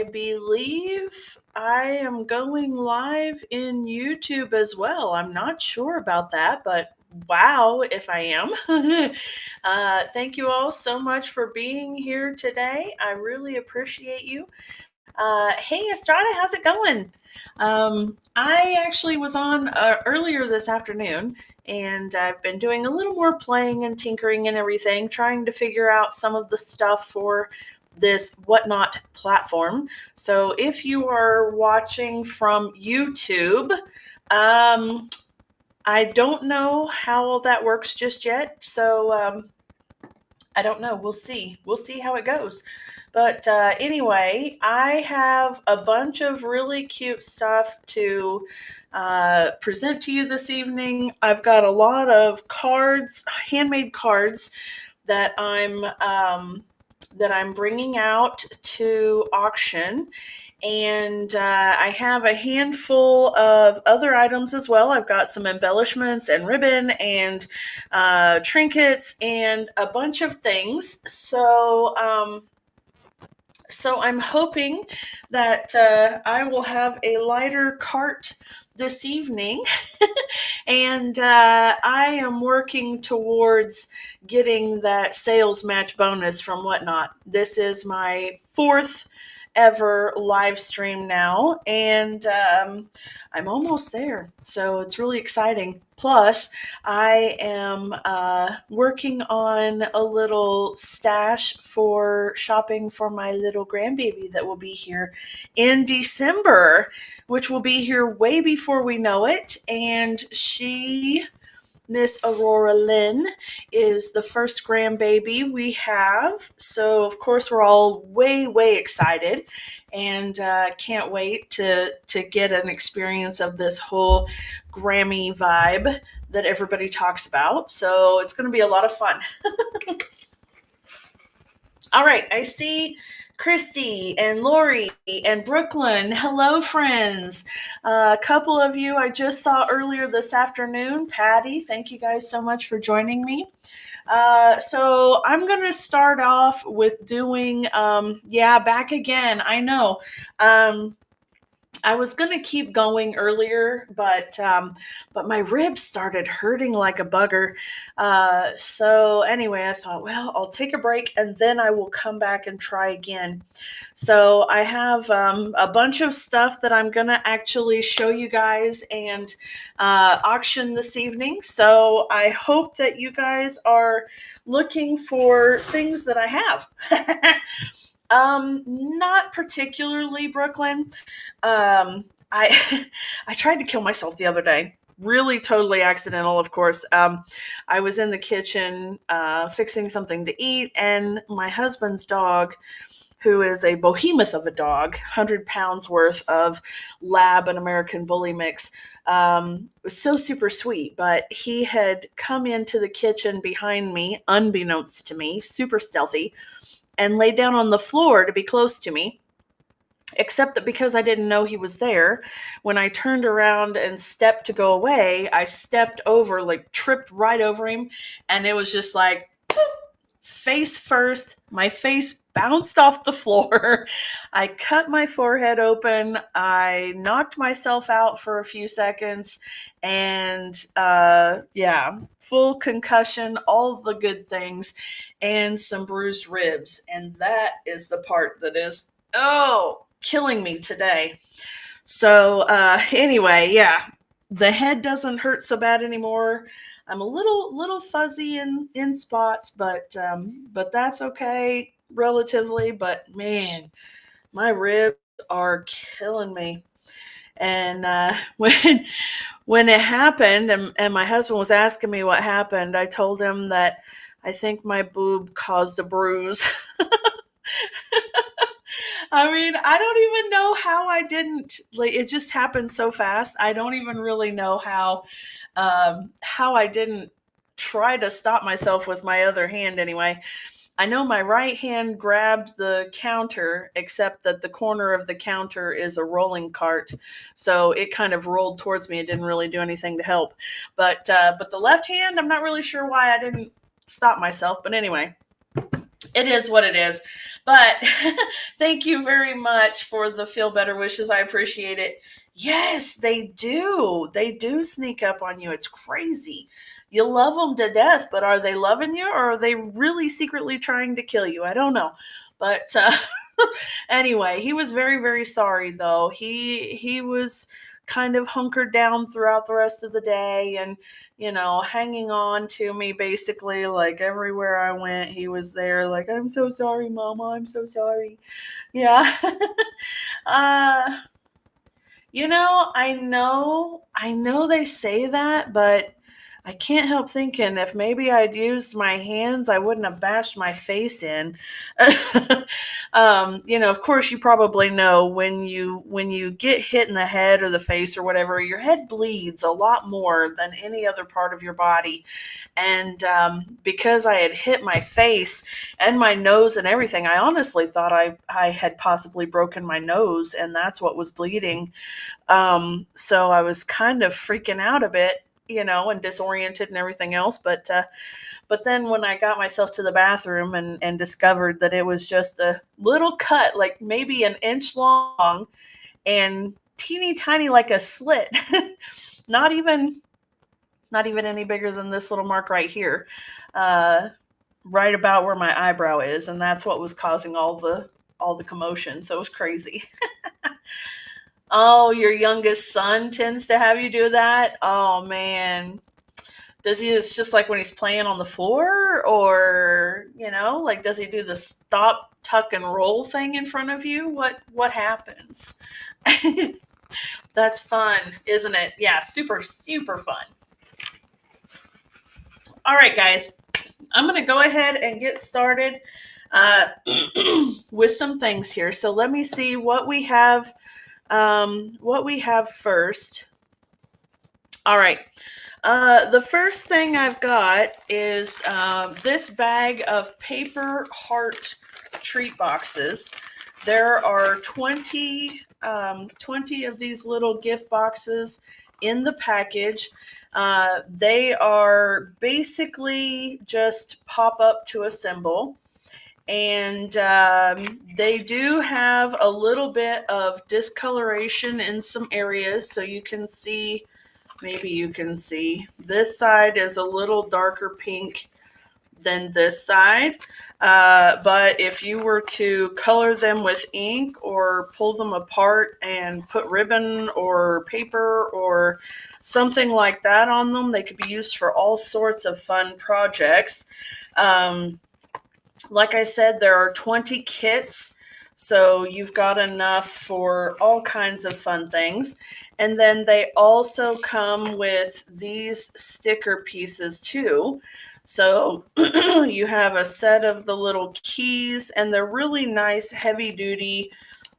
believe I am going live in YouTube as well. I'm not sure about that, but wow, if I am. Thank you all so much for being here today. I really appreciate you. Hey, Estrada, how's it going? I actually was on earlier this afternoon, and I've been doing a little more playing and tinkering and everything, trying to figure out some of the stuff for this Whatnot platform. So if you are watching from YouTube, um, I don't know how all that works just yet. So I don't know. We'll see. We'll see how it goes. But anyway, I have a bunch of really cute stuff to present to you this evening. I've got a lot of cards, handmade cards that I'm bringing out to auction. And I have a handful of other items as well. I've got some embellishments and ribbon and trinkets and a bunch of things. So I'm hoping that I will have a lighter cart this evening. And I am working towards getting that sales match bonus from Whatnot. This is my fourth ever live stream now, and I'm almost there, so it's really exciting. Plus, I am working on a little stash for shopping for my little grandbaby that will be here in December, which will be here way before we know it. And Miss Aurora Lynn, is the first grandbaby we have. So, of course, we're all way, way excited, and can't wait to get an experience of this whole Grammy vibe that everybody talks about. So it's going to be a lot of fun. All right, I see Christy and Lori and Brooklyn. Hello, friends. A couple of you I just saw earlier this afternoon. Patty, thank you guys so much for joining me. So I'm going to start off with doing, back again. I know. I was going to keep going earlier, but my ribs started hurting like a bugger. So anyway, I thought, well, I'll take a break and then I will come back and try again. So I have a bunch of stuff that I'm going to actually show you guys and auction this evening. So I hope that you guys are looking for things that I have. Not particularly, Brooklyn. I I tried to kill myself the other day. Really totally accidental, of course. I was in the kitchen fixing something to eat, and my husband's dog, who is a behemoth of a dog, 100 pounds worth of lab and American bully mix, was so super sweet. But he had come into the kitchen behind me, unbeknownst to me, super stealthy, and laid down on the floor to be close to me, except that because I didn't know he was there, when I turned around and stepped to go away, I stepped over, like tripped right over him, and it was just like, boop, face first, my face bounced off the floor. I cut my forehead open, I knocked myself out for a few seconds, and full concussion, all the good things, and some bruised ribs. And that is the part that is, killing me today. So anyway, the head doesn't hurt so bad anymore. I'm a little fuzzy in spots, but that's okay relatively. But man, my ribs are killing me. And when it happened, and my husband was asking me what happened, I told him that I think my boob caused a bruise. I mean, I don't even know how I didn't, like, it just happened so fast. I don't even really know how I didn't try to stop myself with my other hand anyway. I know my right hand grabbed the counter, except that the corner of the counter is a rolling cart, so it kind of rolled towards me. It didn't really do anything to help. But the left hand, I'm not really sure why I didn't stop myself. But anyway, It is what it is. But thank you very much for the feel better wishes. I appreciate it. Yes, they do. They do sneak up on you. It's crazy. You love them to death, but are they loving you or are they really secretly trying to kill you? I don't know. But anyway, he was very, very sorry though. He was kind of hunkered down throughout the rest of the day and hanging on to me basically, like everywhere I went, he was there, like, I'm so sorry, Mama, I'm so sorry. Yeah. uh, I know they say that, but I can't help thinking if maybe I'd used my hands, I wouldn't have bashed my face in. Of course, you probably know when you get hit in the head or the face or whatever, your head bleeds a lot more than any other part of your body. And because I had hit my face and my nose and everything, I honestly thought I had possibly broken my nose, and that's what was bleeding. So I was kind of freaking out a bit, and disoriented and everything else. But then when I got myself to the bathroom and discovered that it was just a little cut, like maybe an inch long and teeny tiny, like a slit, not even any bigger than this little mark right here, right about where my eyebrow is, and that's what was causing all the commotion. So it was crazy. Oh, your youngest son tends to have you do that? Oh man. Does he just like when he's playing on the floor, or like does he do the stop, tuck and roll thing in front of you? What happens? That's fun, isn't it? Yeah, super super fun. All right, guys. I'm going to go ahead and get started uh, with some things here. So let me see what we have. What we have first. All right. The first thing I've got is this bag of paper heart treat boxes. There are 20 of these little gift boxes in the package. They are basically just pop up to a symbol. And they do have a little bit of discoloration in some areas. So you can see, maybe you can see, this side is a little darker pink than this side. But if you were to color them with ink or pull them apart and put ribbon or paper or something like that on them, they could be used for all sorts of fun projects. Like I said, there are 20 kits, so you've got enough for all kinds of fun things. And then they also come with these sticker pieces too. So you have a set of the little keys, and they're really nice, heavy duty,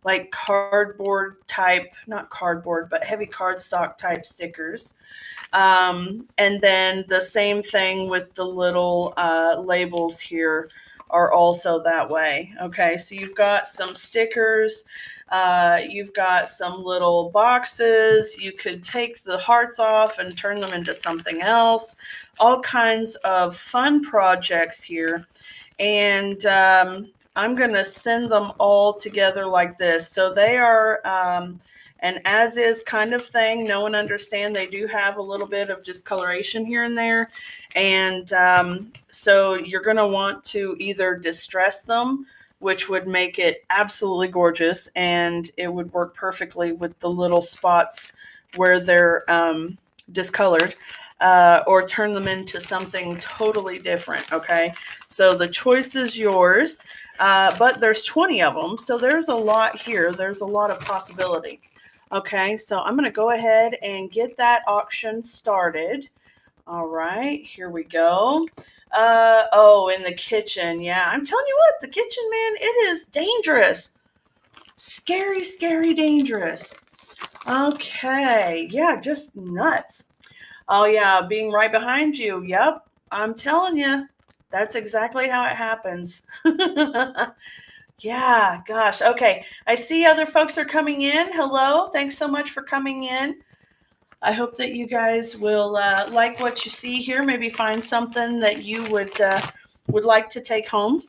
like cardboard type, not cardboard, but heavy cardstock type stickers. And then the same thing with the little labels here are also that way. Okay, so you've got some stickers, you've got some little boxes. You could take the hearts off and turn them into something else. All kinds of fun projects here. And I'm going to send them all together like this. So they are an as-is kind of thing. Know and understand they do have a little bit of discoloration here and there. And so you're going to want to either distress them, which would make it absolutely gorgeous, and it would work perfectly with the little spots where they're discolored, or turn them into something totally different, okay? So the choice is yours, but there's 20 of them, so there's a lot here. There's a lot of possibility. Okay, so I'm going to go ahead and get that auction started. All right, here we go. In the kitchen. Yeah, I'm telling you what, the kitchen, man, it is dangerous. Scary, scary dangerous. Okay, yeah, just nuts. Oh, yeah, being right behind you. Yep, I'm telling you, that's exactly how it happens. Yeah, gosh. Okay, I see other folks are coming in. Hello, thanks so much for coming in. I hope that you guys will like what you see here. Maybe find something that you would like to take home.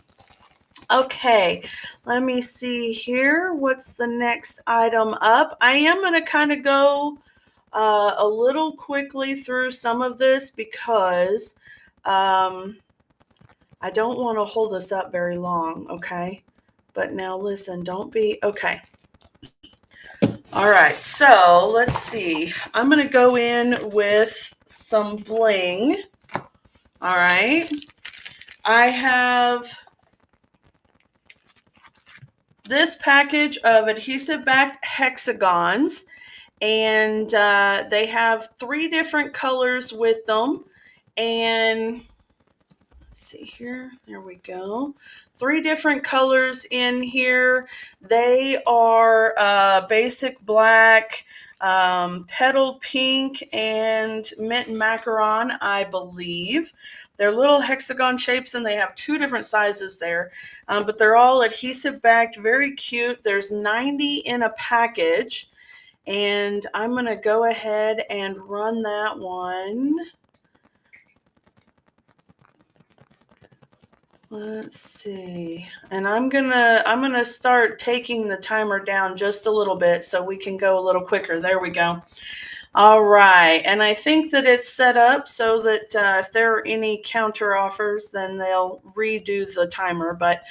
Okay, let me see here. What's the next item up? I am going to kind of go a little quickly through some of this because um, I don't want to hold us up very long, okay? But now listen, don't be, okay. All right, so let's see. I'm going to go in with some bling. All right. I have this package of adhesive backed hexagons, and they have 3 different colors with them. And let's see here. There we go. 3 different colors in here. They are basic black, petal pink, and mint macaron, I believe. They're little hexagon shapes, and they have 2 different sizes there. But they're all adhesive backed, very cute. There's 90 in a package. And I'm going to go ahead and run that one. Let's see. And I'm gonna start taking the timer down just a little bit so we can go a little quicker. There we go. All right. And I think that it's set up so that if there are any counter offers, then they'll redo the timer. But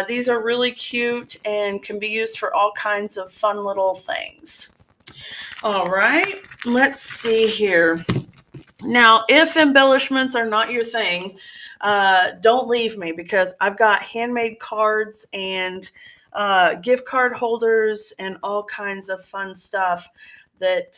these are really cute and can be used for all kinds of fun little things. All right. Let's see here. Now, if embellishments are not your thing, don't leave me because I've got handmade cards and gift card holders and all kinds of fun stuff that's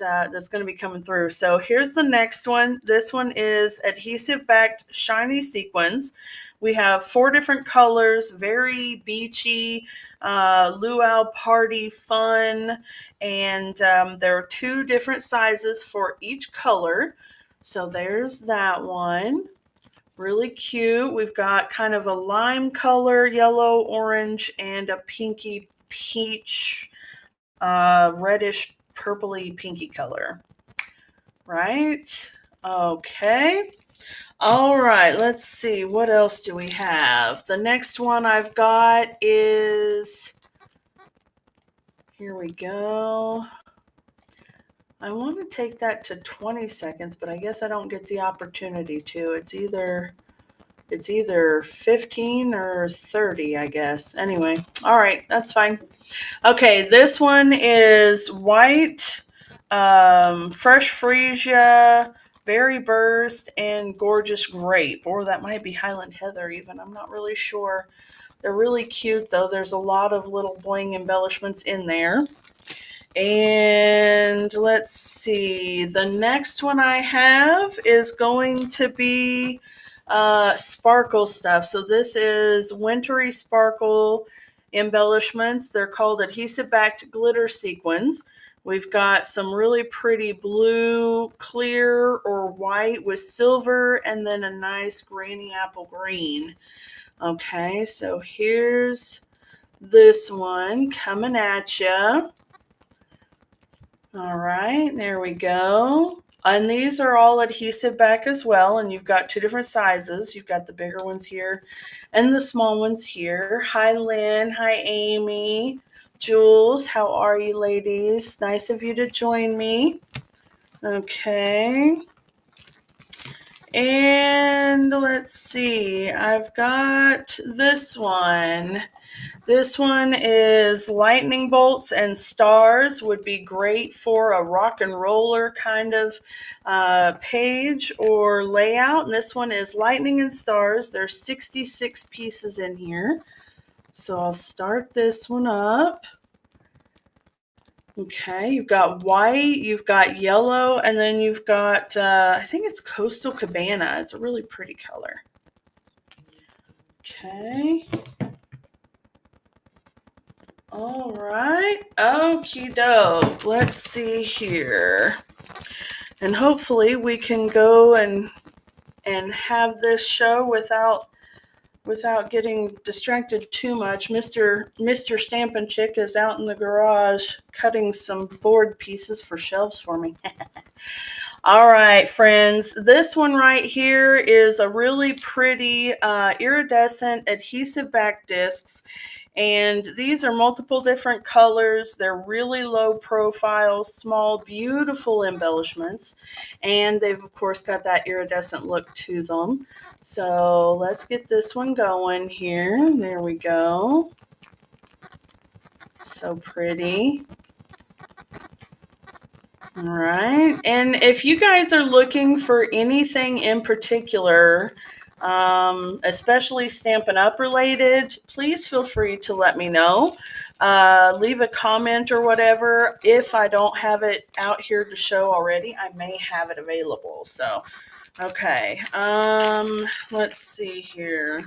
going to be coming through. So here's the next one. This one is adhesive backed shiny sequins. We have 4 different colors, very beachy, luau party fun, and there are 2 different sizes for each color. So there's that one. Really cute. We've got kind of a lime color, yellow, orange, and a pinky peach, reddish, purpley, pinky color. Right? Okay. All right. Let's see. What else do we have? The next one I've got is, here we go. I want to take that to 20 seconds, but I guess I don't get the opportunity to. It's either 15 or 30, I guess. Anyway, all right, that's fine. Okay, this one is white, fresh freesia, berry burst, and gorgeous grape. Or that might be Highland Heather even. I'm not really sure. They're really cute, though. There's a lot of little bling embellishments in there. And let's see, the next one I have is going to be sparkle stuff. So this is wintry sparkle embellishments. They're called adhesive backed glitter sequins. We've got some really pretty blue, clear, or white with silver, and then a nice grainy apple green. Okay, so here's this one coming at you. All right, there we go. And these are all adhesive back as well, and you've got 2 different sizes. You've got the bigger ones here and the small ones here. Hi, Lynn. Hi, Amy. Jules, how are you, ladies? Nice of you to join me. Okay. And let's see. I've got this one. This one is lightning bolts and stars. Would be great for a rock and roller kind of page or layout. And this one is lightning and stars. There's 66 pieces in here. So I'll start this one up. Okay, you've got white, you've got yellow, and then you've got, I think it's Coastal Cabana. It's a really pretty color. Okay. All right. Okie doke. Let's see here. And hopefully we can go and have this show without getting distracted too much. Mr. Stampin' Chick is out in the garage cutting some board pieces for shelves for me. All right, friends, this one right here is a really pretty iridescent adhesive back discs. And these are multiple different colors. They're really low profile, small, beautiful embellishments. And they've, of course, got that iridescent look to them. So let's get this one going here. There we go. So pretty. All right. And if you guys are looking for anything in particular, especially Stampin' Up related, please feel free to let me know. Leave a comment or whatever. If I don't have it out here to show already, I may have it available. So, okay. Let's see here.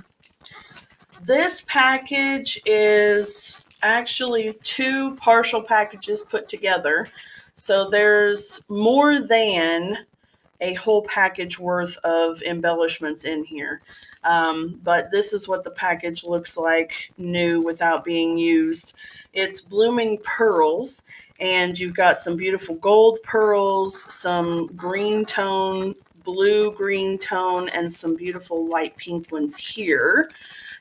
This package is actually two partial packages put together. So there's more than a whole package worth of embellishments in here. But this is what the package looks like new without being used. It's blooming pearls, and you've got some beautiful gold pearls, some green tone, blue green tone, and some beautiful light pink ones here.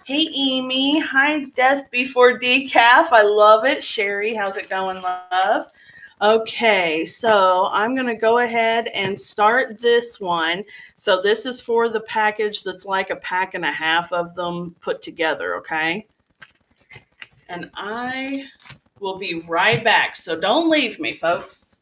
Hey, Amy. Hi, Death Before Decaf. I love it. Sherry, how's it going, love? Okay, so I'm going to go ahead and start this one. So this is for the package that's like a pack and a half of them put together, okay? And I will be right back. So don't leave me, folks.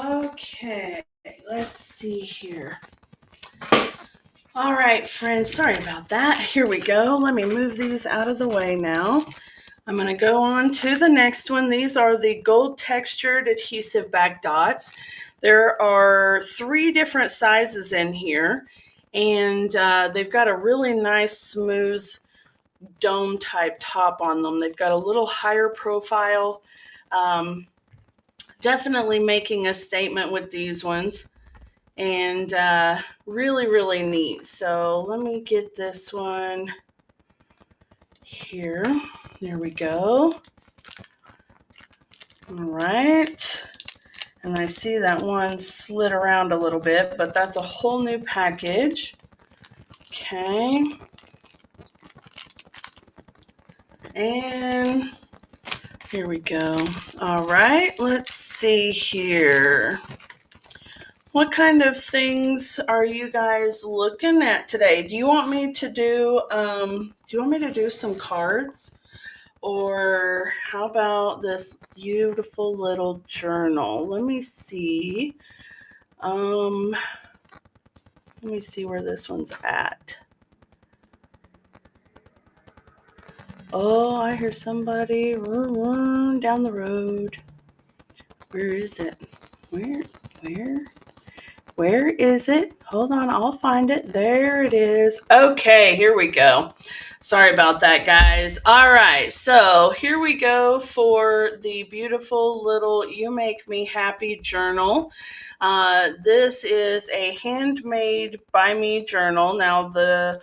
Okay, let's see here. All right, friends, sorry about that. Here we go. Let me move these out of the way now. I'm going to go on to the next one. These are the gold textured adhesive back dots. There are 3 different sizes in here, and they've got a really nice smooth dome type top on them. They've got a little higher profile. Definitely making a statement with these ones, and really, really neat. So let me get this one here. There we go. All right. And I see that one slid around a little bit, but that's a whole new package. Okay. And here we go. All right, let's see here. What kind of things are you guys looking at today? Do you want me to do some cards? Or how about this beautiful little journal? Let me see. Let me see where this one's at. Oh, I hear somebody down the road. Where is it? Where? Where is it? Hold on, I'll find it. There it is. Okay, here we go. Sorry about that, guys. All right, so here we go for the beautiful little You Make Me Happy journal. This is a handmade by me journal. Now, the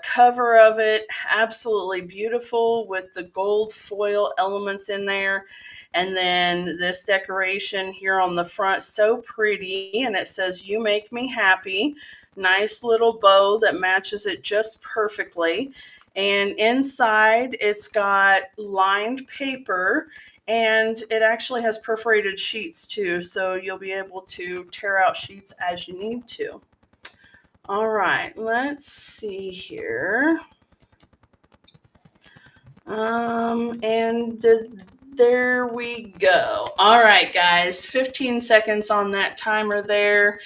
cover of it, absolutely beautiful with the gold foil elements in there. And then this decoration here on the front, so pretty. And it says, You Make Me Happy. Nice little bow that matches it just perfectly. And inside, it's got lined paper. And it actually has perforated sheets too. So you'll be able to tear out sheets as you need to. All right, let's see here. There we go. All right, guys, 15 seconds on that timer there.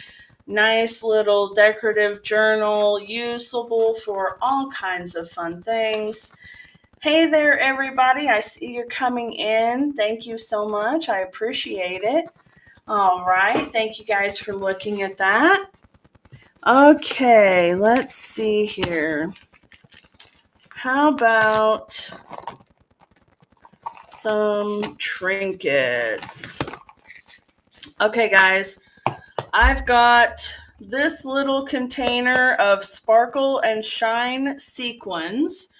Nice little decorative journal, usable for all kinds of fun things. Hey there, everybody. I see you're coming in. Thank you so much. I appreciate it. All right. Thank you guys for looking at that. Okay, let's see here. How about some trinkets? Okay, guys, I've got this little container of Sparkle and Shine sequins.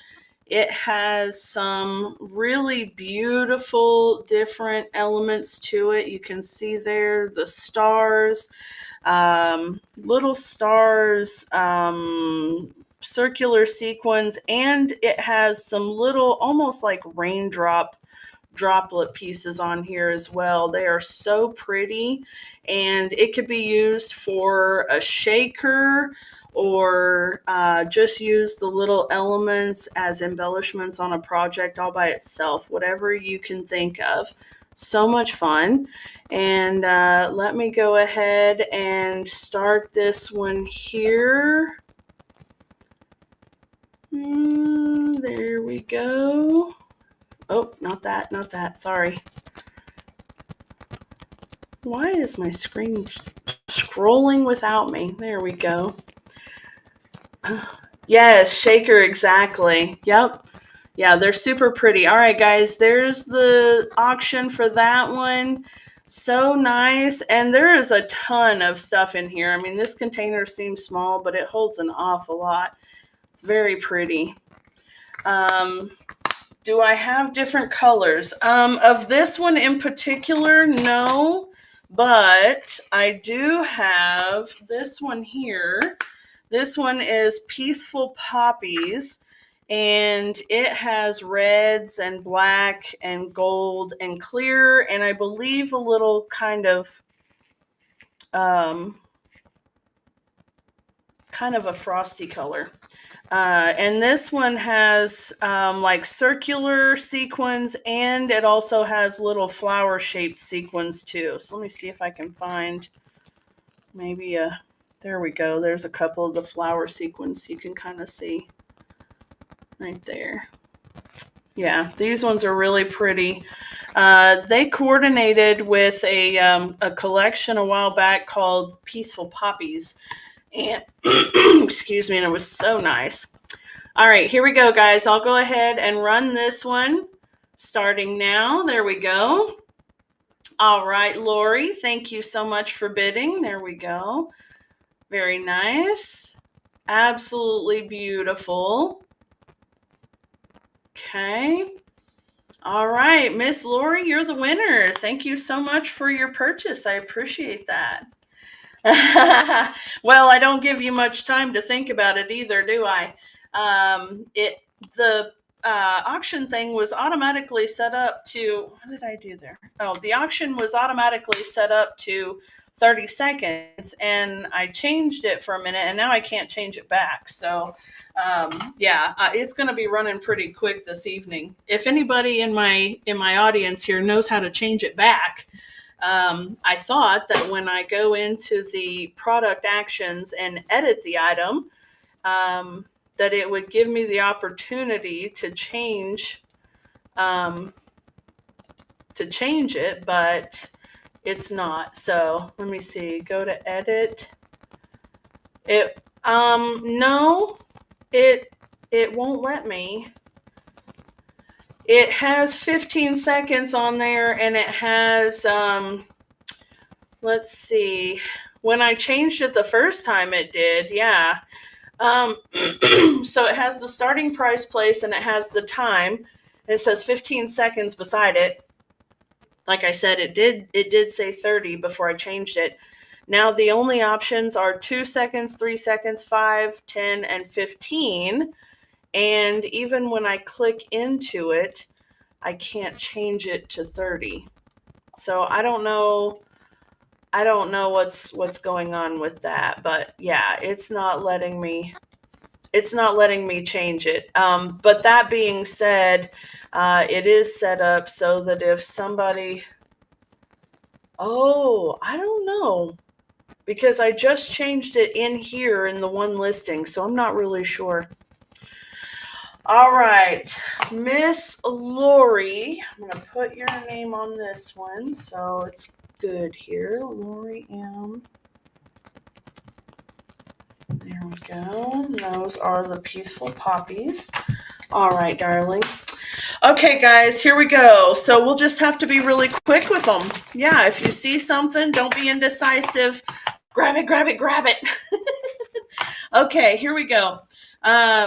It has some really beautiful different elements to it. You can see there the stars, little stars, circular sequins, and it has some little almost like raindrop droplet pieces on here as well. They are so pretty, and it could be used for a shaker or just use the little elements as embellishments on a project all by itself, whatever you can think of. So much fun. And let me go ahead and start this one here. There we go. Oh, not that. Sorry. Why is my screen scrolling without me? There we go. Yes, shaker, exactly. Yep. Yeah, they're super pretty. All right, guys, there's the auction for that one. So nice. And there is a ton of stuff in here. I mean, this container seems small, but it holds an awful lot. It's very pretty. Do I have different colors? Of this one in particular, no. But I do have this one here. This one is Peaceful Poppies, and it has reds and black and gold and clear, and I believe a little kind of a frosty color. And this one has like circular sequins, and it also has little flower-shaped sequins too. So let me see if I can find maybe there we go. There's a couple of the flower sequins you can kind of see right there. Yeah, these ones are really pretty. They coordinated with a collection a while back called Peaceful Poppies. And excuse me, and it was so nice. All right, here we go, guys. I'll go ahead and run this one starting now. There we go. All right, Lori, thank you so much for bidding. There we go. Very nice. Absolutely beautiful. Okay. All right, Miss Lori, you're the winner. Thank you so much for your purchase. I appreciate that. Well, I don't give you much time to think about it either, do I? The auction thing was automatically set up to, what did I do there? Oh, the auction was automatically set up to 30 seconds, and I changed it for a minute, and now I can't change it back. So, yeah, it's going to be running pretty quick this evening. If anybody in my audience here knows how to change it back, I thought that when I go into the product actions and edit the item, that it would give me the opportunity to change it, but It's not. So let me see. Go to edit. No, it it won't let me. It has 15 seconds on there, and it has let's see. When I changed it the first time, it did. Yeah. Um, so it has the starting price place and it has the time. It says 15 seconds beside it. Like I said, it did say 30 before I changed it. Now the only options are 2 seconds, 3 seconds, 5, 10, and 15. And even when I click into it, I can't change it to 30. So I don't know what's going on with that, but yeah, it's not letting me change it. But that being said, it is set up so that if somebody, oh, I don't know, because I just changed it in here in the one listing, so I'm not really sure. All right, Miss Lori, I'm going to put your name on this one so it's good here. Lori M. There we go. Those are the peaceful poppies. All right, darling. Okay, guys, here we go. So we'll just have to be really quick with them. Yeah, if you see something, don't be indecisive. Grab it, grab it, grab it. Okay, here we go.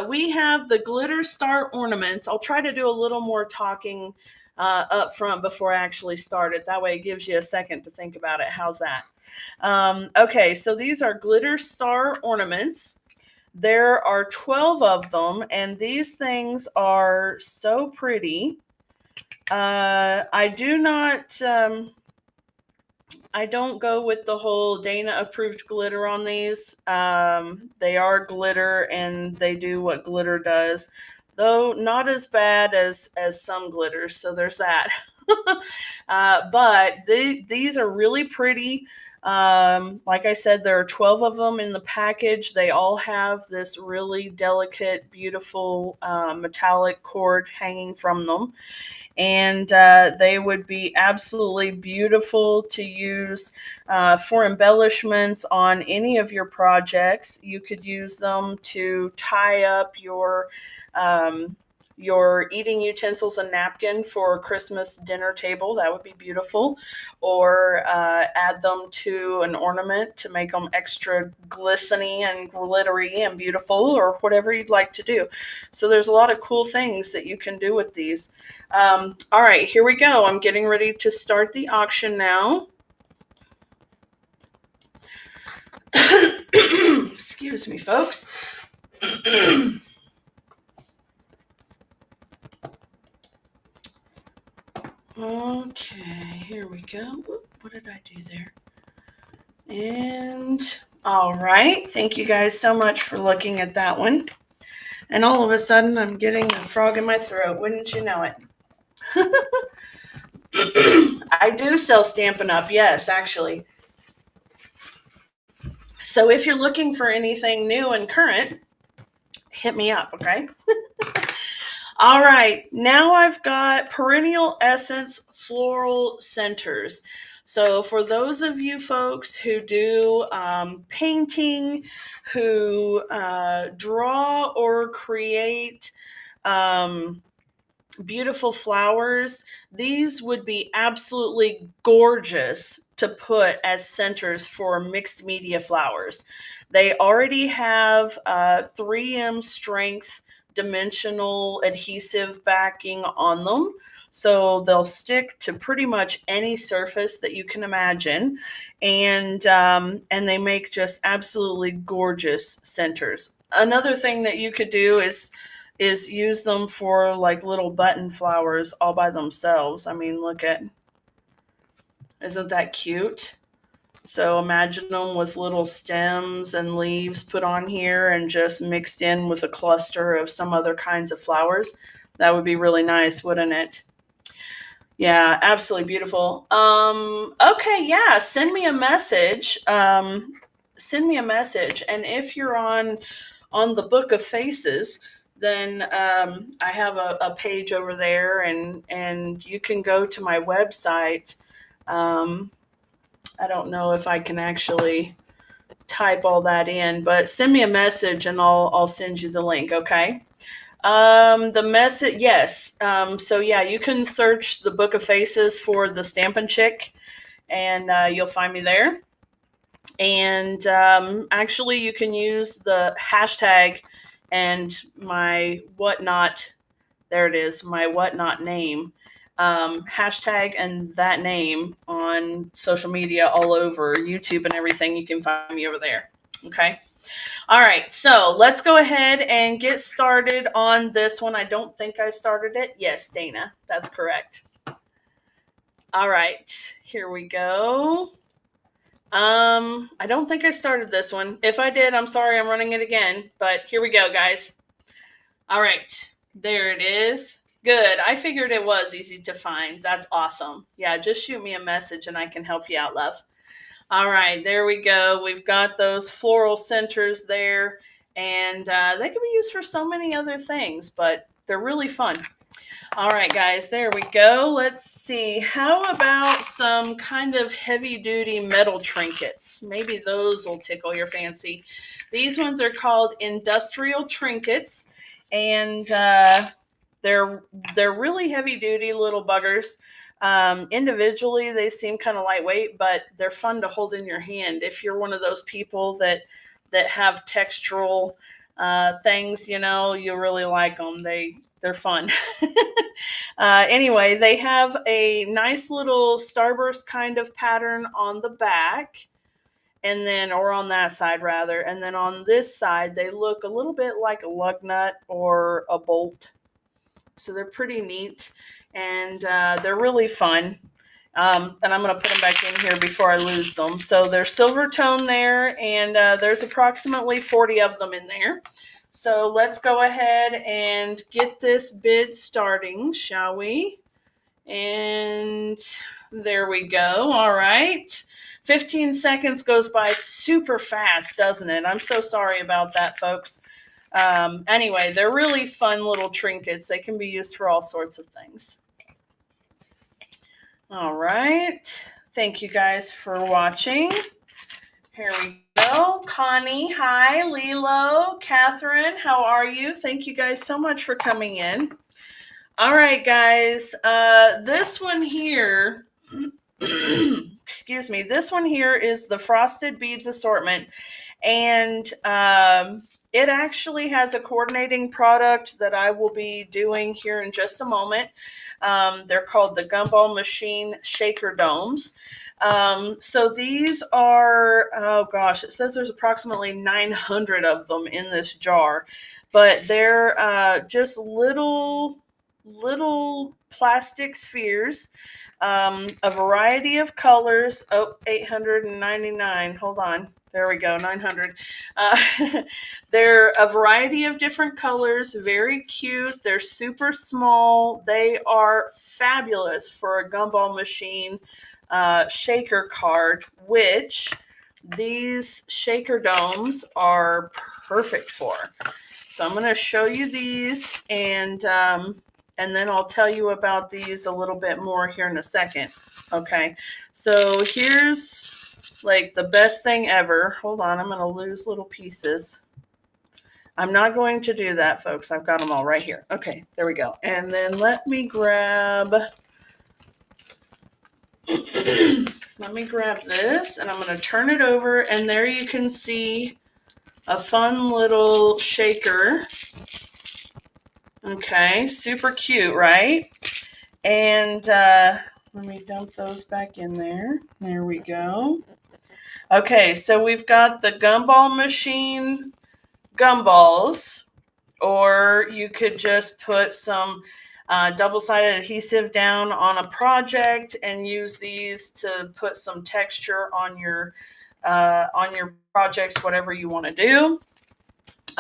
We have the glitter star ornaments. I'll try to do a little more talking up front before I actually start it. That way it gives you a second to think about it. How's that? Okay, so these are glitter star ornaments. There are 12 of them, and these things are so pretty. I do not, I don't go with the whole Dana approved glitter on these. They are glitter and they do what glitter does, though not as bad as some glitters. So there's that. But these are really pretty. Like I said, there are 12 of them in the package. They all have this really delicate, beautiful metallic cord hanging from them. And they would be absolutely beautiful to use for embellishments on any of your projects. You could use them to tie up your eating utensils and napkin for a Christmas dinner table. That would be beautiful. Or add them to an ornament to make them extra glistening and glittery and beautiful, or whatever you'd like to do. So there's a lot of cool things that you can do with these. All right, here we go. I'm getting ready to start the auction now. Excuse me, folks. Okay, here we go. What did I do there? And all right, thank you guys so much for looking at that one. And all of a sudden, I'm getting a frog in my throat. Wouldn't you know it? I do sell Stampin' Up, yes, actually. So if you're looking for anything new and current, hit me up, okay? All right, now I've got Perennial Essence Floral Centers. So for those of you folks who do painting, who draw or create beautiful flowers, these would be absolutely gorgeous to put as centers for mixed media flowers. They already have 3M strength dimensional adhesive backing on them, so they'll stick to pretty much any surface that you can imagine, and they make just absolutely gorgeous centers. Another thing that you could do is use them for like little button flowers all by themselves. I mean, isn't that cute? So imagine them with little stems and leaves put on here and just mixed in with a cluster of some other kinds of flowers. That would be really nice, wouldn't it? Yeah, absolutely beautiful. Okay, yeah, send me a message. Send me a message. And if you're on the Book of Faces, then I have a page over there, and you can go to my website. I don't know if I can actually type all that in, but send me a message and I'll send you the link, okay? The message, yes. So yeah, you can search the Book of Faces for the Stampin' Chick, and you'll find me there. And actually, you can use the hashtag and my whatnot. There it is, my whatnot name. Hashtag and that name on social media all over YouTube and everything. You can find me over there. Okay. All right. So let's go ahead and get started on this one. I don't think I started it. Yes, Dana. That's correct. All right. Here we go. I don't think I started this one. If I did, I'm sorry, I'm running it again. But here we go, guys. All right. There it is. Good. I figured it was easy to find. That's awesome. Yeah, just shoot me a message and I can help you out, love. All right, there we go. We've got those floral centers there, and they can be used for so many other things, but they're really fun. All right, guys, there we go. Let's see. How about some kind of heavy-duty metal trinkets? Maybe those will tickle your fancy. These ones are called industrial trinkets, and they're really heavy-duty little buggers. Individually, they seem kind of lightweight, but they're fun to hold in your hand. If you're one of those people that have textural things, you know, you really like them. They're fun. Anyway, they have a nice little starburst kind of pattern on the back, and then, or on that side rather, and then on this side, they look a little bit like a lug nut or a bolt. So they're pretty neat, and they're really fun. And I'm going to put them back in here before I lose them. So they're silver tone there, and there's approximately 40 of them in there. So let's go ahead and get this bid starting, shall we? And there we go. All right. 15 seconds goes by super fast, doesn't it? I'm so sorry about that, folks. Anyway, they're really fun little trinkets. They can be used for all sorts of things. All right. Thank you guys for watching. Here we go. Connie, hi. Lilo, Catherine, how are you? Thank you guys so much for coming in. All right, guys. This one here, excuse me, this one here is the Frosted Beads assortment. And it actually has a coordinating product that I will be doing here in just a moment. They're called the Gumball Machine Shaker Domes. So these are, oh gosh, it says there's approximately 900 of them in this jar, but they're just little plastic spheres, a variety of colors. Oh, 899. Hold on. There we go, 900. They're a variety of different colors, very cute. They're super small. They are fabulous for a Gumball Machine shaker card, which these shaker domes are perfect for. So I'm going to show you these, and then I'll tell you about these a little bit more here in a second. Okay, so here's like the best thing ever. Hold on, I'm going to lose little pieces. I'm not going to do that, folks. I've got them all right here. Okay, there we go. And then let me grab this, and I'm going to turn it over, and there you can see a fun little shaker. Okay, super cute, right? And let me dump those back in there. There we go. Okay, so we've got the Gumball Machine gumballs, or you could just put some double-sided adhesive down on a project and use these to put some texture on your projects, whatever you want to do.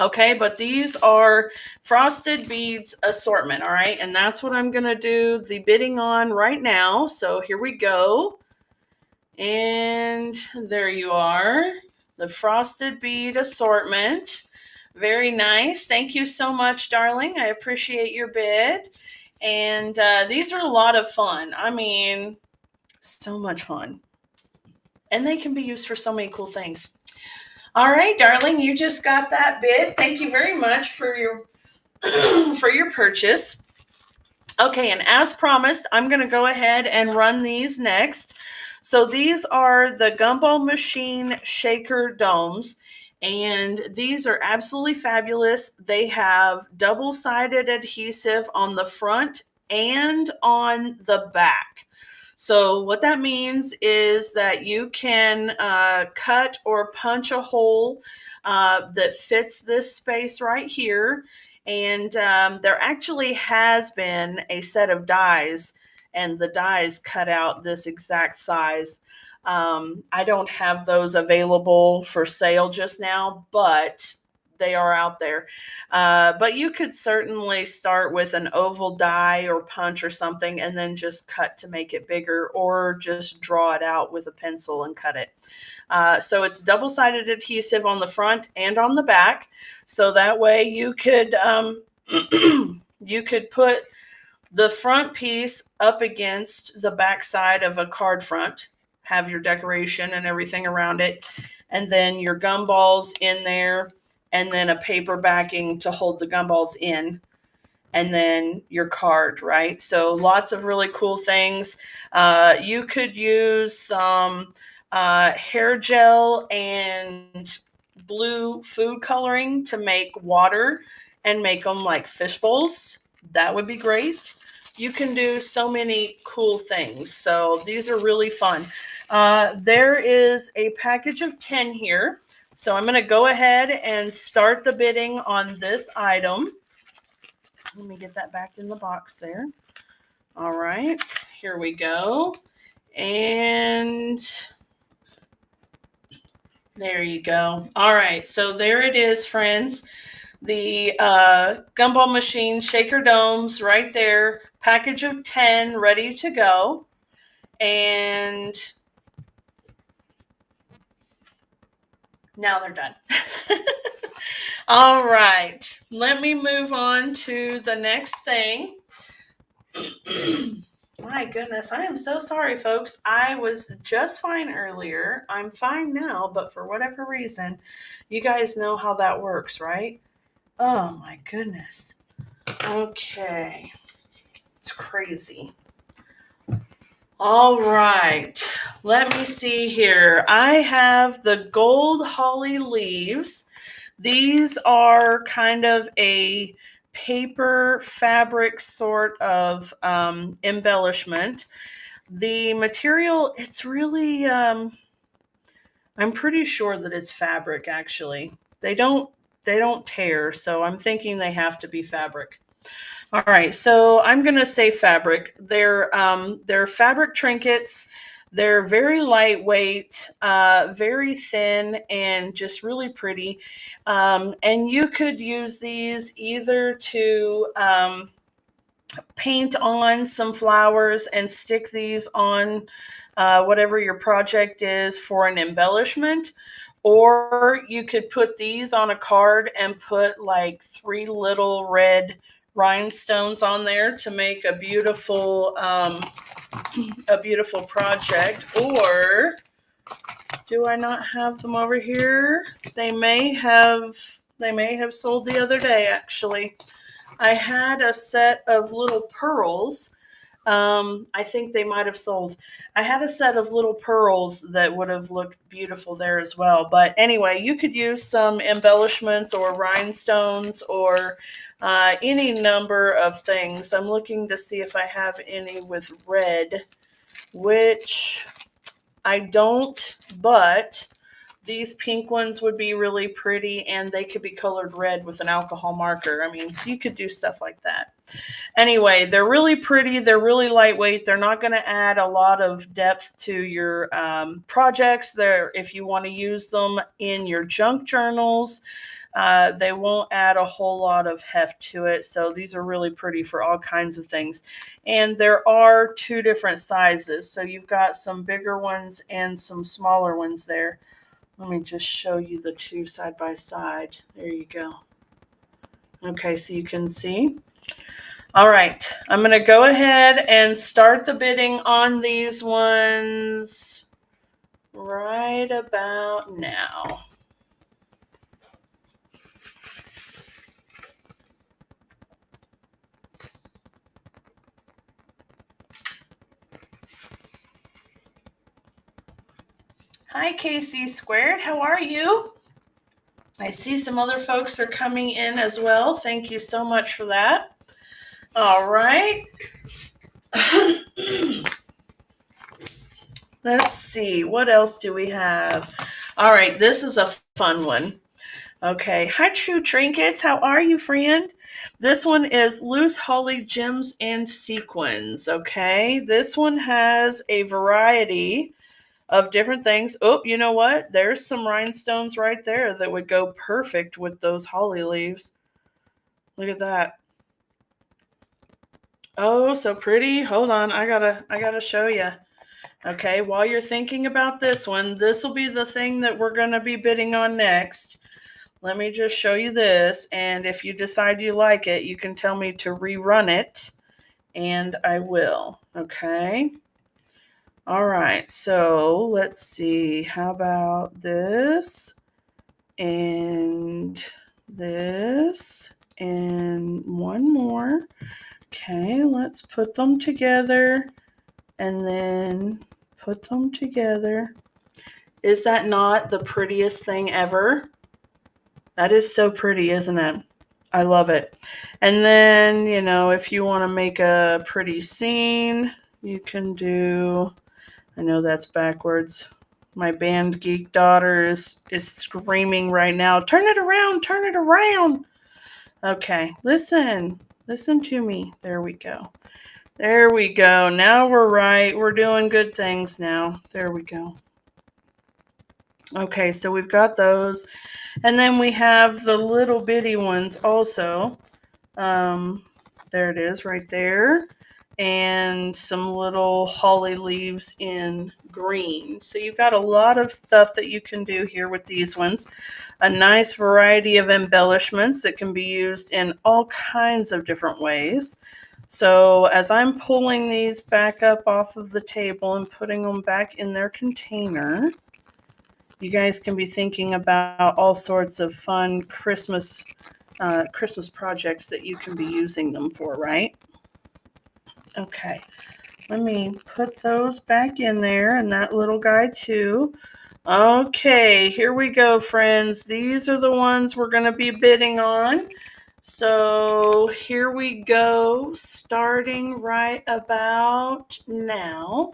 Okay, but these are Frosted Beads assortment, all right? And that's what I'm going to do the bidding on right now. So here we go. And there you are, the Frosted Bead assortment. Very nice. Thank you so much, darling. I appreciate your bid. And these are a lot of fun. I mean, so much fun. And they can be used for so many cool things. All right, darling, you just got that bid. Thank you very much for your for your purchase. Okay, and as promised, I'm going to go ahead and run these next. So these are the Gumball Machine Shaker Domes, and these are absolutely fabulous. They have double-sided adhesive on the front and on the back. So what that means is that you can cut or punch a hole that fits this space right here. And there actually has been a set of dies, and the dies cut out this exact size. I don't have those available for sale just now, but they are out there. But you could certainly start with an oval die or punch or something, and then just cut to make it bigger, or just draw it out with a pencil and cut it. So it's double-sided adhesive on the front and on the back. So that way you could you could put the front piece up against the back side of a card front, have your decoration and everything around it, and then your gumballs in there, and then a paper backing to hold the gumballs in, and then your card, right? So lots of really cool things. You could use some hair gel and blue food coloring to make water and make them like fish bowls. That would be great. You can do so many cool things. So these are really fun. There is a package of 10 here. So I'm going to go ahead and start the bidding on this item. Let me get that back in the box there. All right, here we go. And there you go. All right, so there it is, friends. The Gumball Machine Shaker Domes right there. Package of 10 ready to go. And now they're done. All right, let me move on to the next thing. My goodness, I am so sorry, folks. I was just fine earlier. I'm fine now, but for whatever reason, you guys know how that works, right? Oh my goodness. Okay. It's crazy. All right. Let me see here. I have the gold holly leaves. These are kind of a paper fabric sort of embellishment. The material, it's really, I'm pretty sure that it's fabric, actually. They don't tear, so I'm thinking they have to be fabric. All right, so I'm going to say fabric. They're fabric trinkets. They're very lightweight, very thin, and just really pretty. And you could use these either to paint on some flowers and stick these on whatever your project is for an embellishment. Or you could put these on a card and put like 3 little red rhinestones on there to make a beautiful project. Or do I not have them over here? They may have sold the other day, actually. I had a set of little pearls. I think they might have sold. I had a set of little pearls that would have looked beautiful there as well. But anyway, you could use some embellishments or rhinestones or any number of things. I'm looking to see if I have any with red, which I don't, but these pink ones would be really pretty, and they could be colored red with an alcohol marker. I mean, so you could do stuff like that. Anyway, they're really pretty. They're really lightweight. They're not going to add a lot of depth to your projects. They're, if you want to use them in your junk journals, they won't add a whole lot of heft to it. So these are really pretty for all kinds of things. And there are 2 different sizes. So you've got some bigger ones and some smaller ones there. Let me just show you the 2 side by side. There you go. Okay, so you can see. All right, I'm going to go ahead and start the bidding on these ones right about now. Hi, KC Squared. How are you? I see some other folks are coming in as well. Thank you so much for that. All right. Let's see. What else do we have? All right. This is a fun one. Okay. Hi, True Trinkets. How are you, friend? This one is Loose Holly Gems and Sequins. Okay. This one has a variety of different things. Oh, you know what? There's some rhinestones right there that would go perfect with those holly leaves. Look at that. Oh, so pretty. Hold on. I gotta show you. Okay, while you're thinking about this one, this will be the thing that we're gonna be bidding on next. Let me just show you this, and if you decide you like it, you can tell me to rerun it, and I will. Okay. All right, so let's see. How about this and this and one more? Okay, let's put them together and then put them together. Is that not the prettiest thing ever? That is so pretty, isn't it? I love it. And then, you know, if you want to make a pretty scene, you can do, I know that's backwards. My band geek daughter is screaming right now, turn it around, turn it around. Okay, listen to me. There we go. There we go. Now we're right. We're doing good things now. There we go. Okay, so we've got those. And then we have the little bitty ones also. There it is right there. And some little holly leaves in green. So you've got a lot of stuff that you can do here with these ones. A nice variety of embellishments that can be used in all kinds of different ways. So as I'm pulling these back up off of the table and putting them back in their container, you guys can be thinking about all sorts of fun Christmas projects that you can be using them for, right? Okay, let me put those back in there and that little guy too. Okay, here we go, friends. These are the ones we're going to be bidding on. So here we go, starting right about now.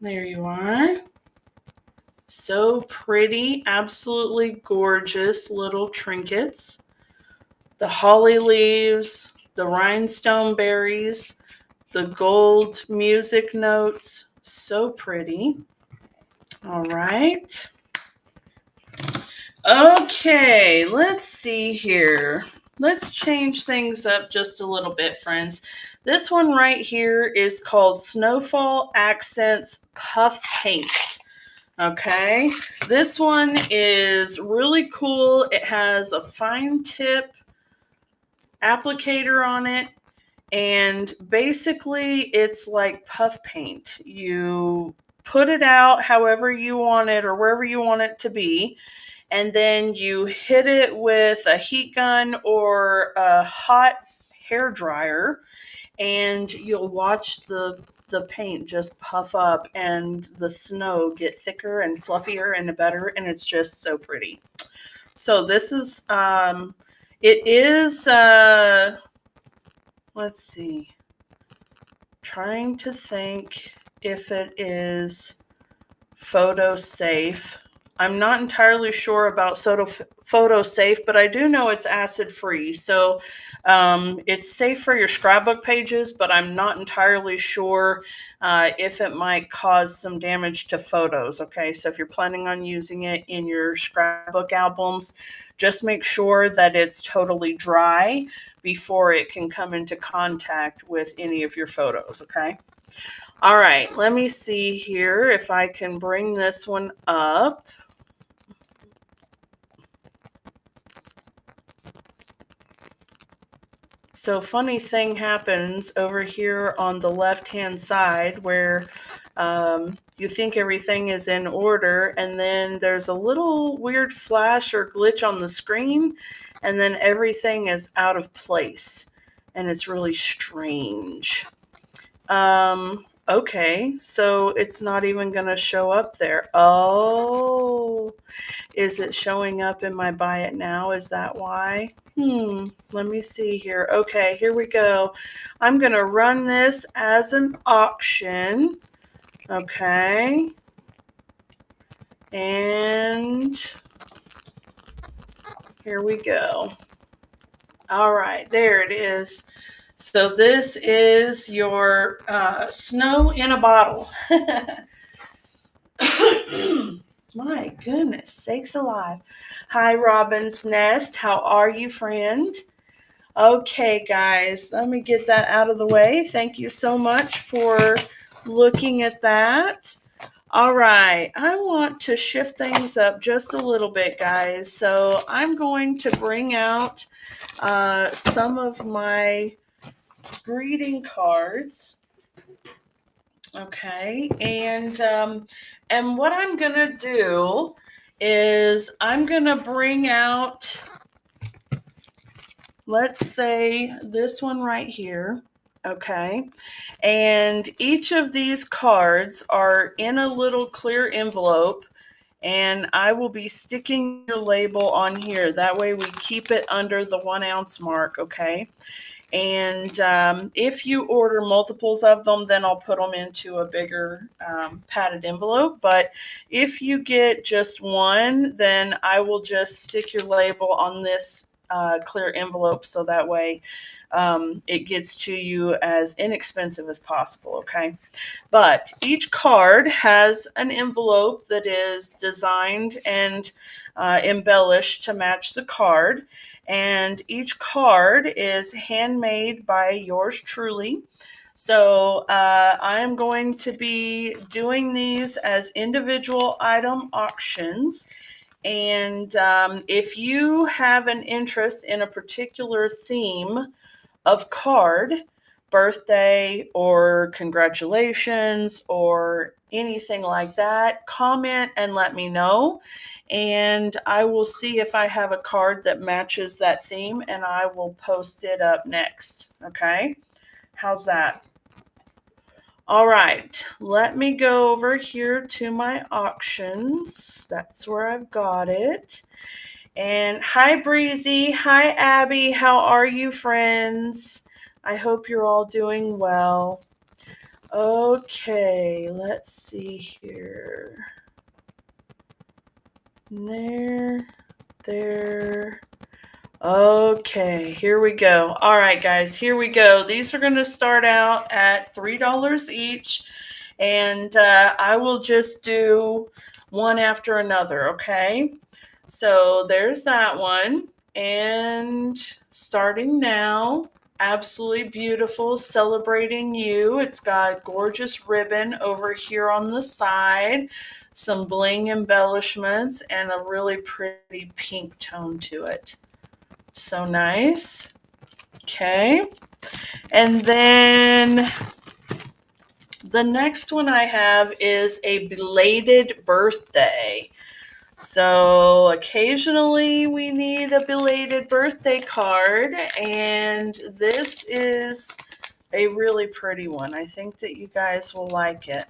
There you are. So pretty, absolutely gorgeous little trinkets. The holly leaves, the rhinestone berries, the gold music notes, so pretty. All right. Okay, let's see here. Let's change things up just a little bit, friends. This one right here is called Snowfall Accents Puff Paint. Okay, this one is really cool. It has a fine tip applicator on it, and basically it's like puff paint. You put it out however you want it or wherever you want it to be, and then you hit it with a heat gun or a hot hair dryer, and you'll watch the paint just puff up and the snow get thicker and fluffier and better, and it's just so pretty. So this is it is let's see, trying to think if it is photo safe. I'm not entirely sure about photo safe, but I do know it's acid free. So it's safe for your scrapbook pages, but I'm not entirely sure if it might cause some damage to photos. Okay, so if you're planning on using it in your scrapbook albums, just make sure that it's totally dry before it can come into contact with any of your photos. Okay. All right, let me see here if I can bring this one up. So funny thing happens over here on the left-hand side where you think everything is in order, and then there's a little weird flash or glitch on the screen, and then everything is out of place, and it's really strange. Okay, so it's not even going to show up there. Oh, is it showing up in my buy it now? Is that why? Let me see here. Okay, here we go. I'm going to run this as an auction. Okay. And here we go. All right, there it is. So this is your snow in a bottle. My goodness, sakes alive. Hi, Robin's Nest. How are you, friend? Okay, guys, let me get that out of the way. Thank you so much for looking at that. All right, I want to shift things up just a little bit, guys. So I'm going to bring out some of my greeting cards. Okay, and what I'm gonna do is I'm gonna bring out, let's say, this one right here. Okay, and each of these cards are in a little clear envelope, and I will be sticking your label on here. That way we keep it under the 1 ounce mark. Okay. And if you order multiples of them, then I'll put them into a bigger padded envelope. But if you get just one, then I will just stick your label on this clear envelope, so that way it gets to you as inexpensive as possible. Okay. But each card has an envelope that is designed and embellished to match the card. And each card is handmade by yours truly. So I'm going to be doing these as individual item auctions. And if you have an interest in a particular theme of card, birthday or congratulations or anything like that, comment and let me know. And I will see if I have a card that matches that theme, and I will post it up next. Okay? How's that? All right. Let me go over here to my auctions. That's where I've got it. And hi, Breezy. Hi, Abby. How are you, friends? I hope you're all doing well. Okay, let's see here. There. Okay, here we go. All right, guys, here we go. These are going to start out at $3 each, and I will just do one after another, okay? So there's that one, and starting now, absolutely beautiful, celebrating you. It's got gorgeous ribbon over here on the side, some bling embellishments, and a really pretty pink tone to it. So nice. Okay. And then the next one I have is a belated birthday. So occasionally we need a belated birthday card, and this is a really pretty one. I think that you guys will like it.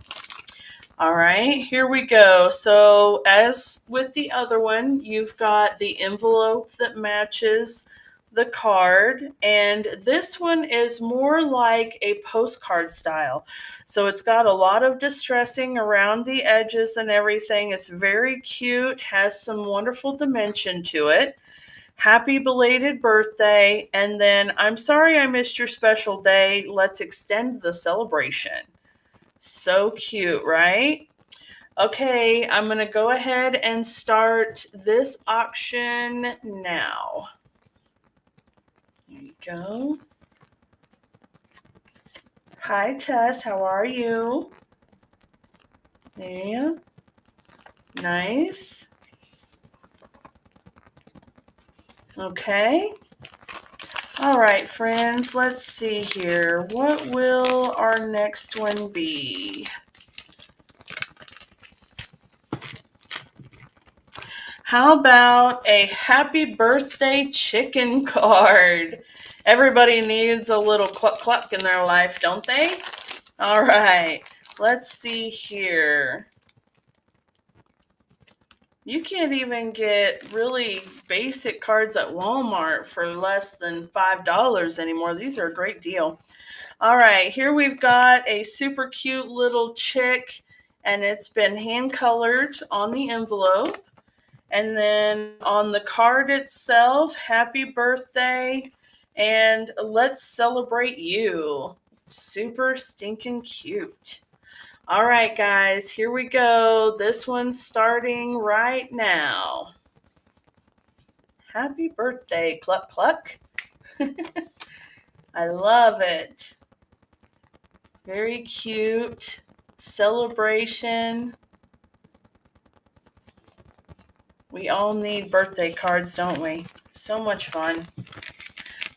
All right, here we go. So as with the other one, you've got the envelope that matches the card, and this one is more like a postcard style. So it's got a lot of distressing around the edges and everything. It's very cute, has some wonderful dimension to it. Happy belated birthday, and then I'm sorry I missed your special day. Let's extend the celebration. So cute, right? Okay, I'm going to go ahead and start this auction now. There you go. Hi, Tess. How are you? There. Nice. Okay. All right, friends. Let's see here. What will our next one be? How about a happy birthday chicken card? Everybody needs a little cluck cluck in their life, don't they? All right, let's see here. You can't even get really basic cards at Walmart for less than $5 anymore. These are a great deal. All right, here we've got a super cute little chick, and it's been hand colored on the envelope. And then on the card itself, happy birthday, and let's celebrate you. Super stinking cute. All right, guys, here we go. This one's starting right now. Happy birthday, Cluck Cluck. I love it. Very cute. Celebration. We all need birthday cards, don't we? So much fun.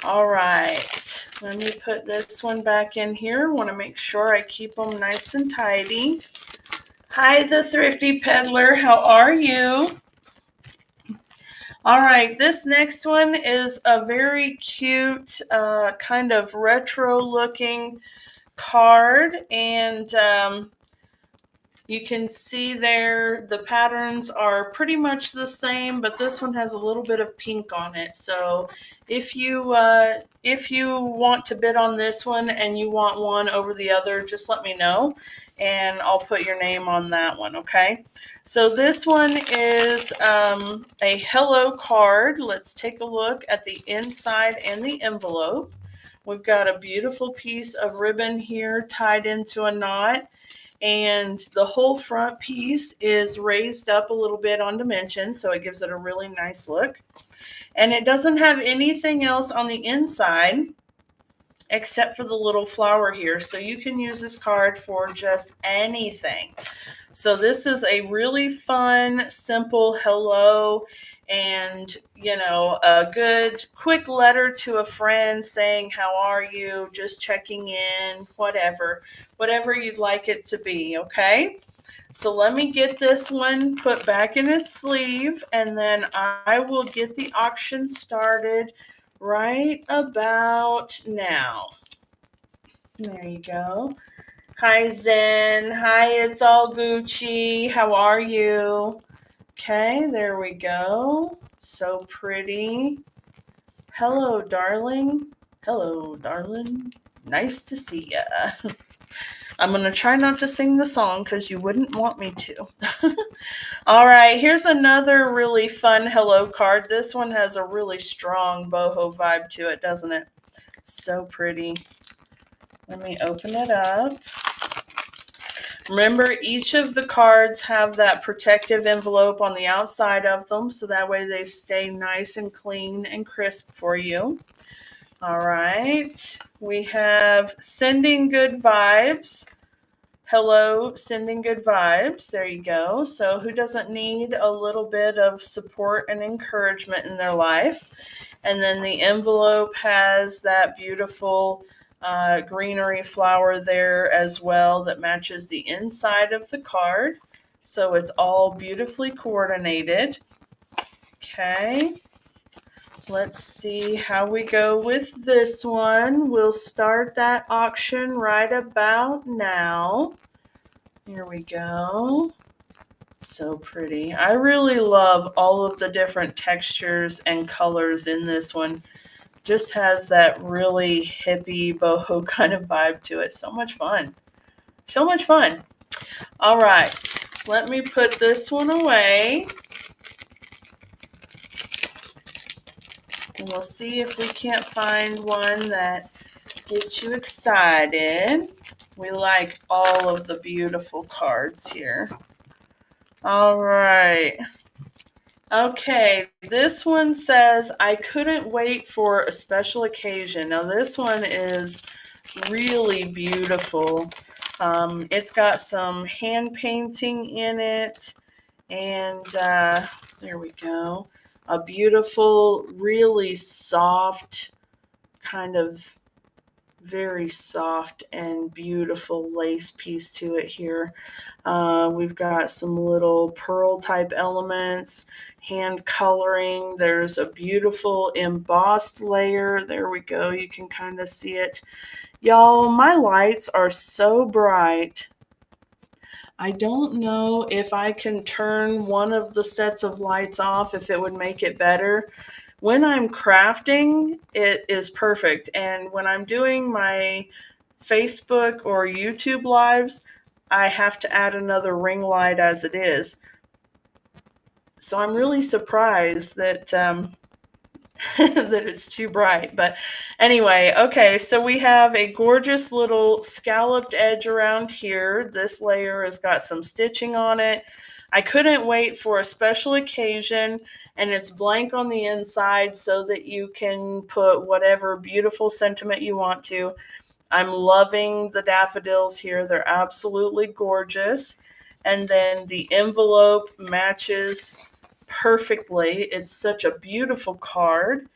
All right, let me put this one back in here. Want to make sure I keep them nice and tidy. Hi, the Thrifty Peddler. How are you? All right, this next one is a very cute, kind of retro-looking card, and you can see there the patterns are pretty much the same, but this one has a little bit of pink on it. So if you want to bid on this one and you want one over the other, just let me know and I'll put your name on that one, okay? So this one is a hello card. Let's take a look at the inside and the envelope. We've got a beautiful piece of ribbon here tied into a knot. And the whole front piece is raised up a little bit on dimensions, so it gives it a really nice look. And it doesn't have anything else on the inside except for the little flower here. So you can use this card for just anything. So this is a really fun, simple hello, and, you know, a good quick letter to a friend saying, how are you? Just checking in, whatever you'd like it to be, okay? So let me get this one put back in its sleeve, and then I will get the auction started right about now. There you go. Hi, Zen. Hi, it's all Gucci. How are you? Okay, there we go. So pretty. Hello, darling. Hello, darling. Nice to see ya. I'm going to try not to sing the song because you wouldn't want me to. All right, here's another really fun hello card. This one has a really strong boho vibe to it, doesn't it? So pretty. Let me open it up. Remember, each of the cards have that protective envelope on the outside of them, so that way they stay nice and clean and crisp for you. All right, we have sending good vibes. Hello, sending good vibes. There you go. So who doesn't need a little bit of support and encouragement in their life? And then the envelope has that beautiful greenery flower there as well that matches the inside of the card. So it's all beautifully coordinated. Okay. Let's see how we go with this one. We'll start that auction right about now. Here we go. So pretty. I really love all of the different textures and colors in this one. Just has that really hippie boho kind of vibe to it. So much fun. So much fun. All right. Let me put this one away. And we'll see if we can't find one that gets you excited. We like all of the beautiful cards here. All right. Okay, this one says, I couldn't wait for a special occasion. Now this one is really beautiful. It's got some hand painting in it, and there we go. A beautiful, really soft, kind of very soft and beautiful lace piece to it here. We've got some little pearl type elements, hand coloring. There's a beautiful embossed layer. There we go. You can kind of see it. Y'all, my lights are so bright. I don't know if I can turn one of the sets of lights off, if it would make it better. When I'm crafting, it is perfect. And when I'm doing my Facebook or YouTube lives, I have to add another ring light as it is. So I'm really surprised that that it's too bright. But anyway, okay, so we have a gorgeous little scalloped edge around here. This layer has got some stitching on it. I couldn't wait for a special occasion, and it's blank on the inside so that you can put whatever beautiful sentiment you want to. I'm loving the daffodils here. They're absolutely gorgeous. And then the envelope matches perfectly. It's such a beautiful card,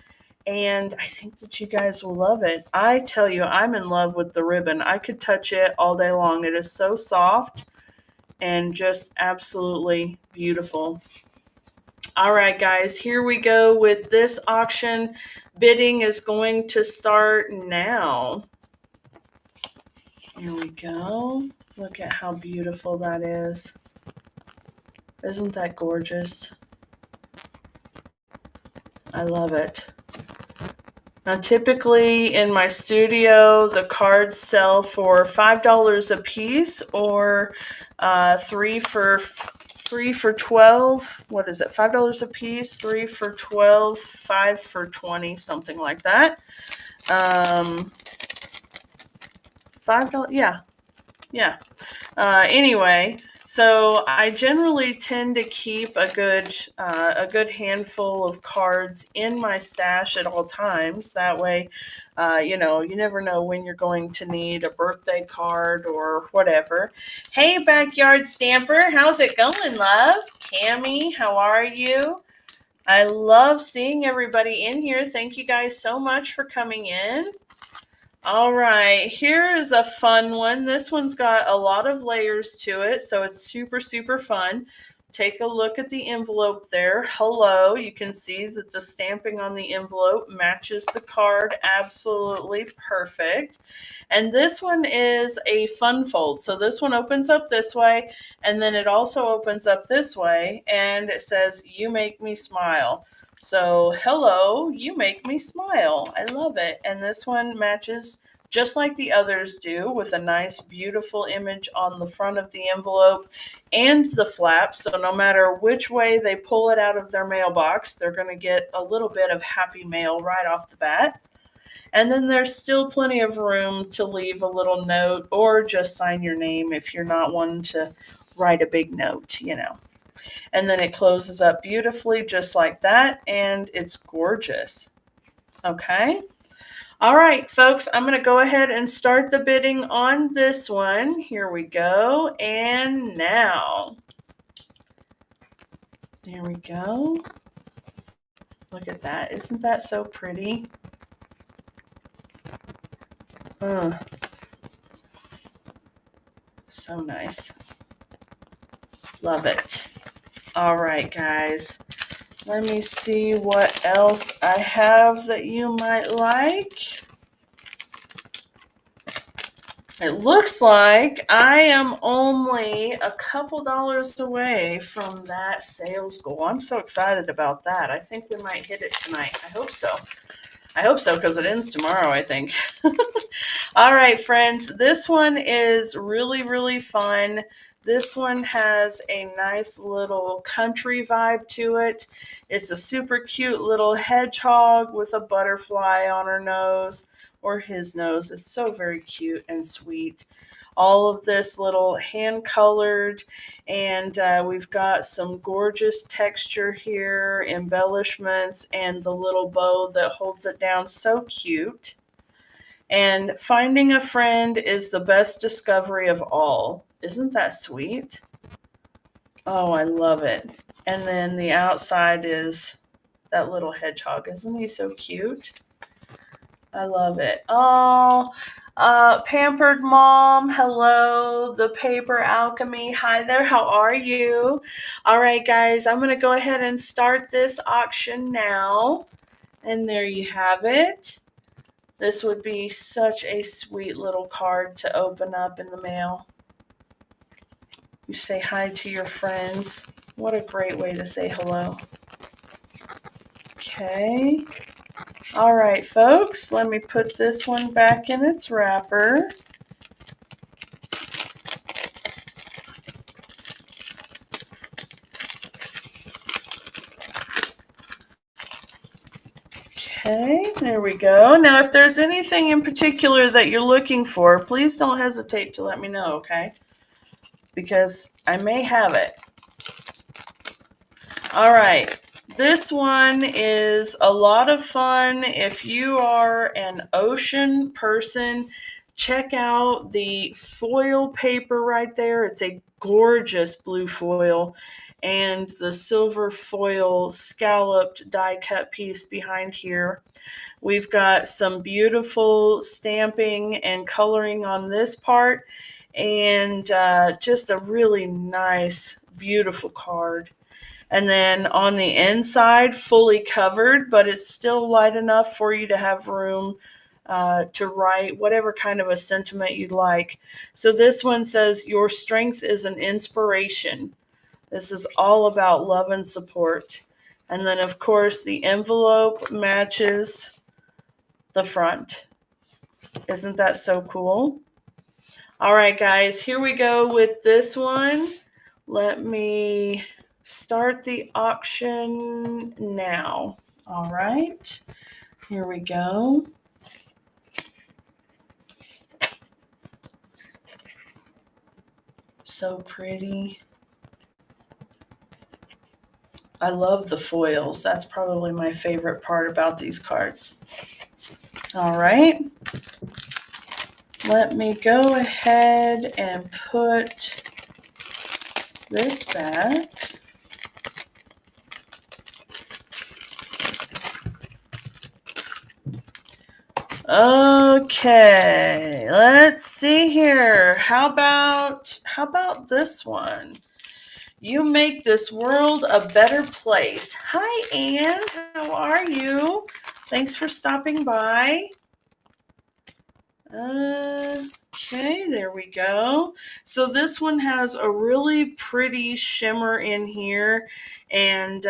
and I think that you guys will love it. I tell you, I'm in love with the ribbon. I could touch it all day long. It is so soft and just absolutely beautiful. All right, guys, here we go with this auction. Bidding is going to start now. Here we go. Look at how beautiful that is. Isn't that gorgeous? I love it. Now, typically in my studio, the cards sell for $5 a piece, or 3 for 12. What is it? $5 a piece, 3 for 12, 5 for 20, something like that. $5. Yeah. Anyway. So I generally tend to keep a good handful of cards in my stash at all times. That way, you never know when you're going to need a birthday card or whatever. Hey, Backyard Stamper, how's it going, love? Tammy, how are you? I love seeing everybody in here. Thank you guys so much for coming in. All right, here is a fun one. This one's got a lot of layers to it, so it's super, super fun. Take a look at the envelope there. Hello, you can see that the stamping on the envelope matches the card absolutely perfect. And this one is a fun fold. So this one opens up this way, and then it also opens up this way, and it says, "You make me smile." So, hello, you make me smile. I love it. And this one matches just like the others do, with a nice, beautiful image on the front of the envelope and the flap. So no matter which way they pull it out of their mailbox, they're going to get a little bit of happy mail right off the bat. And then there's still plenty of room to leave a little note, or just sign your name if you're not wanting to write a big note, And then it closes up beautifully just like that, and it's gorgeous. Okay. All right, folks, I'm going to go ahead and start the bidding on this one. Here we go. And now. There we go. Look at that. Isn't that so pretty? So nice. Love it. All right, guys. Let me see what else I have that you might like. It looks like I am only a couple dollars away from that sales goal. I'm so excited about that. I think we might hit it tonight. I hope so. Because it ends tomorrow, I think. All right, friends. This one is really, really fun. This one has a nice little country vibe to it. It's a super cute little hedgehog with a butterfly on her nose, or his nose. It's so very cute and sweet. All of this little hand colored, and we've got some gorgeous texture here, embellishments, and the little bow that holds it down. So cute. And finding a friend is the best discovery of all. Isn't that sweet? Oh, I love it. And then the outside is that little hedgehog. Isn't he so cute? I love it. Oh, Pampered Mom, hello. The Paper Alchemy, hi there, how are you? All right, guys, I'm going to go ahead and start this auction now. And there you have it. This would be such a sweet little card to open up in the mail. You say hi to your friends. What a great way to say hello. Okay. All right, folks, let me put this one back in its wrapper. Okay, there we go. Now, if there's anything in particular that you're looking for, please don't hesitate to let me know, okay? Because I may have it. All right, this one is a lot of fun. If you are an ocean person, check out the foil paper right there. It's a gorgeous blue foil, and the silver foil scalloped die cut piece behind here. We've got some beautiful stamping and coloring on this part, and just a really nice, beautiful card. And then on the inside, fully covered, but it's still light enough for you to have room to write whatever kind of a sentiment you'd like. So this one says, "Your strength is an inspiration." This is all about love and support. And then, of course, the envelope matches the front. Isn't that so cool? All right, guys, here we go with this one. Let me start the auction now. All right, here we go. So pretty. I love the foils. That's probably my favorite part about these cards. All right. Let me go ahead and put this back. Okay, let's see here. How about this one? You make this world a better place. Hi, Anne. How are you? Thanks for stopping by. Okay, there we go. So this one has a really pretty shimmer in here, and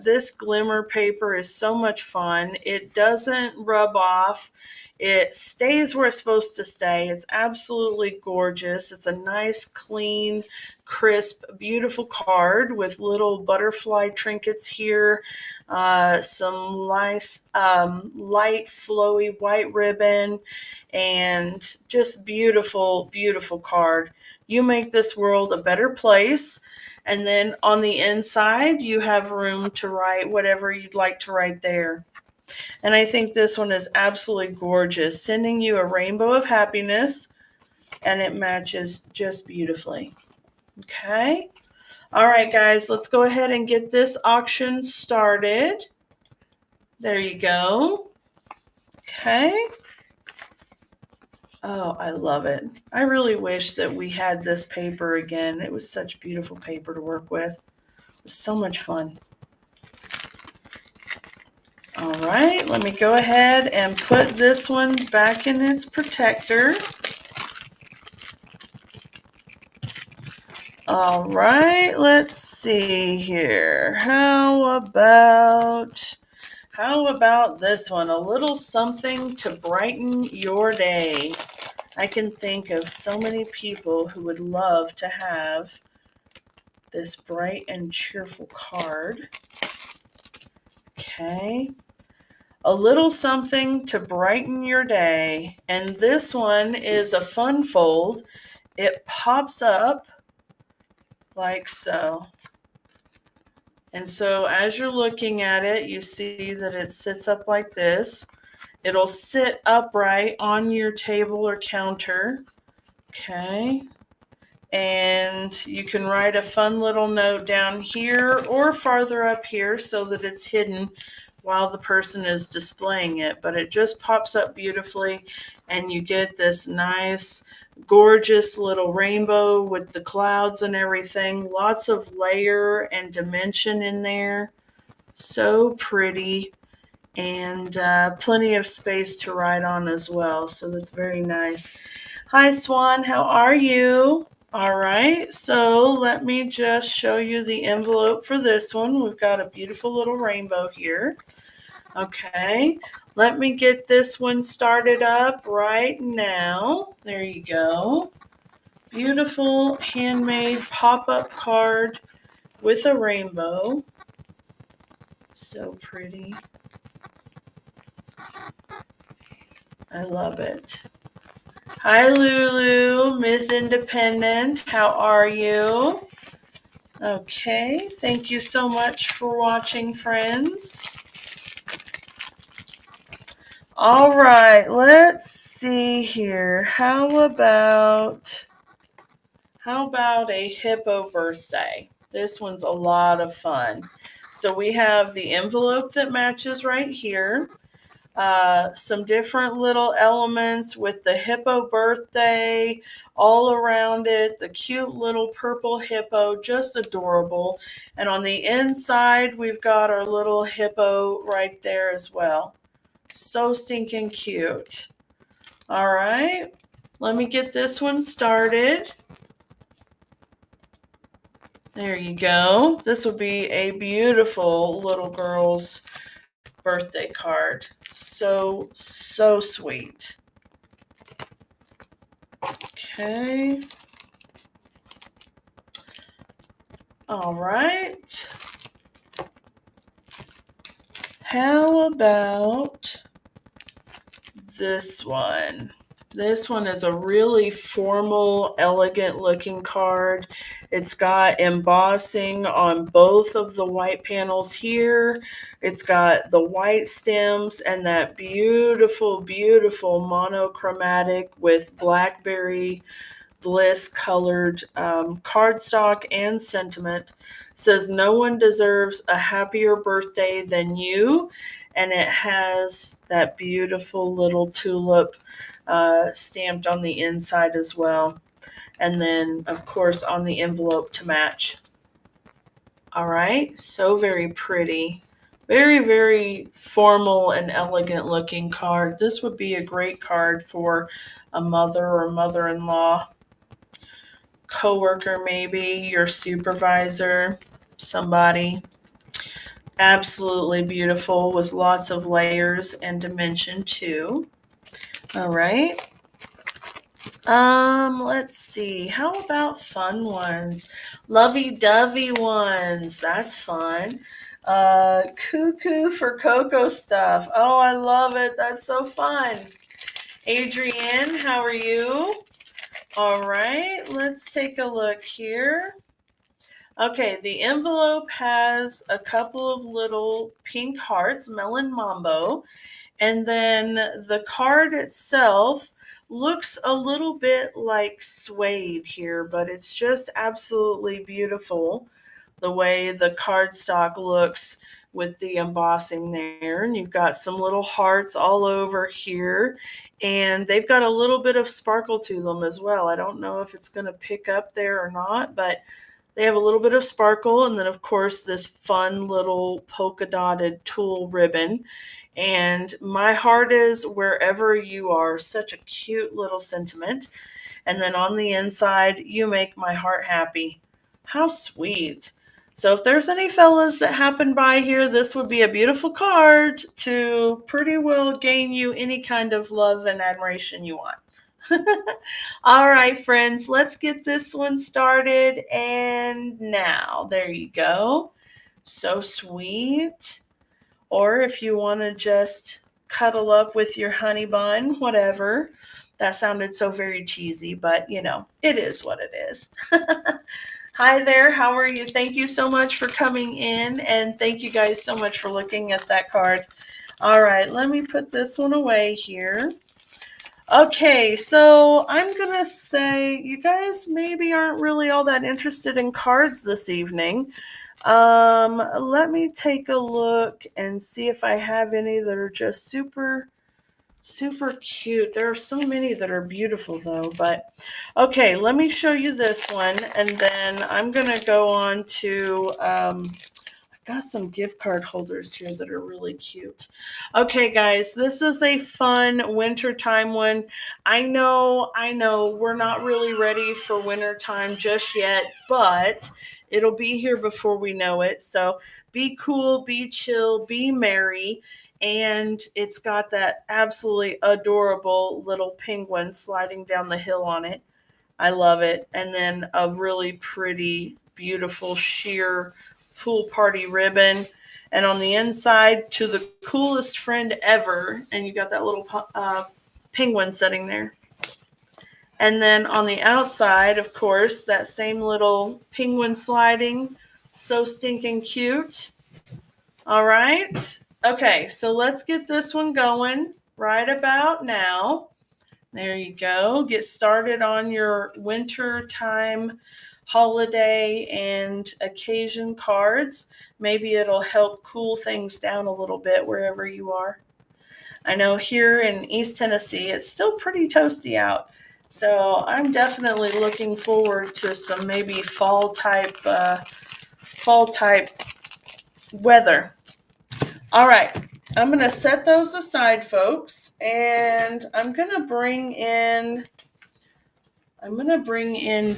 this glimmer paper is so much fun. It doesn't rub off. It stays where it's supposed to stay. It's absolutely gorgeous. It's a nice, clean, crisp, beautiful card with little butterfly trinkets here, some nice light, flowy white ribbon, and just beautiful, beautiful card. You make this world a better place. And then on the inside, you have room to write whatever you'd like to write there. And I think this one is absolutely gorgeous, sending you a rainbow of happiness, and it matches just beautifully. Okay. All right, guys, let's go ahead and get this auction started. There you go. Okay. Oh, I love it. I really wish that we had this paper again. It was such beautiful paper to work with. It was so much fun. All right, let me go ahead and put this one back in its protector. All right, let's see here. How about this one? A little something to brighten your day. I can think of so many people who would love to have this bright and cheerful card. Okay. A little something to brighten your day. And this one is a fun fold. It pops up like so. And so as you're looking at it, you see that it sits up like this. It'll sit upright on your table or counter. Okay. And you can write a fun little note down here or farther up here so that it's hidden while the person is displaying it, but it just pops up beautifully. and you get this nice, gorgeous little rainbow with the clouds and everything. Lots of layer and dimension in there. So pretty, and plenty of space to write on as well. So that's very nice. Hi, Swan. How are you? All right. So let me just show you the envelope for this one. We've got a beautiful little rainbow here. Okay. Let me get this one started up right now. There you go. Beautiful handmade pop-up card with a rainbow. So pretty. I love it. Hi, Lulu, Miss Independent. How are you? Okay, thank you so much for watching, friends. All right, let's see here. How about a hippo birthday? This one's a lot of fun. So we have the envelope that matches right here. Some different little elements with the hippo birthday all around it. The cute little purple hippo, just adorable. And on the inside, we've got our little hippo right there as well. So stinking cute. All right, let me get this one started. There you go. This would be a beautiful little girl's birthday card. So sweet. Okay. All right. How about this one? This one is a really formal, elegant looking card. It's got embossing on both of the white panels here. It's got the white stems and that beautiful, beautiful monochromatic with blackberry bliss colored cardstock and sentiment. It says, "No one deserves a happier birthday than you." And it has that beautiful little tulip stamped on the inside as well. And then, of course, on the envelope to match. All right, so very pretty. Very, very formal and elegant looking card. This would be a great card for a mother or mother-in-law, coworker maybe, your supervisor, somebody. Absolutely beautiful with lots of layers and dimension too. All right. Let's see. How about fun ones? Lovey-dovey ones. That's fun. Cuckoo for Cocoa stuff. Oh, I love it. That's so fun. Adrienne, how are you? All right, let's take a look here. Okay, the envelope has a couple of little pink hearts, melon mambo, and then the card itself looks a little bit like suede here, but it's just absolutely beautiful the way the cardstock looks with the embossing there. And you've got some little hearts all over here, and they've got a little bit of sparkle to them as well. I don't know if it's going to pick up there or not, but they have a little bit of sparkle, and then of course this fun little polka dotted tulle ribbon. And my heart is wherever you are. Such a cute little sentiment. And then on the inside, you make my heart happy. How sweet. So if there's any fellas that happen by here, this would be a beautiful card to pretty well gain you any kind of love and admiration you want. All right, friends, let's get this one started. And now, there you go. So sweet. Or if you want to just cuddle up with your honey bun, whatever. That sounded so very cheesy, but you know, it is what it is. Hi there, how are you? Thank you so much for coming in, and thank you guys so much for looking at that card. All right, let me put this one away here. Okay, so I'm going to say you guys maybe aren't really all that interested in cards this evening. Let me take a look and see if I have any that are just super Super cute. There are so many that are beautiful though, but okay, let me show you this one and then I'm going to go on to, I've got some gift card holders here that are really cute. Okay, guys, this is a fun wintertime one. I know, we're not really ready for wintertime just yet, but it'll be here before we know it. So be cool, be chill, be merry. And it's got that absolutely adorable little penguin sliding down the hill on it. I love it. And then a really pretty, beautiful sheer pool party ribbon. And on the inside, to the coolest friend ever. And you got that little penguin sitting there. And then on the outside, of course, that same little penguin sliding. So stinking cute. All right. Okay, so let's get this one going right about now. There you go. Get started on your winter time holiday and occasion cards. Maybe it'll help cool things down a little bit wherever you are. I know here in East Tennessee, it's still pretty toasty out. So I'm definitely looking forward to some maybe fall type weather. All right, I'm going to set those aside, folks, and I'm going to bring in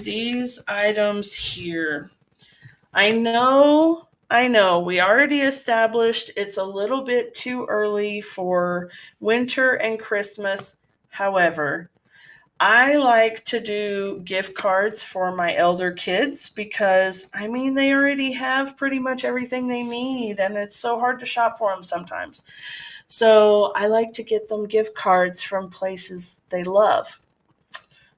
these items here. I know, we already established it's a little bit too early for winter and Christmas. However, I like to do gift cards for my elder kids because, they already have pretty much everything they need, and it's so hard to shop for them sometimes. So I like to get them gift cards from places they love.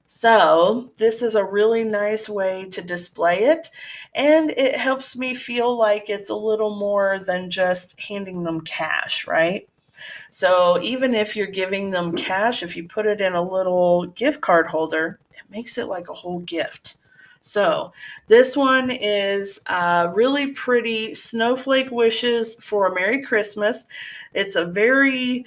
So this is a really nice way to display it, and it helps me feel like it's a little more than just handing them cash, right? So even if you're giving them cash, if you put it in a little gift card holder, it makes it like a whole gift. So this one is really pretty snowflake wishes for a Merry Christmas. It's a very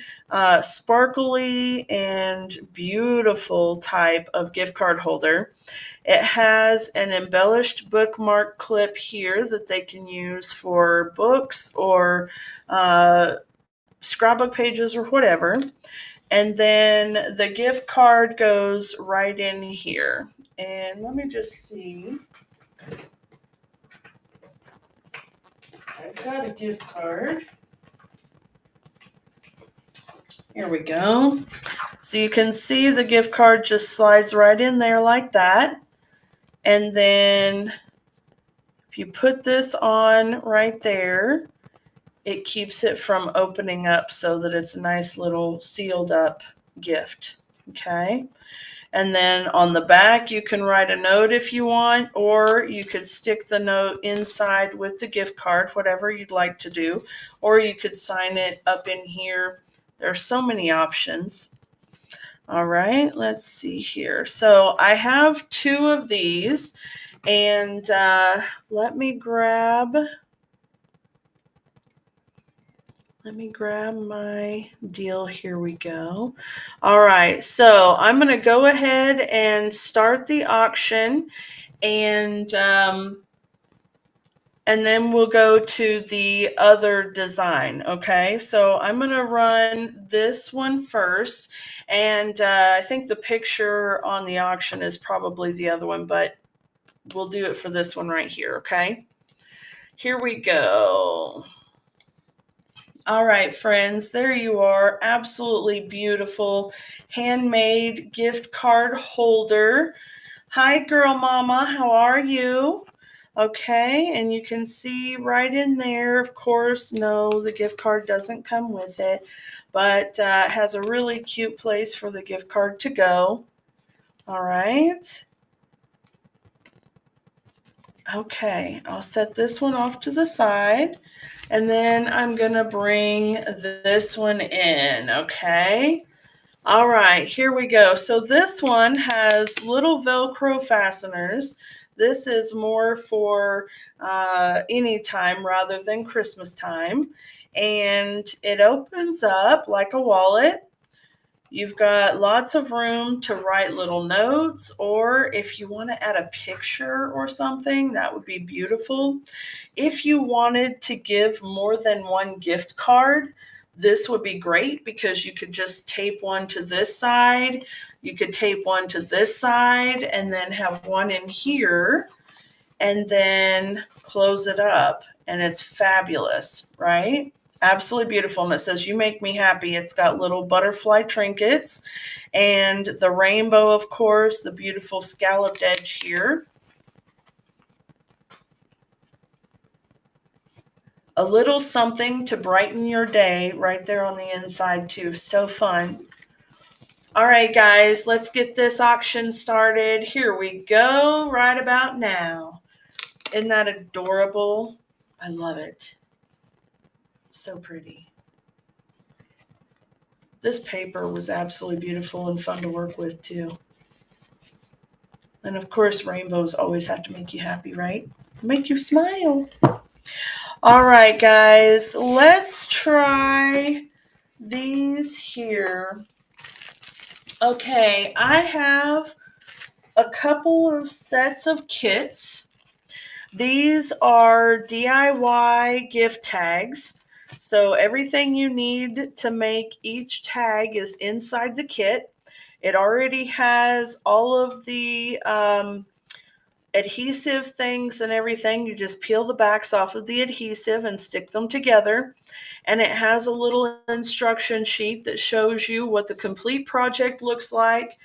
sparkly and beautiful type of gift card holder. It has an embellished bookmark clip here that they can use for books or scrapbook pages or whatever. And then the gift card goes right in here. And let me just see. I've got a gift card. Here we go. So you can see the gift card just slides right in there like that. And then if you put this on right there, it keeps it from opening up so that it's a nice little sealed up gift. Okay. And then on the back, you can write a note if you want, or you could stick the note inside with the gift card, whatever you'd like to do, or you could sign it up in here. There are so many options. All right, let's see here. So I have 2 of these, and let me grab my deal. Here we go. All right, so I'm going to go ahead and start the auction, and then we'll go to the other design. Okay, so I'm going to run this one first, and I think the picture on the auction is probably the other one, but we'll do it for this one right here. Okay, here we go. All right, friends, there you are. Absolutely beautiful handmade gift card holder. Hi, girl mama. How are you? Okay, and you can see right in there, of course, no, the gift card doesn't come with it, but it has a really cute place for the gift card to go. All right. Okay, I'll set this one off to the side. And then I'm going to bring this one in, okay? All right, here we go. So this one has little Velcro fasteners. This is more for any time rather than Christmas time. And it opens up like a wallet. You've got lots of room to write little notes, or if you want to add a picture or something, that would be beautiful. If you wanted to give more than one gift card, this would be great because you could just tape one to this side, you could tape one to this side, and then have one in here, and then close it up, and it's fabulous, right? Absolutely beautiful. And it says, "You make me happy." It's got little butterfly trinkets and the rainbow, of course, the beautiful scalloped edge here. A little something to brighten your day right there on the inside too. So fun. All right, guys, let's get this auction started. Here we go right about now. Isn't that adorable? I love it. So pretty. This paper was absolutely beautiful and fun to work with too. And of course, rainbows always have to make you happy, right? Make you smile. All right, guys, let's try these here. Okay, I have a couple of sets of kits. These are DIY gift tags. So everything you need to make each tag is inside the kit. It already has all of the adhesive things and everything. You just peel the backs off of the adhesive and stick them together. And it has a little instruction sheet that shows you what the complete project looks like.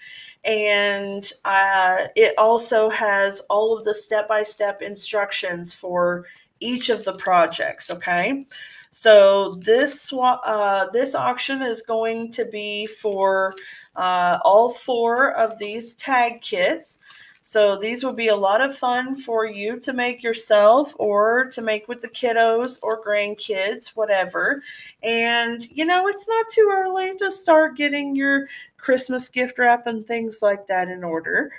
And it also has all of the step-by-step instructions for each of the projects, okay? So this auction is going to be for all 4 of these tag kits. So these will be a lot of fun for you to make yourself or to make with the kiddos or grandkids, whatever. And, you know, it's not too early to start getting your Christmas gift wrap and things like that in order.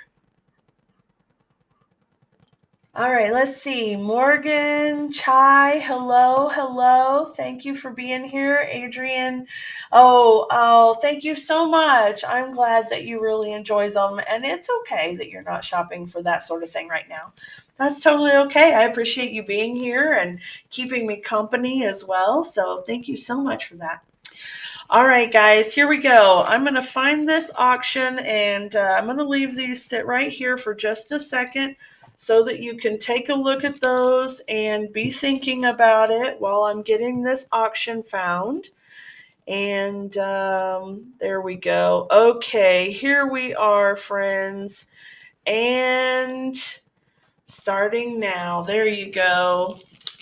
All right, let's see. Morgan, Chai, hello. Thank you for being here. Adrian, oh, thank you so much. I'm glad that you really enjoy them, and it's okay that you're not shopping for that sort of thing right now. That's totally okay. I appreciate you being here and keeping me company as well, so thank you so much for that. All right, guys, here we go. I'm going to find this auction, and I'm going to leave these sit right here for just a second so that you can take a look at those and be thinking about it while I'm getting this auction found. And there we go. Okay, here we are, friends. And starting now. There you go.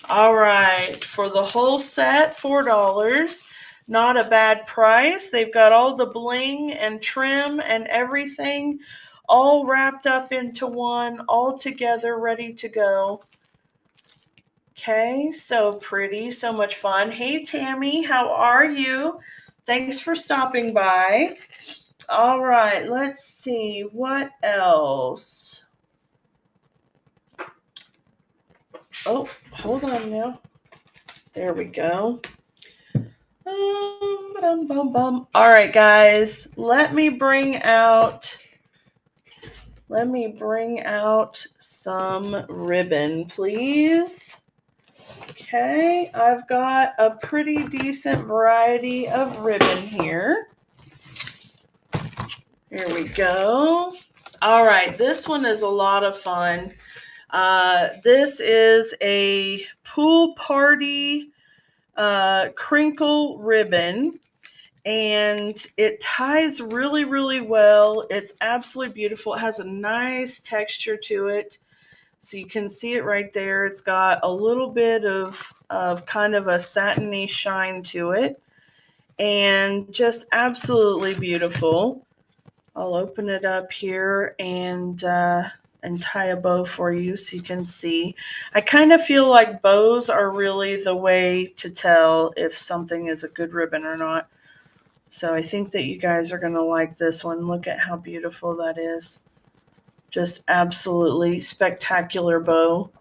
All right, for the whole set, $4. Not a bad price. They've got all the bling and trim and everything all wrapped up into one, all together, ready to go. Okay, so pretty, so much fun. Hey, Tammy, how are you? Thanks for stopping by. All right, let's see, what else? Oh, hold on now. There we go. All right, guys, let me bring out some ribbon, please. Okay, I've got a pretty decent variety of ribbon here. Here we go. All right, this one is a lot of fun. This is a pool party crinkle ribbon, and it ties really, really well. It's absolutely beautiful. It has a nice texture to it. So you can see it right there. It's got a little bit of kind of a satiny shine to it, and just absolutely beautiful. I'll open it up here and tie a bow for you so you can see. I kind of feel like bows are really the way to tell if something is a good ribbon or not. So I think that you guys are going to like this one. Look at how beautiful that is. Just absolutely spectacular bow.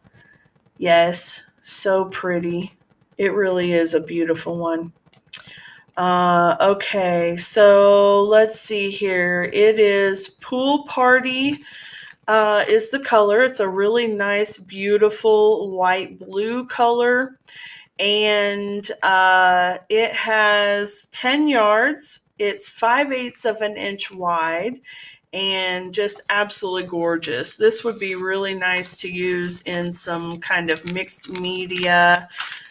Yes, so pretty. It really is a beautiful one. Okay, so let's see here. It is Pool Party is the color. It's a really nice, beautiful light blue color. And it has 10 yards. It's 5/8 of an inch wide and just absolutely gorgeous. This would be really nice to use in some kind of mixed media,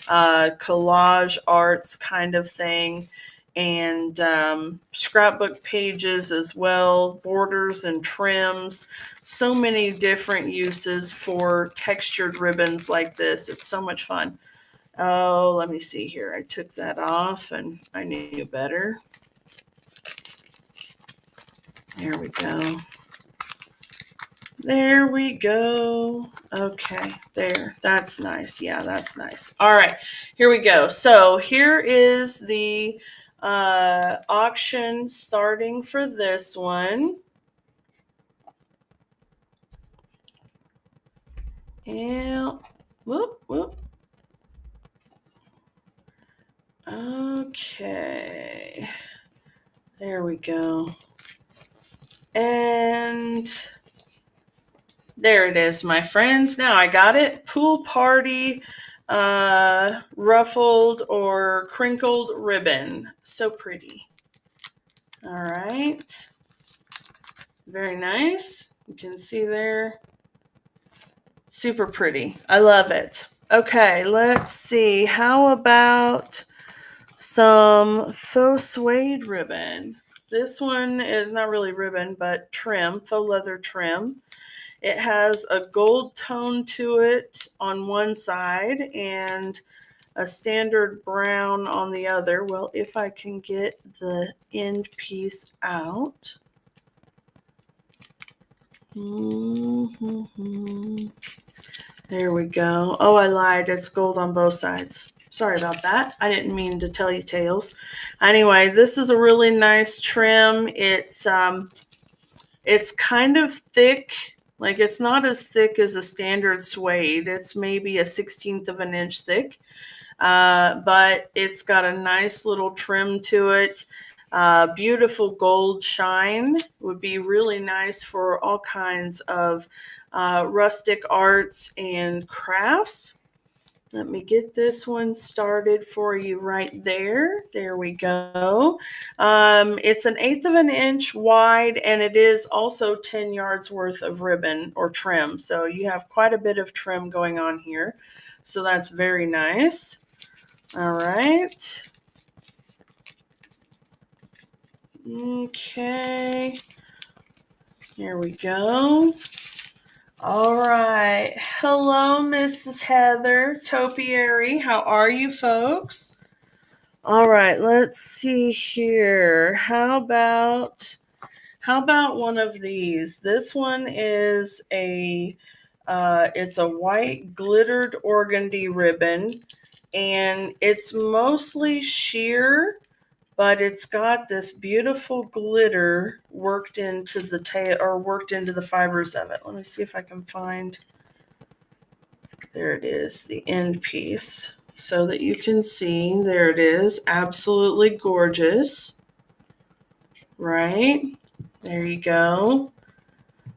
collage arts kind of thing, and scrapbook pages as well, borders and trims. So many different uses for textured ribbons like this. It's so much fun. Oh, let me see here. I took that off and I knew better. There we go. There we go. Okay, there. That's nice. Yeah, that's nice. All right, here we go. So here is the auction starting for this one. And whoop, whoop. Okay. There we go. And there it is, my friends. Now I got it. Pool Party ruffled or crinkled ribbon. So pretty. All right. Very nice. You can see there. Super pretty. I love it. Okay, let's see. How about some faux suede ribbon? This one is not really ribbon, but trim, faux leather trim. It has a gold tone to it on one side and a standard brown on the other. Well, if I can get the end piece out. There we go. Oh, I lied. It's gold on both sides. Sorry about that. I didn't mean to tell you tales. Anyway, this is a really nice trim. It's kind of thick. Like, it's not as thick as a standard suede. It's maybe a 1/16 of an inch thick. But it's got a nice little trim to it. Beautiful gold shine. Would be really nice for all kinds of rustic arts and crafts. Let me get this one started for you right there. There we go. It's 1/8 of an inch wide, and it is also 10 yards worth of ribbon or trim. So you have quite a bit of trim going on here. So that's very nice. All right. Okay. Here we go. All right. Hello, Mrs. Heather Topiary. How are you, folks? All right. Let's see here. How about one of these? This one is it's a white glittered organdy ribbon, and it's mostly sheer, but it's got this beautiful glitter worked into the tail or worked into the fibers of it. Let me see if I can find. There it is, the end piece, so that you can see. There it is, absolutely gorgeous. Right? There you go.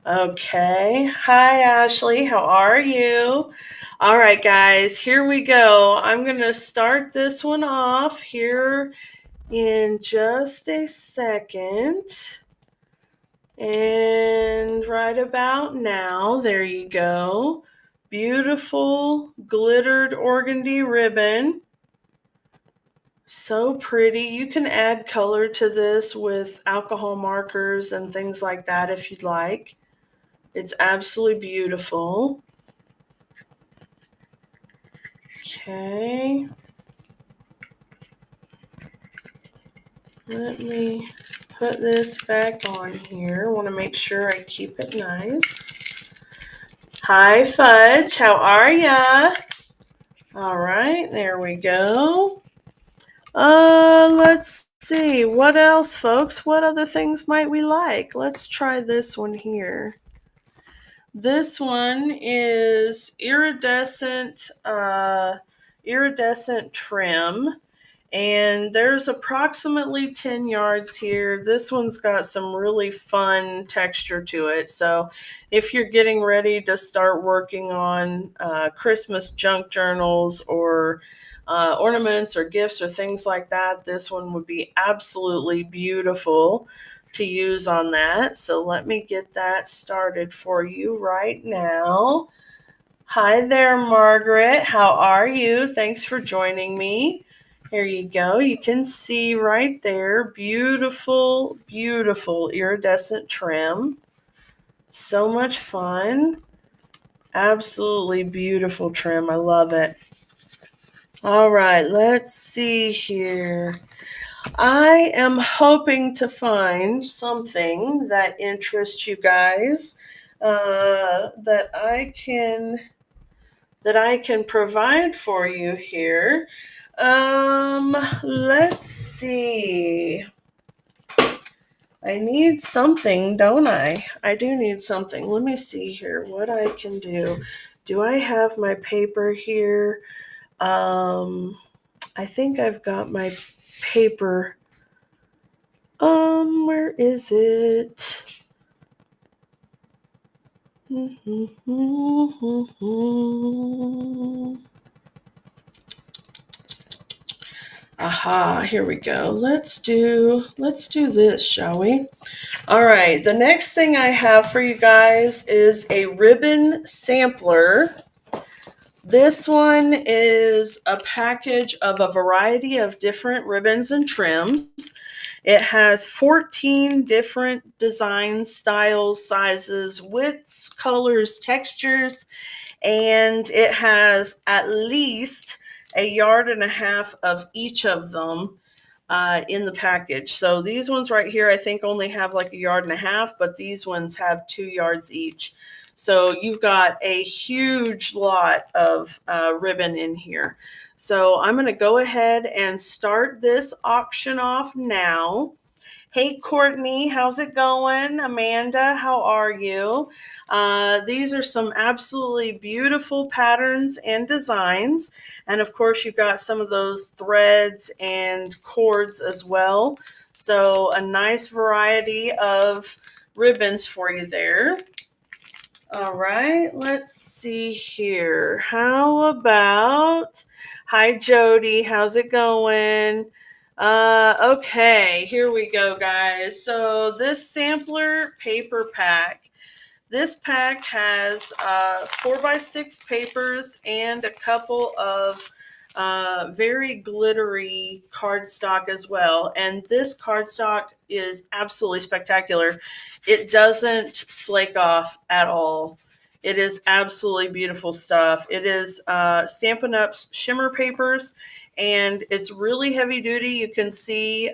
Okay. Hi, Ashley. How are you? All right, guys, here we go. I'm going to start this one off here in just a second. And right about now, there you go. Beautiful glittered organdy ribbon. So pretty. You can add color to this with alcohol markers and things like that if you'd like. It's absolutely beautiful. Okay. Let me put this back on here. I want to make sure I keep it nice. Hi, Fudge. How are ya? All right, there we go. Let's see. What else, folks? What other things might we like? Let's try this one here. This one is iridescent trim. And there's approximately 10 yards here. This one's got some really fun texture to it. So if you're getting ready to start working on Christmas junk journals or ornaments or gifts or things like that, this one would be absolutely beautiful to use on that. So let me get that started for you right now. Hi there, Margaret. How are you? Thanks for joining me. Here you go. You can see right there, beautiful, beautiful iridescent trim. So much fun. Absolutely beautiful trim. I love it. All right, let's see here. I am hoping to find something that interests you guys, that I can provide for you here. Let's see. I need something, don't I? I do need something. Let me see here what I can do. Do I have my paper here? I think I've got my paper. Where is it? Aha, here we go. Let's do this, shall we? All right, the next thing I have for you guys is a ribbon sampler. This one is a package of a variety of different ribbons and trims. It has 14 different designs, styles, sizes, widths, colors, textures, and it has at least a yard and a half of each of them in the package. So these ones right here, I think only have like a yard and a half, but these ones have 2 yards each. So you've got a huge lot of ribbon in here. So I'm going to go ahead and start this auction off now. Hey, Courtney, how's it going? Amanda, how are you? These are some absolutely beautiful patterns and designs. And of course, you've got some of those threads and cords as well. So a nice variety of ribbons for you there. All right, let's see here. How about, hi, Jody, how's it going? Okay, here we go, guys. So this sampler paper pack, this pack has 4x6 papers and a couple of very glittery cardstock as well. And this cardstock is absolutely spectacular. It doesn't flake off at all. It is absolutely beautiful stuff. It is Stampin' Up's shimmer papers, and it's really heavy duty. You can see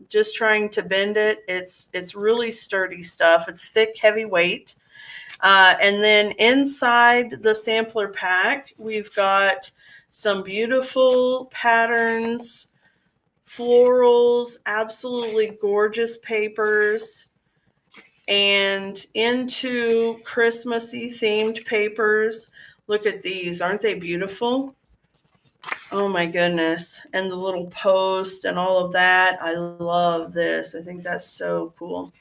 just trying to bend it. It's really sturdy stuff. It's thick, heavyweight. And then inside the sampler pack, we've got some beautiful patterns, florals, absolutely gorgeous papers, and into Christmassy themed papers. Look at these. Aren't they beautiful? Oh my goodness. And the little post and all of that. I love this. I think that's so cool.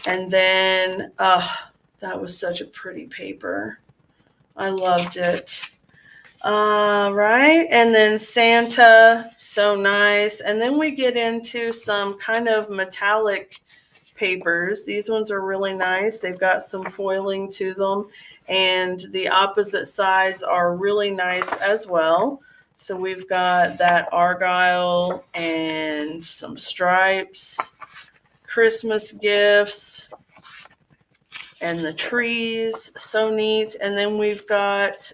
And then, that was such a pretty paper. I loved it. Right. And then Santa, so nice. And then we get into some kind of metallic papers. These ones are really nice. They've got some foiling to them, and the opposite sides are really nice as well. So we've got that argyle and some stripes, Christmas gifts, and the trees, so neat. And then we've got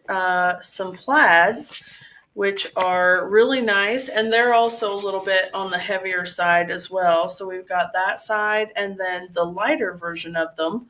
some plaids, which are really nice, and they're also a little bit on the heavier side as well. So we've got that side, and then the lighter version of them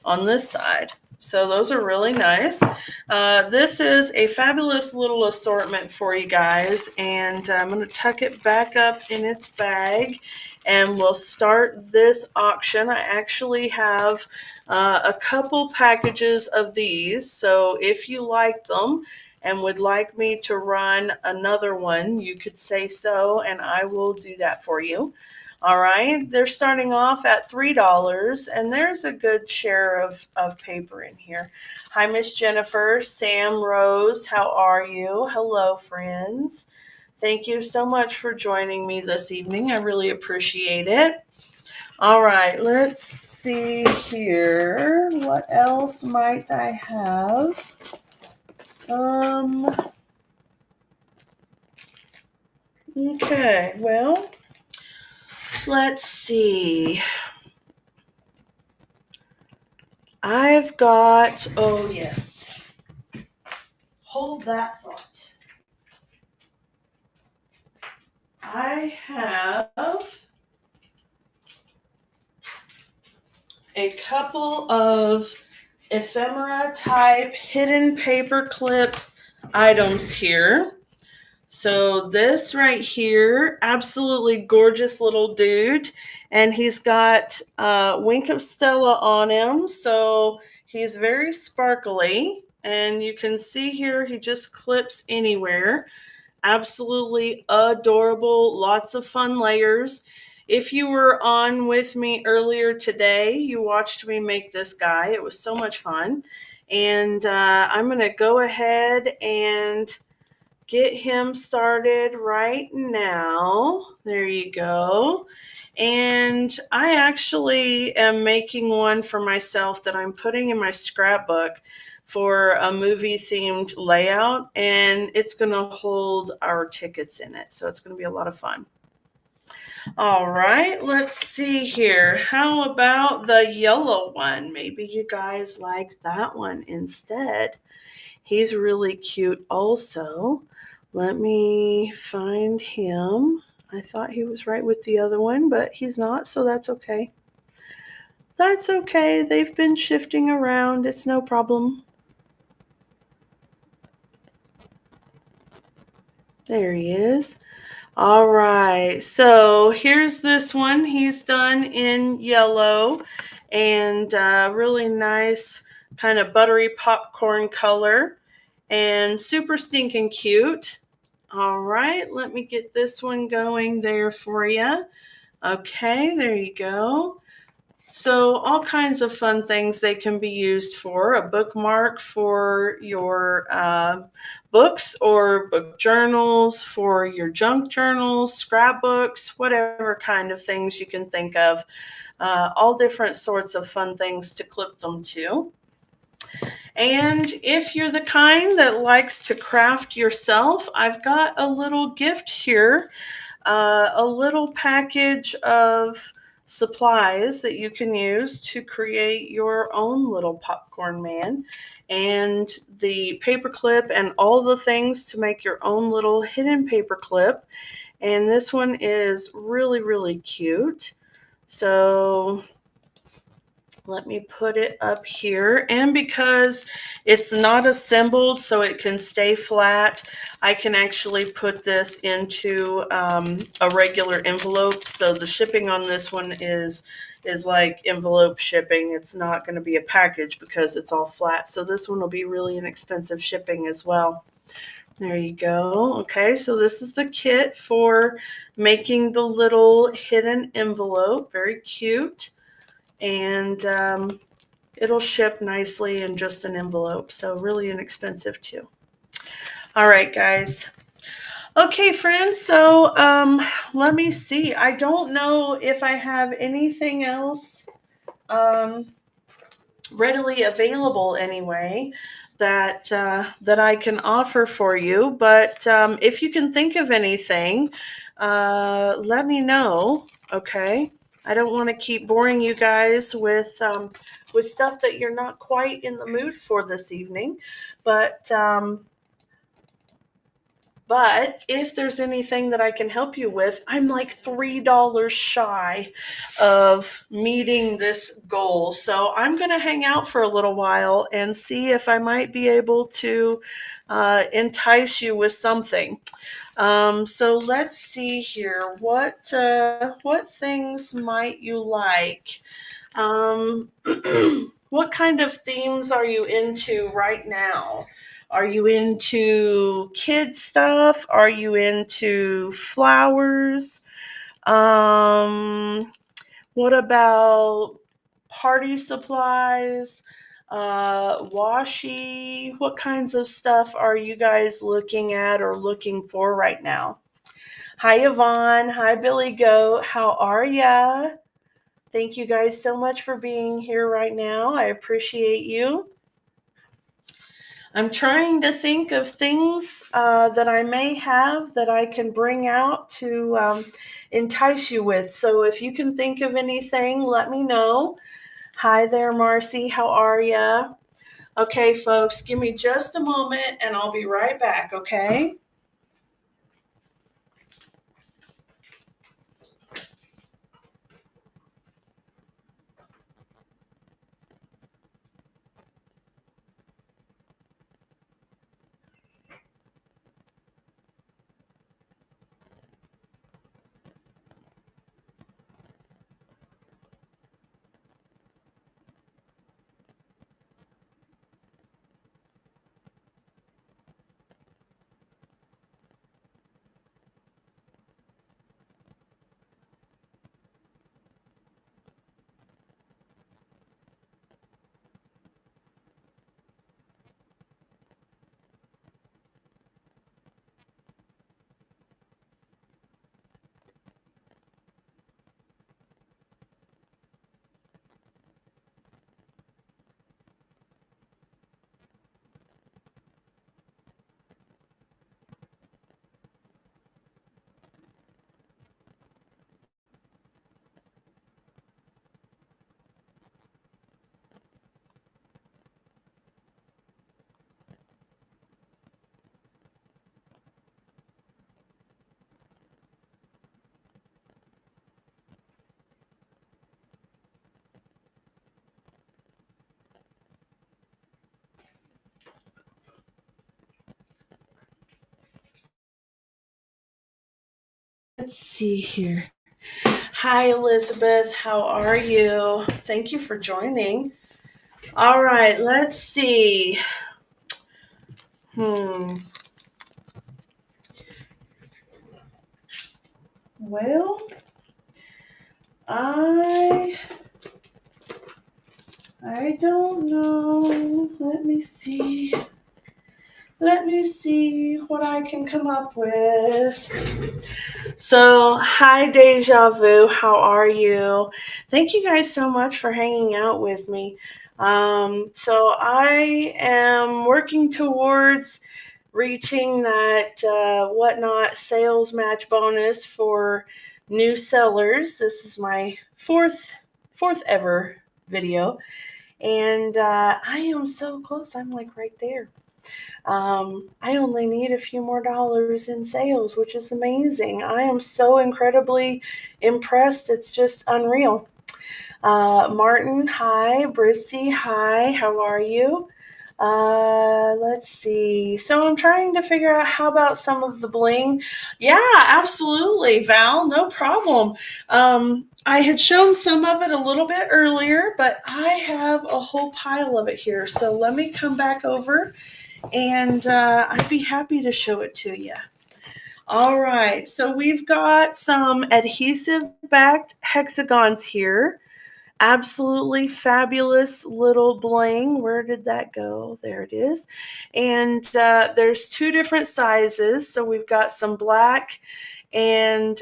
on this side. So those are really nice. This is a fabulous little assortment for you guys, and I'm going to tuck it back up in its bag, and we'll start this auction. I actually have a couple packages of these, so if you like them and would like me to run another one, you could say so, and I will do that for you. All right, they're starting off at $3, and there's a good share of paper in here. Hi, Miss Jennifer, Sam, Rose, how are you? Hello, friends. Thank you so much for joining me this evening. I really appreciate it. All right, let's see here. What else might I have? Okay, well, let's see. I've got, oh yes, hold that thought. I have a couple of ephemera type hidden paper clip items here. So this right here, absolutely gorgeous little dude, and he's got Wink of Stella on him, so he's very sparkly, and you can see here he just clips anywhere. Absolutely adorable, lots of fun layers. If you were on with me earlier today, you watched me make this guy. It was so much fun, and I'm going to go ahead and get him started right now. There you go. And I actually am making one for myself that I'm putting in my scrapbook for a movie themed layout, and it's going to hold our tickets in it. So it's going to be a lot of fun. All right, let's see here. How about the yellow one? Maybe you guys like that one instead. He's really cute also. Let me find him. I thought he was right with the other one, but he's not, so that's okay. That's okay. They've been shifting around. It's no problem. There he is. All right. So here's this one. He's done in yellow and really nice kind of buttery popcorn color and super stinking cute. All right, let me get this one going there for you. Okay, there you go. So all kinds of fun things they can be used for. A bookmark for your books or book journals, for your junk journals, scrapbooks, whatever kind of things you can think of. All different sorts of fun things to clip them to. And if you're the kind that likes to craft yourself, I've got a little gift here, a little package of supplies that you can use to create your own little popcorn man, and the paper clip and all the things to make your own little hidden paper clip. And this one is really, really cute. So let me put it up here. And because it's not assembled so it can stay flat, I can actually put this into a regular envelope. So the shipping on this one is like envelope shipping. It's not going to be a package because it's all flat. So this one will be really inexpensive shipping as well. There you go. Okay, so this is the kit for making the little hidden envelope. Very cute. And it'll ship nicely in just an envelope, so really inexpensive too. All right, guys. Okay, friends, so let me see. I don't know if I have anything else readily available anyway that I can offer for you, but if you can think of anything, let me know, okay? I don't want to keep boring you guys with stuff that you're not quite in the mood for this evening. But if there's anything that I can help you with, I'm like $3 shy of meeting this goal. So I'm going to hang out for a little while and see if I might be able to entice you with something. So let's see here. What things might you like? What kind of themes are you into right now? Are you into kid stuff? Are you into flowers? What about party supplies? Washi? What kinds of stuff are you guys looking at or looking for right now? Hi, Yvonne. Hi, Billy Goat. How are ya? Thank you guys so much for being here right now. I appreciate you. I'm trying to think of things that I may have that I can bring out to entice you with. So if you can think of anything, let me know. Hi there, Marcy. How are ya? Okay, folks, give me just a moment and I'll be right back, okay? Let's see here. Hi, Elizabeth. How are you? Thank you for joining. All right, let's see. Well, I don't know. Let me see. Let me see what I can come up with. So, hi, Deja Vu. How are you? Thank you guys so much for hanging out with me. So, I am working towards reaching that Whatnot sales match bonus for new sellers. This is my fourth ever video, and I am so close. I'm like right there. I only need a few more dollars in sales, which is amazing. I am so incredibly impressed. It's just unreal. Martin, hi. Brissy, hi. How are you? Let's see. So I'm trying to figure out how about some of the bling. Yeah, absolutely, Val. No problem. I had shown some of it a little bit earlier, but I have a whole pile of it here. So let me come back over and I'd be happy to show it to you. All right, so we've got some adhesive backed hexagons here. Absolutely fabulous little bling. Where did that go? There it is. And there's two different sizes. So we've got some black and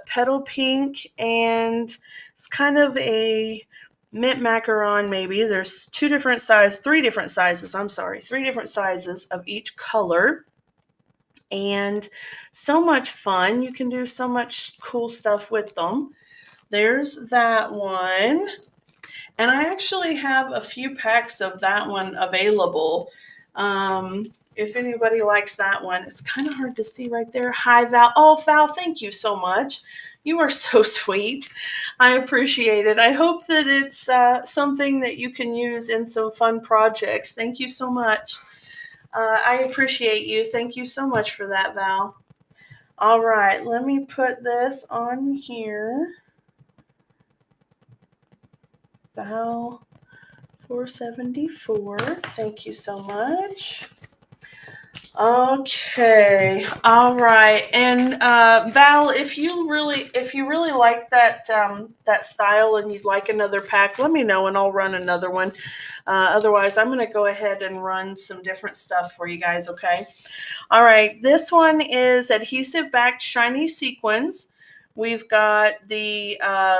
petal pink, and it's kind of a mint macaron maybe. There's three different sizes of each color. And so much fun. You can do so much cool stuff with them. There's that one. And I actually have a few packs of that one available. If anybody likes that one, it's kind of hard to see right there. Hi, Val. Oh, Val, thank you so much. You are so sweet. I appreciate it. I hope that it's something that you can use in some fun projects. Thank you so much. I appreciate you. Thank you so much for that, Val. All right, let me put this on here. Val 474. Thank you so much. Okay, all right, and Val, if you really like that that style and you'd like another pack, let me know and I'll run another one. Otherwise, I'm going to go ahead and run some different stuff for you guys. Okay. All right, this one is adhesive backed shiny sequins. We've got the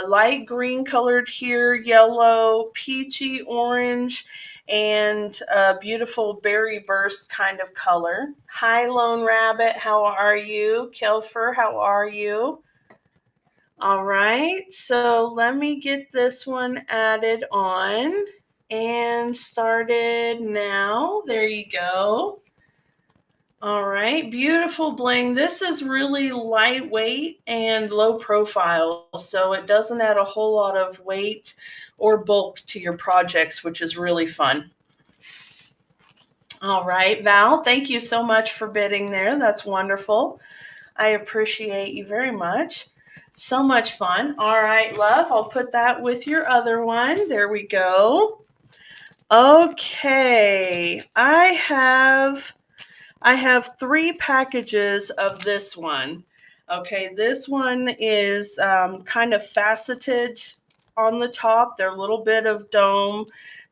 light green colored here, yellow, peachy orange, and a beautiful berry burst kind of color. Hi, Lone Rabbit. How are you? Kelfer, how are you? All right, so let me get this one added on and started now. There you go. All right, beautiful bling. This is really lightweight and low profile, so it doesn't add a whole lot of weight or bulk to your projects, which is really fun. All right, Val, thank you so much for bidding there. That's wonderful. I appreciate you very much. So much fun. All right, love, I'll put that with your other one. There we go. Okay, I have 3 packages of this one. Okay, this one is kind of faceted on the top. They're a little bit of dome.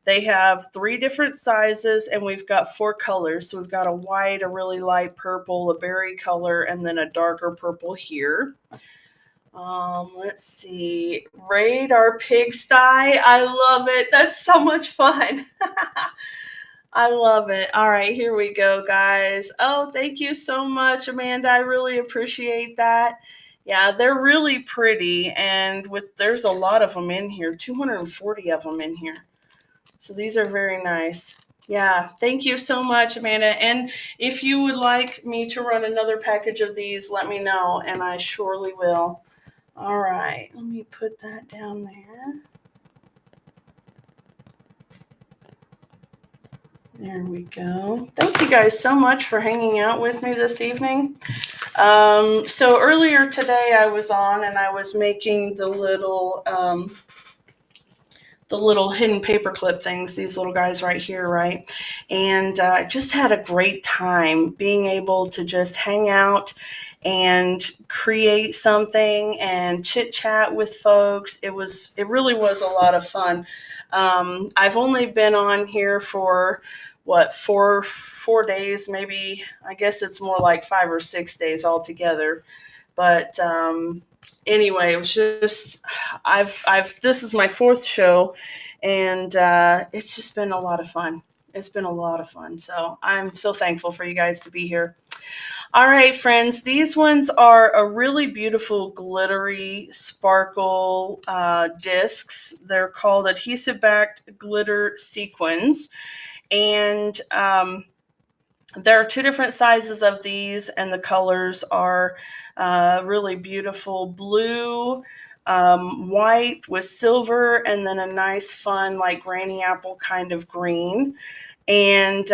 They have 3 different sizes, and we've got 4 colors. So we've got a white, a really light purple, a berry color, and then a darker purple here. Let's see. Radar Pigsty. I love it. That's so much fun. I love it. All right, here we go, guys. Oh, thank you so much, Amanda. I really appreciate that. Yeah, they're really pretty, and there's a lot of them in here, 240 of them in here. So these are very nice. Yeah, thank you so much, Amanda. And if you would like me to run another package of these, let me know, and I surely will. All right, let me put that down there. There we go. Thank you guys so much for hanging out with me this evening. So earlier today I was on and I was making the little hidden paperclip things, these little guys right here, right? And I just had a great time being able to just hang out and create something and chit chat with folks. It really was a lot of fun. I've only been on here for four days, maybe. I guess it's more like 5 or 6 days altogether. But anyway, it was just this is my 4th show, and it's just been a lot of fun. It's been a lot of fun. So I'm so thankful for you guys to be here. All right, friends, these ones are a really beautiful glittery sparkle discs. They're called adhesive backed glitter sequins. And there are 2 different sizes of these, and the colors are really beautiful blue, white with silver, and then a nice fun like granny apple kind of green. And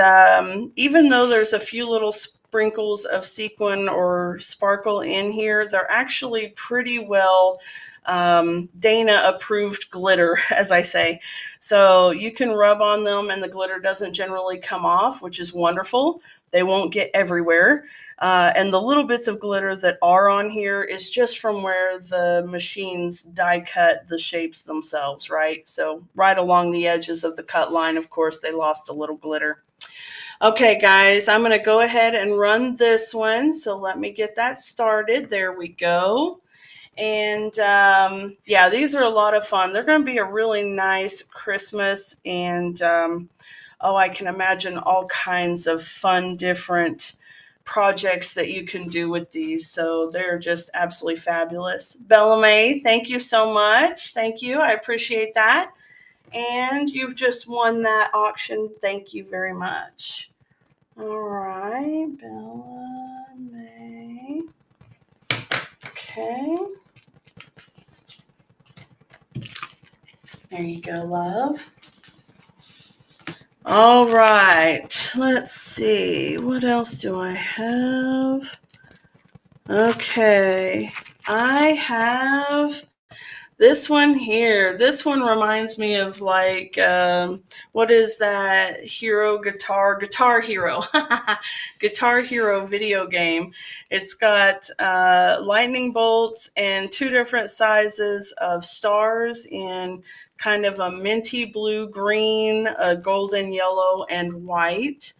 even though there's a few little sprinkles of sequin or sparkle in here, they're actually pretty well Dana approved glitter, as I say. So you can rub on them and the glitter doesn't generally come off, which is wonderful. They won't get everywhere. And the little bits of glitter that are on here is just from where the machines die cut the shapes themselves, right? So right along the edges of the cut line, of course, they lost a little glitter. Okay, guys, I'm going to go ahead and run this one. So let me get that started. There we go. And yeah, these are a lot of fun. They're going to be a really nice Christmas, and I can imagine all kinds of fun, different projects that you can do with these. So they're just absolutely fabulous. Bella May, thank you so much. Thank you. I appreciate that. And you've just won that auction. Thank you very much. All right, Bella May. Okay. There you go, love. All right, let's see. What else do I have? Okay, I have This one here, this one reminds me of like, what is that hero Guitar Hero, Guitar Hero video game. It's got lightning bolts and two different sizes of stars in kind of a minty blue green, a golden yellow, and white.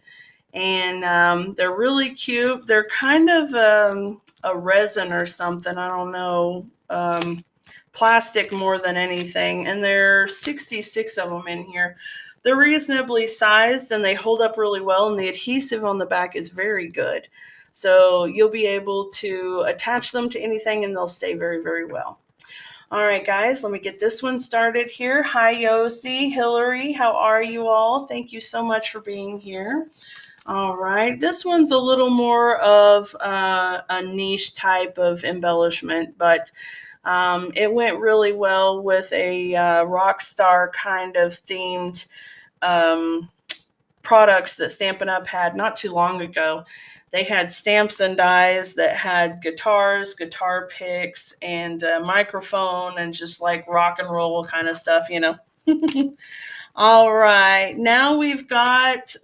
And they're really cute. They're kind of a resin or something. I don't know. Plastic more than anything, and there are 66 of them in here. They're reasonably sized and they hold up really well, and the adhesive on the back is very good. So you'll be able to attach them to anything and they'll stay very, very well. All right, guys, let me get this one started here. Hi, Yossi, Hillary, how are you all? Thank you so much for being here. All right, this one's a little more of a niche type of embellishment, but it went really well with a rock star kind of themed products that Stampin' Up had not too long ago. They had stamps and dies that had guitars, guitar picks, and a microphone, and just like rock and roll kind of stuff, you know. All right, now we've got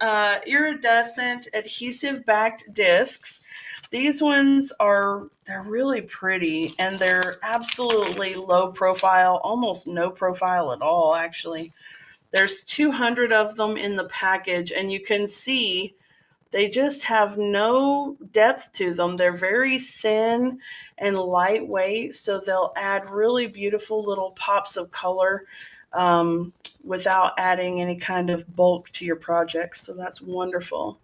iridescent adhesive backed discs. These ones they're really pretty, and they're absolutely low profile, almost no profile at all, actually. There's 200 of them in the package, and you can see they just have no depth to them. They're very thin and lightweight, so they'll add really beautiful little pops of color without adding any kind of bulk to your project. So that's wonderful.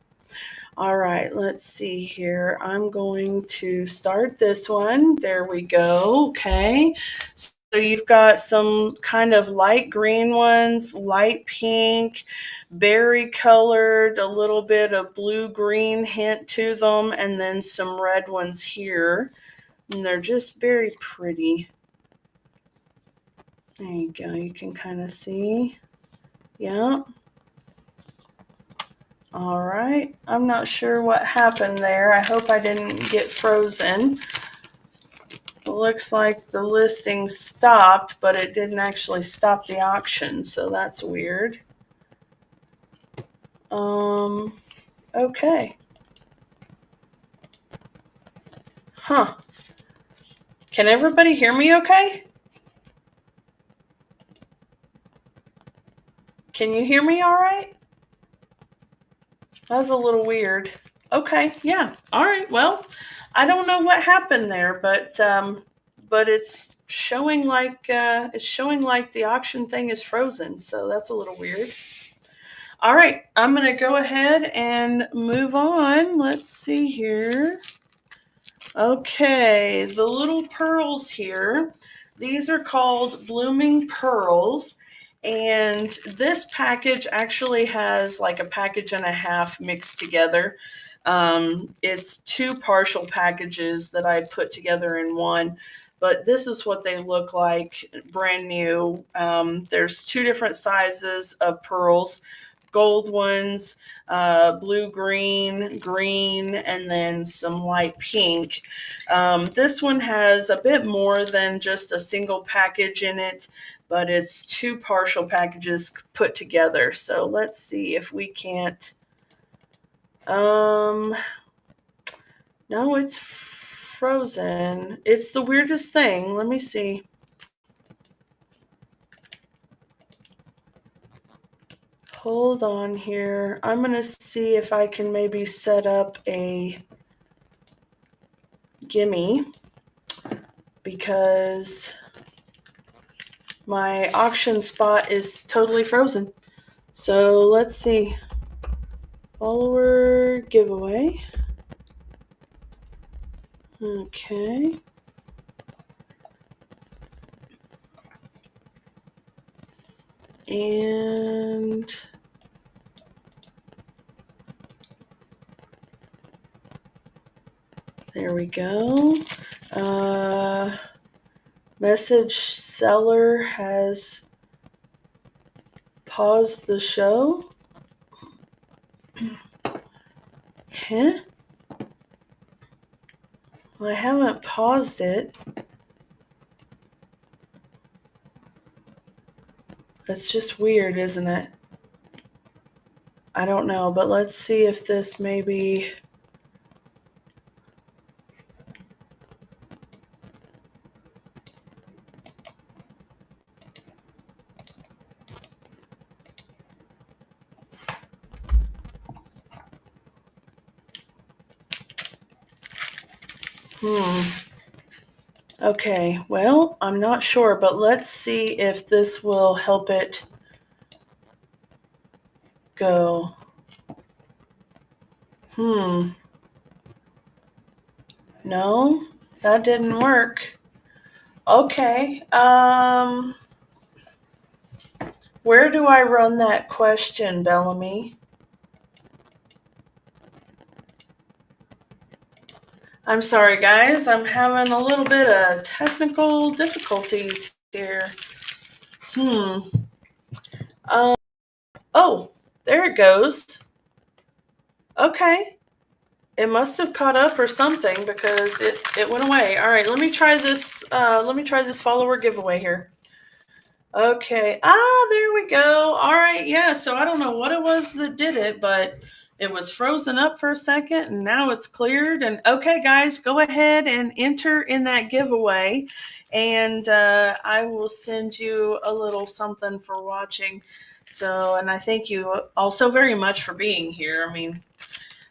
All right, let's see here. I'm going to start this one. There we go. Okay. So you've got some kind of light green ones, light pink, berry colored, a little bit of blue-green hint to them, and then some red ones here. And they're just very pretty. There you go. You can kind of see. Yeah. All right, I'm not sure what happened there. I hope I didn't get frozen. It looks like the listing stopped, but it didn't actually stop the auction, so that's weird. Okay. Huh. Can everybody hear me okay? Can you hear me all right? That was a little weird. Okay, yeah. All right. Well, I don't know what happened there, but it's showing like the auction thing is frozen, so that's a little weird. All right, I'm going to go ahead and move on. Let's see here. Okay, the little pearls here. These are called Blooming Pearls. And this package actually has like a package and a half mixed together. It's two partial packages that I put together in one, but this is what they look like brand new. There's two different sizes of pearls, gold ones, blue, green, green, and then some light pink. This one has a bit more than just a single package in it, but it's two partial packages put together. So let's see if we can't. No, it's frozen. It's the weirdest thing. Let me see. Hold on here. I'm going to see if I can maybe set up a gimme, because my auction spot is totally frozen. So let's see. Follower giveaway. Okay. And there we go. Message seller has paused the show. Huh? Well, I haven't paused it. It's just weird, isn't it? I don't know, but let's see if this maybe... Okay, well, I'm not sure, but let's see if this will help it go. No, that didn't work. Okay, where do I run that question, Bellamy? I'm sorry, guys. I'm having a little bit of technical difficulties here. Oh, there it goes. Okay. It must have caught up or something because it went away. All right, let me try this. Let me try this follower giveaway here. Okay. There we go. All right. Yeah. So I don't know what it was that did it, but it was frozen up for a second and now it's cleared. And okay, guys, go ahead and enter in that giveaway. And I will send you a little something for watching. So, and I thank you also very much for being here. I mean,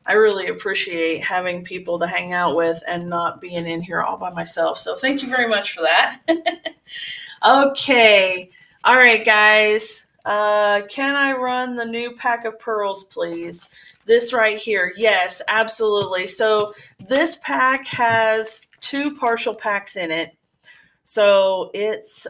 I really appreciate having people to hang out with and not being in here all by myself. So thank you very much for that. Okay. All right, guys. Can I run the new pack of pearls, please? This right here. Yes, absolutely. So this pack has 2 partial packs in it. So it's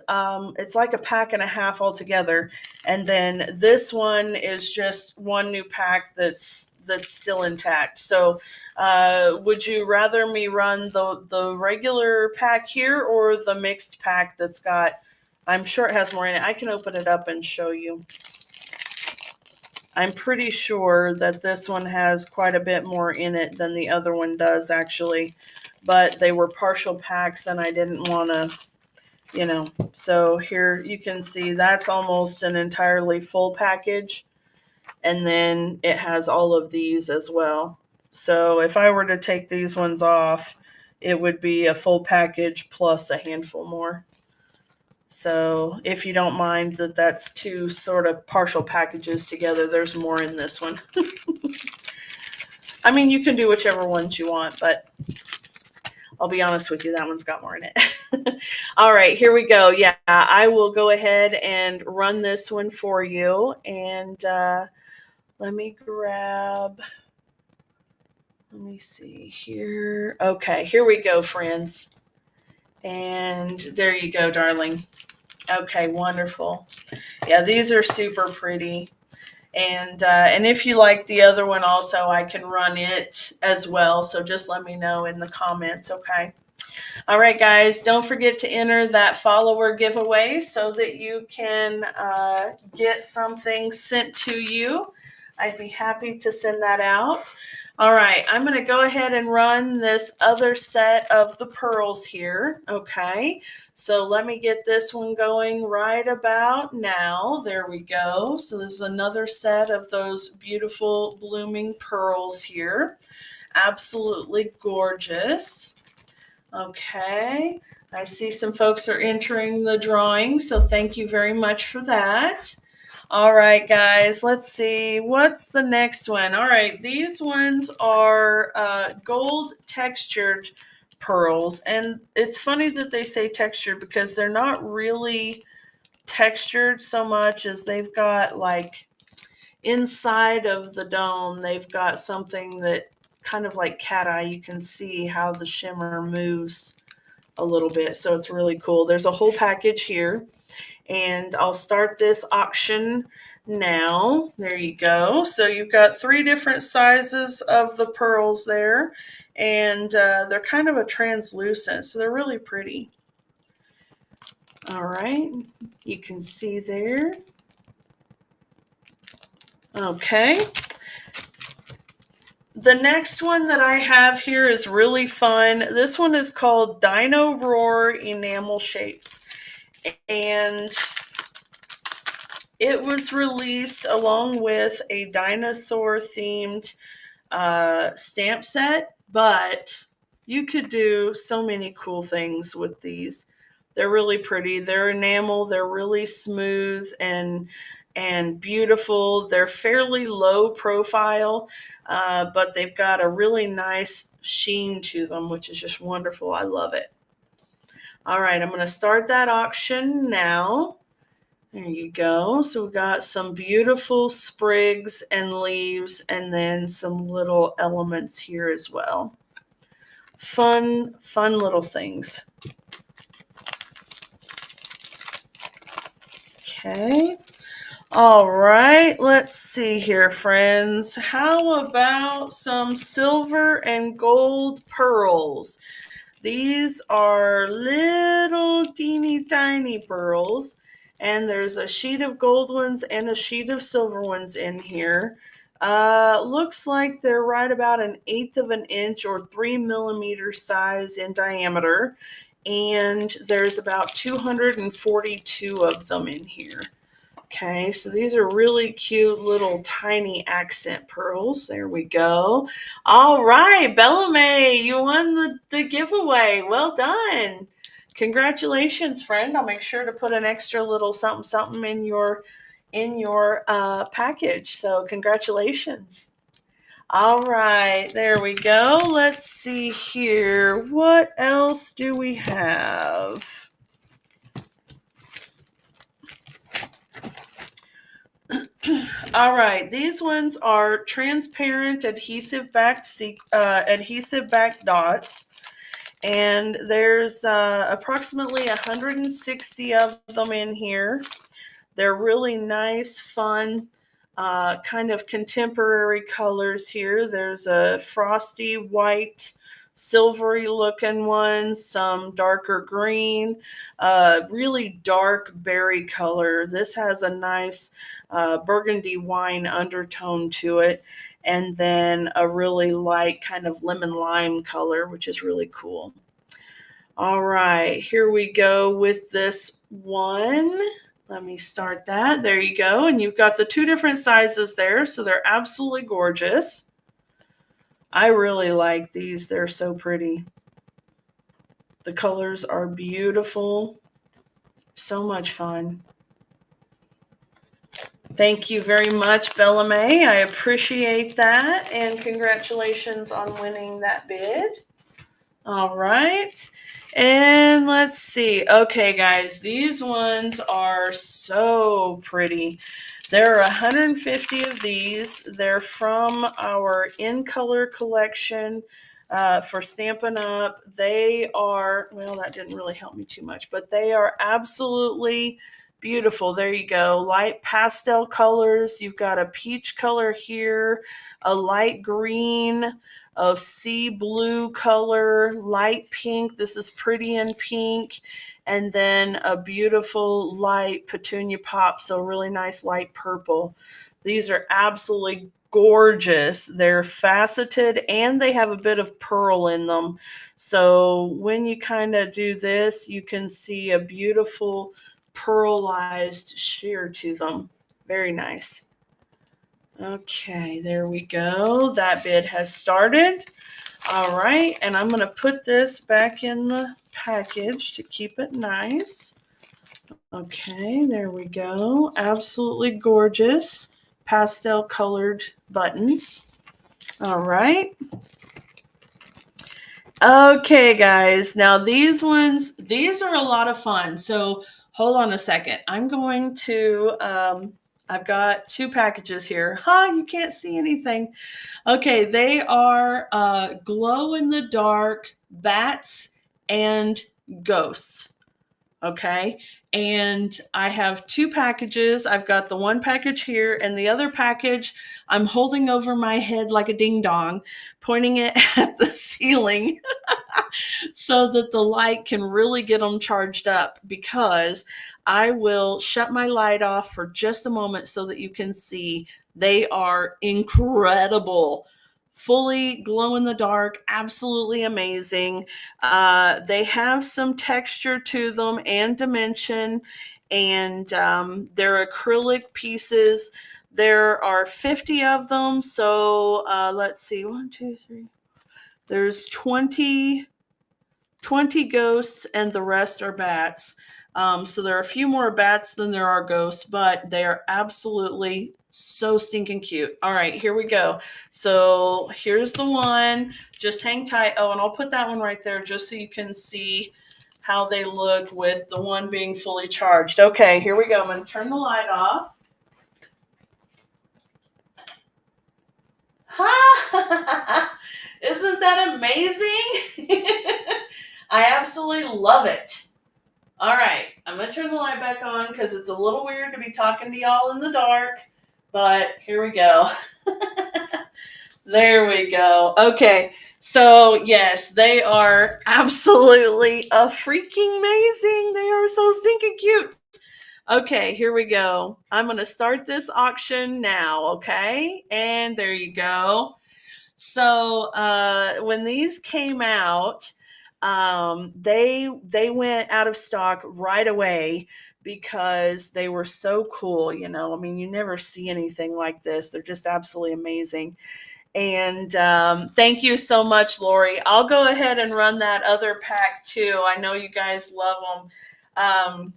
like a pack and a half altogether. And then this one is just one new pack that's still intact. So would you rather me run the regular pack here or the mixed pack that's got, I'm sure it has more in it. I can open it up and show you. I'm pretty sure that this one has quite a bit more in it than the other one does, actually. But they were partial packs and I didn't want to, you know. So here you can see that's almost an entirely full package. And then it has all of these as well. So if I were to take these ones off, it would be a full package plus a handful more. So if you don't mind that that's 2 sort of partial packages together, there's more in this one. I mean, you can do whichever ones you want, but I'll be honest with you, that one's got more in it. All right, here we go. Yeah, I will go ahead and run this one for you. And let me grab, let me see here. Okay, here we go, friends. And there you go, darling. Okay, wonderful. Yeah, these are super pretty. And if you like the other one also, I can run it as well. So just let me know in the comments, okay? All right, guys, don't forget to enter that follower giveaway so that you can get something sent to you. I'd be happy to send that out. All right, I'm going to go ahead and run this other set of the pearls here. Okay, so let me get this one going right about now. There we go. So this is another set of those beautiful blooming pearls here. Absolutely gorgeous. Okay, I see some folks are entering the drawing, so thank you very much for that. All right, guys, let's see. What's the next one? All right, these ones are gold textured pearls. And it's funny that they say textured because they're not really textured so much as they've got like inside of the dome, they've got something that kind of like cat eye. You can see how the shimmer moves a little bit. So it's really cool. There's a whole package here. And I'll start this auction now. There you go. So you've got 3 different sizes of the pearls there. And they're kind of a translucent, so they're really pretty. All right, you can see there. Okay. The next one that I have here is really fun. This one is called Dino Roar Enamel Shapes. And It was released along with a dinosaur themed stamp set, but you could do so many cool things with these. They're really pretty. They're enamel. They're really smooth and beautiful. They're fairly low profile, but they've got a really nice sheen to them, which is just wonderful. I love it. All right, I'm going to start that auction now. There you go. So we got some beautiful sprigs and leaves, and then some little elements here as well. Fun little things. Okay. All right. Let's see here, friends. How about some silver and gold pearls? These are little teeny tiny pearls. And there's a sheet of gold ones and a sheet of silver ones in here. Looks like they're right about 1/8 of an inch or 3 millimeter size in diameter. And there's about 242 of them in here. Okay, so these are really cute little tiny accent pearls. There we go. All right, Bellamy, you won the giveaway. Well done. Congratulations, friend. I'll make sure to put an extra little something in your package. So congratulations. All right, there we go. Let's see here. What else do we have? All right, these ones are transparent adhesive backed dots, and there's approximately 160 of them in here. They're really nice, fun, kind of contemporary colors here. There's a frosty white, silvery looking one, some darker green, really dark berry color. This has a nice burgundy wine undertone to it, and then a really light kind of lemon lime color, which is really cool. All right, here we go with this one. Let me start that. There you go. And you've got the two different sizes there, so they're absolutely gorgeous. I really like these. They're so pretty. The colors are beautiful. So much fun. Thank you very much, Bellamy. I appreciate that. And congratulations on winning that bid. All right. And let's see. Okay, guys, these ones are so pretty. There are 150 of these. They're from our In Color collection for Stampin' Up. They are, well, that didn't really help me too much, but they are absolutely beautiful. There you go. Light pastel colors. You've got a peach color here, a light green, a sea blue color, light pink. This is pretty in pink. And then a beautiful light petunia pop. So really nice light purple. These are absolutely gorgeous. They're faceted and they have a bit of pearl in them. So when you kind of do this, you can see a beautiful pearlized sheer to them. Very nice. Okay, there we go. That bid has started. All right, and I'm going to put this back in the package to keep it nice. Okay, there we go. Absolutely gorgeous pastel colored buttons. All right. Okay, guys. Now these ones, these are a lot of fun. So hold on a second. I'm going to, I've got two packages here. You can't see anything. Okay, they are glow in the dark bats and ghosts. Okay, and I have two packages. I've got the one package here and the other package I'm holding over my head like a ding dong, pointing it at the ceiling so that the light can really get them charged up, because I will shut my light off for just a moment so that you can see they are incredible. fully glow in the dark, absolutely amazing. They have some texture to them and dimension, and they're acrylic pieces. There are 50 of them, so let's see, 1, 2, 3. There's 20 ghosts, and the rest are bats. So there are a few more bats than there are ghosts, but they are absolutely so stinking cute. All right, here we go. So here's the one. Just hang tight. Oh, and I'll put that one right there just so you can see how they look with the one being fully charged. Okay, here we go. I'm going to turn the light off. Ha! Isn't that amazing? I absolutely love it. All right, I'm going to turn the light back on because it's a little weird to be talking to y'all in the dark, but here we go. There we go. Okay, so yes, they are absolutely freaking amazing. They are so stinking cute. Okay, here we go. I'm going to start this auction now, okay? And there you go. So when these came out, they went out of stock right away because they were so cool. You know, I mean, you never see anything like this. They're just absolutely amazing. And thank you so much, Lori. I'll go ahead and run that other pack too. I know you guys love them.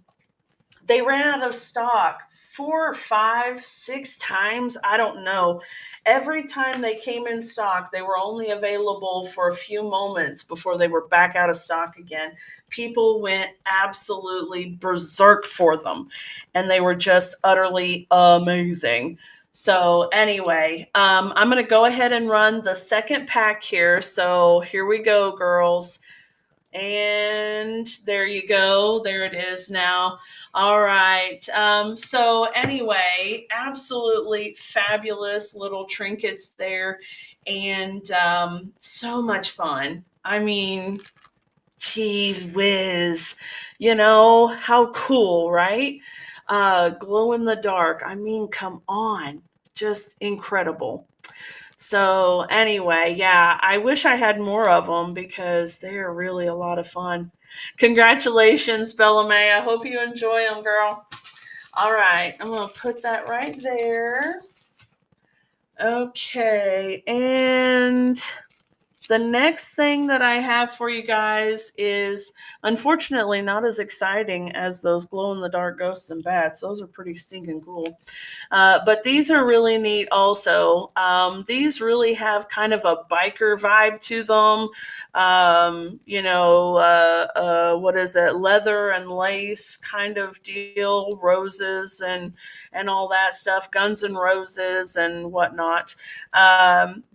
They ran out of stock 4 or 5, 6 times. I don't know. Every time they came in stock, they were only available for a few moments before they were back out of stock again. People went absolutely berserk for them, and they were just utterly amazing. So anyway, I'm going to go ahead and run the second pack here. So here we go, girls. And there you go. There it is now. All right. So anyway, absolutely fabulous little trinkets there, and so much fun. I mean, gee whiz, you know, how cool, right? Glow in the dark. I mean, come on, just incredible. So anyway, yeah, I wish I had more of them because they're really a lot of fun. Congratulations, Bella May. I hope you enjoy them, girl. All right, I'm going to put that right there. Okay, and the next thing that I have for you guys is unfortunately not as exciting as those glow in the dark ghosts and bats. Those are pretty stinking cool. But these are really neat also. These really have kind of a biker vibe to them. What is it? Leather and lace kind of deal, roses and all that stuff, Guns and Roses and whatnot.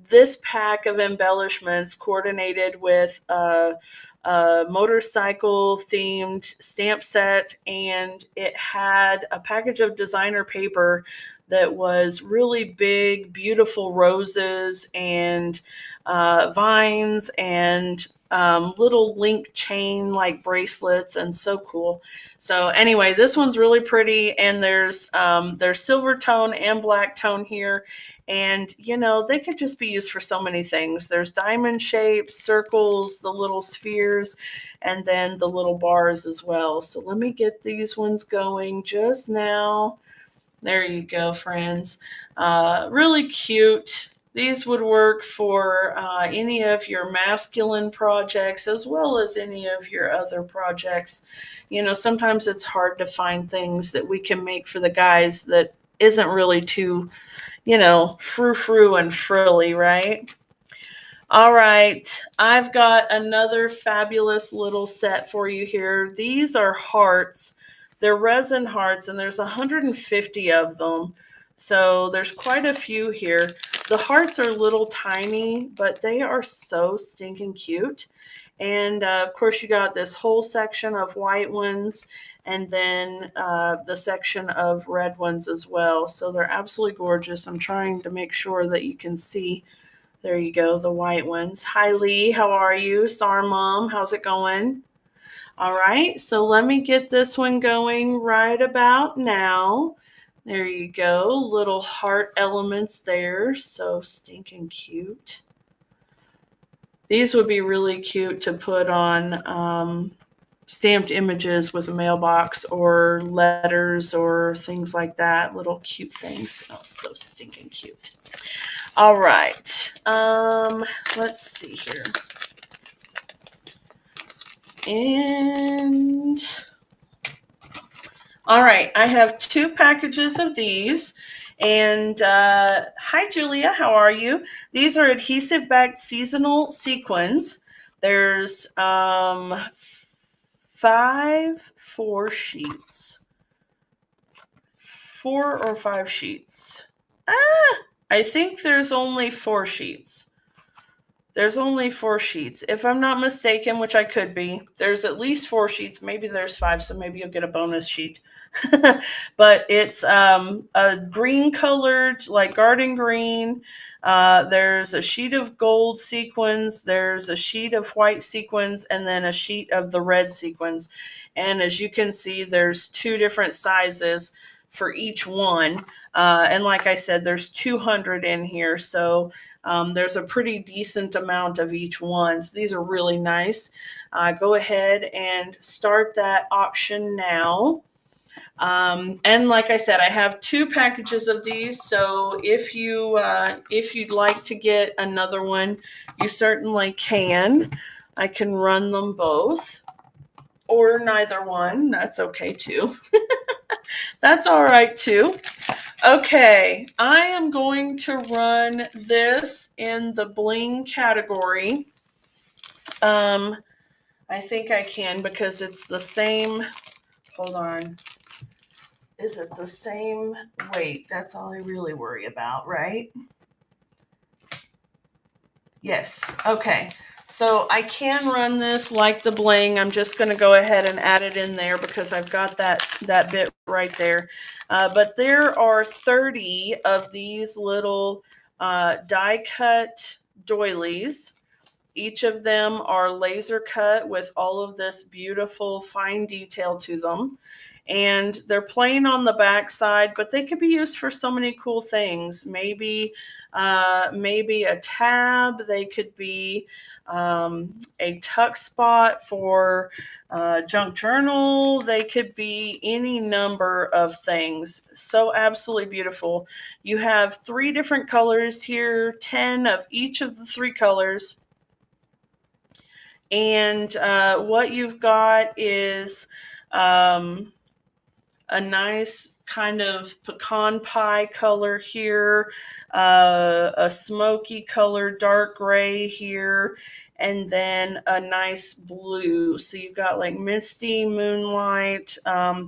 This pack of embellishments coordinated with a motorcycle themed stamp set, and it had a package of designer paper that was really big, beautiful roses and vines and little link chain like bracelets, and so cool. So anyway, this one's really pretty, and there's silver tone and black tone here, and you know, they could just be used for so many things. There's diamond shapes, circles, the little spheres, and then the little bars as well. So let me get these ones going just now. There you go, friends. Really cute. These would work for any of your masculine projects as well as any of your other projects. You know, sometimes it's hard to find things that we can make for the guys that isn't really too, you know, frou-frou and frilly, right? All right, I've got another fabulous little set for you here. These are hearts. They're resin hearts, and there's 150 of them. So there's quite a few here. The hearts are little tiny, but they are so stinking cute. And of course, you got this whole section of white ones, and then the section of red ones as well. So they're absolutely gorgeous. I'm trying to make sure that you can see. There you go, the white ones. Hi, Lee. How are you? Sar Mom, how's it going? All right, so let me get this one going right about now. There you go, little heart elements there. So stinking cute. These would be really cute to put on stamped images with a mailbox or letters or things like that. Little cute things. Oh, so stinking cute. All right. Let's see here. And all right, I have 2 packages of these. And hi, Julia, how are you? These are adhesive backed seasonal sequins. There's 4 sheets. 4 or 5 sheets. I think there's only 4 sheets. There's only 4 sheets. If I'm not mistaken, which I could be, there's at least 4 sheets. Maybe there's 5, so maybe you'll get a bonus sheet. But it's a green colored, like garden green. There's a sheet of gold sequins. There's a sheet of white sequins, and then a sheet of the red sequins. And as you can see, there's 2 different sizes for each one. And like I said, there's 200 in here. So there's a pretty decent amount of each one. So these are really nice. Go ahead and start that auction now. And like I said, I have 2 packages of these. So if you'd like to get another one, you certainly can. I can run them both or neither one. That's okay too. That's all right too. Okay, I am going to run this in the bling category. I think I can because it's the same. Hold on. Is it the same weight? That's all I really worry about, right? Yes. Okay. So I can run this like the bling. I'm just going to go ahead and add it in there because I've got that bit right there. But there are 30 of these little die cut doilies. Each of them are laser cut with all of this beautiful fine detail to them. And they're plain on the back side, but they could be used for so many cool things. Maybe a tab. They could be a tuck spot for junk journal. They could be any number of things. So absolutely beautiful. You have 3 different colors here, 10 of each of the 3 colors. And what you've got is a nice kind of pecan pie color here, a smoky color, dark gray here, and then a nice blue. So you've got like misty, moonlight,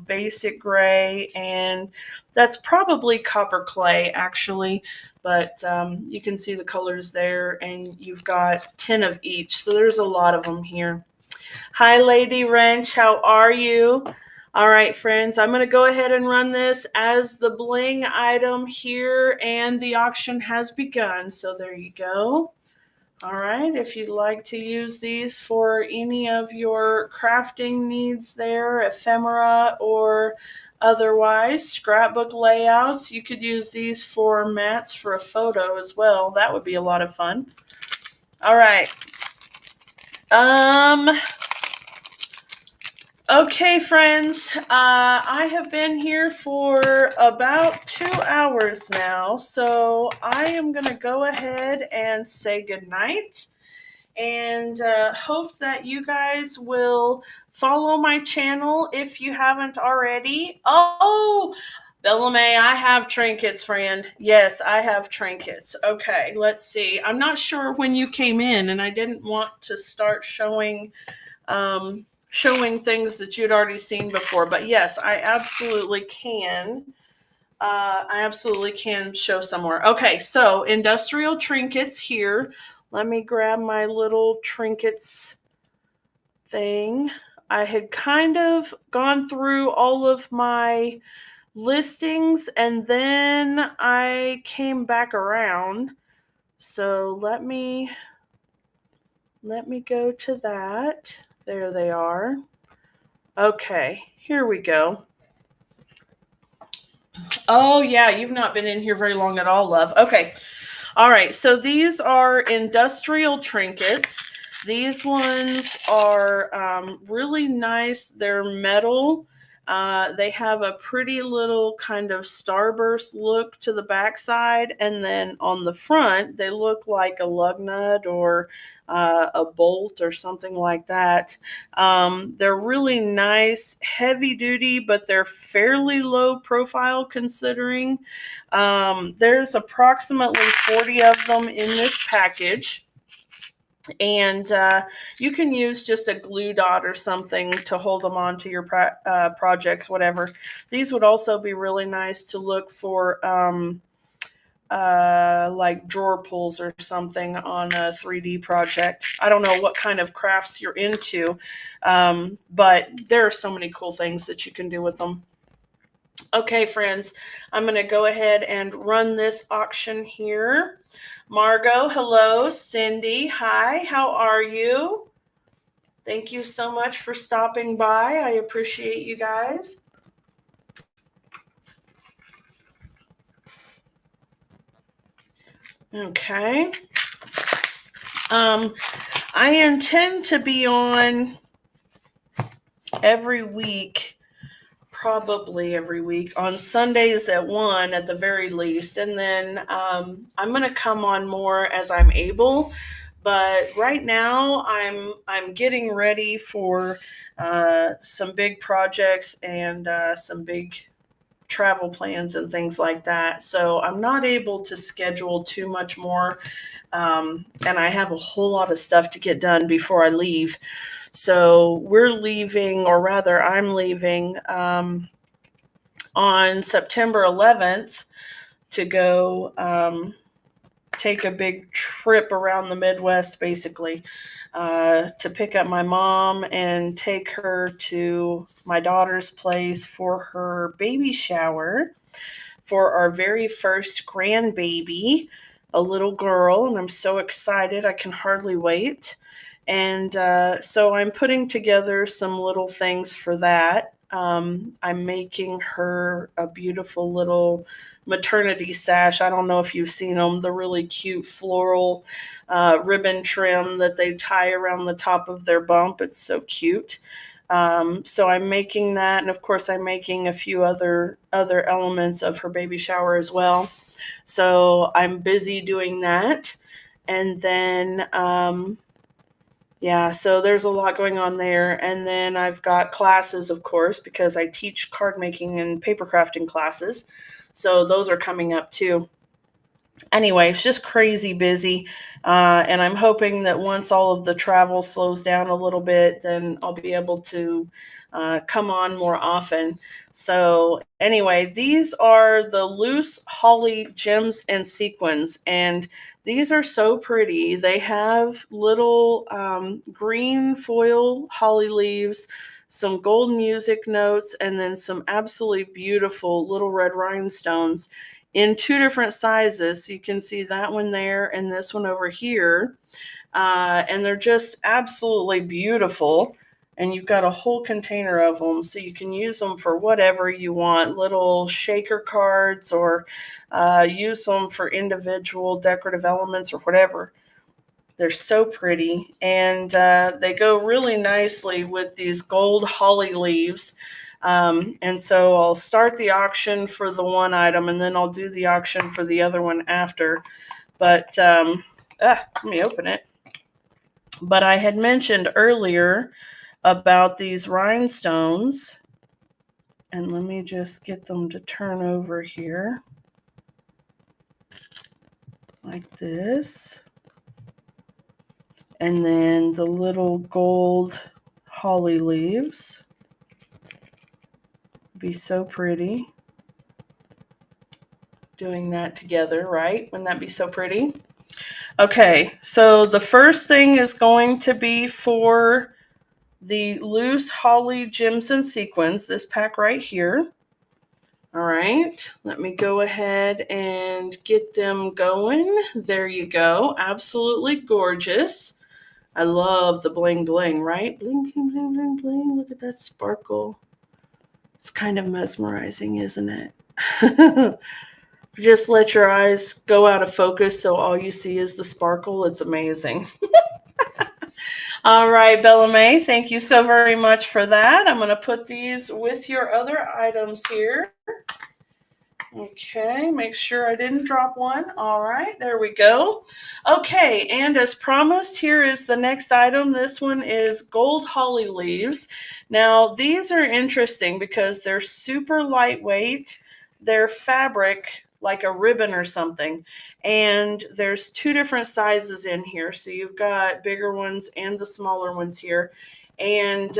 basic gray, and that's probably copper clay actually, but you can see the colors there, and you've got 10 of each. So there's a lot of them here. Hi, Lady Wrench, how are you? All right, friends, I'm going to go ahead and run this as the bling item here, and the auction has begun. So there you go. All right, if you'd like to use these for any of your crafting needs there, ephemera or otherwise, scrapbook layouts, you could use these for mats for a photo as well. That would be a lot of fun. All right. Okay, friends, I have been here for about 2 hours now, so I am going to go ahead and say goodnight, and hope that you guys will follow my channel if you haven't already. Oh, Bella May, I have trinkets, friend. Yes, I have trinkets. Okay, let's see. I'm not sure when you came in, and I didn't want to start showing things that you'd already seen before, but yes, I absolutely can. I absolutely can show somewhere. Okay, so industrial trinkets here. Let me grab my little trinkets thing. I had kind of gone through all of my listings and then I came back around. So let me go to that. There they are. Okay, here we go. Oh, yeah, you've not been in here very long at all, love. Okay. All right, so these are industrial trinkets. These ones are really nice. They're metal. They have a pretty little kind of starburst look to the backside, and then on the front, they look like a lug nut or a bolt or something like that. They're really nice, heavy duty, but they're fairly low profile considering. There's approximately 40 of them in this package. And you can use just a glue dot or something to hold them onto your projects, whatever. These would also be really nice to look for like drawer pulls or something on a 3D project. I don't know what kind of crafts you're into, but there are so many cool things that you can do with them. Okay, friends, I'm going to go ahead and run this auction here. Margot, hello. Cindy, hi. How are you? Thank you so much for stopping by. I appreciate you guys. Okay. I intend to be on every week, probably every week, on Sundays at 1 at the very least. And then I'm going to come on more as I'm able. But right now I'm getting ready for some big projects and some big travel plans and things like that. So I'm not able to schedule too much more. And I have a whole lot of stuff to get done before I leave. So we're leaving, or rather I'm leaving on September 11th to go take a big trip around the Midwest, basically, to pick up my mom and take her to my daughter's place for her baby shower for our very first grandbaby, a little girl, and I'm so excited. I can hardly wait. And so I'm putting together some little things for that. I'm making her a beautiful little maternity sash. I don't know if you've seen them, the really cute floral ribbon trim that they tie around the top of their bump. It's so cute. So I'm making that, and of course I'm making a few other elements of her baby shower as well. So I'm busy doing that. And then yeah, so there's a lot going on there. And then I've got classes, of course, because I teach card making and paper crafting classes. So those are coming up too. Anyway, it's just crazy busy. And I'm hoping that once all of the travel slows down a little bit, then I'll be able to come on more often. So anyway, these are the loose holly gems and sequins. And these are so pretty. They have little green foil holly leaves, some gold music notes, and then some absolutely beautiful little red rhinestones in 2 different sizes. So you can see that one there and this one over here. And they're just absolutely beautiful. And you've got a whole container of them, so you can use them for whatever you want, little shaker cards, or use them for individual decorative elements or whatever. They're so pretty, and they go really nicely with these gold holly leaves. And so I'll start the auction for the one item, and then I'll do the auction for the other one after. But let me open it. But I had mentioned earlier about these rhinestones, and let me just get them to turn over here like this. And then the little gold holly leaves. Be so pretty doing that together, right? Wouldn't that be so pretty? Okay, so the first thing is going to be for the loose holly gems and sequins, this pack right here. All right, let me go ahead and get them going. There you go. Absolutely gorgeous. I love the bling bling, right? Bling, bling, bling, bling, bling. Look at that sparkle. It's kind of mesmerizing, isn't it? Just let your eyes go out of focus so all you see is the sparkle. It's amazing. All right, Bellamy, thank you so very much for that. I'm going to put these with your other items here. Okay, make sure I didn't drop one. All right, there we go. Okay, and as promised, here is the next item. This one is gold holly leaves. Now, these are interesting because they're super lightweight. They're fabric, like a ribbon or something. And there's two different sizes in here. So you've got bigger ones and the smaller ones here. And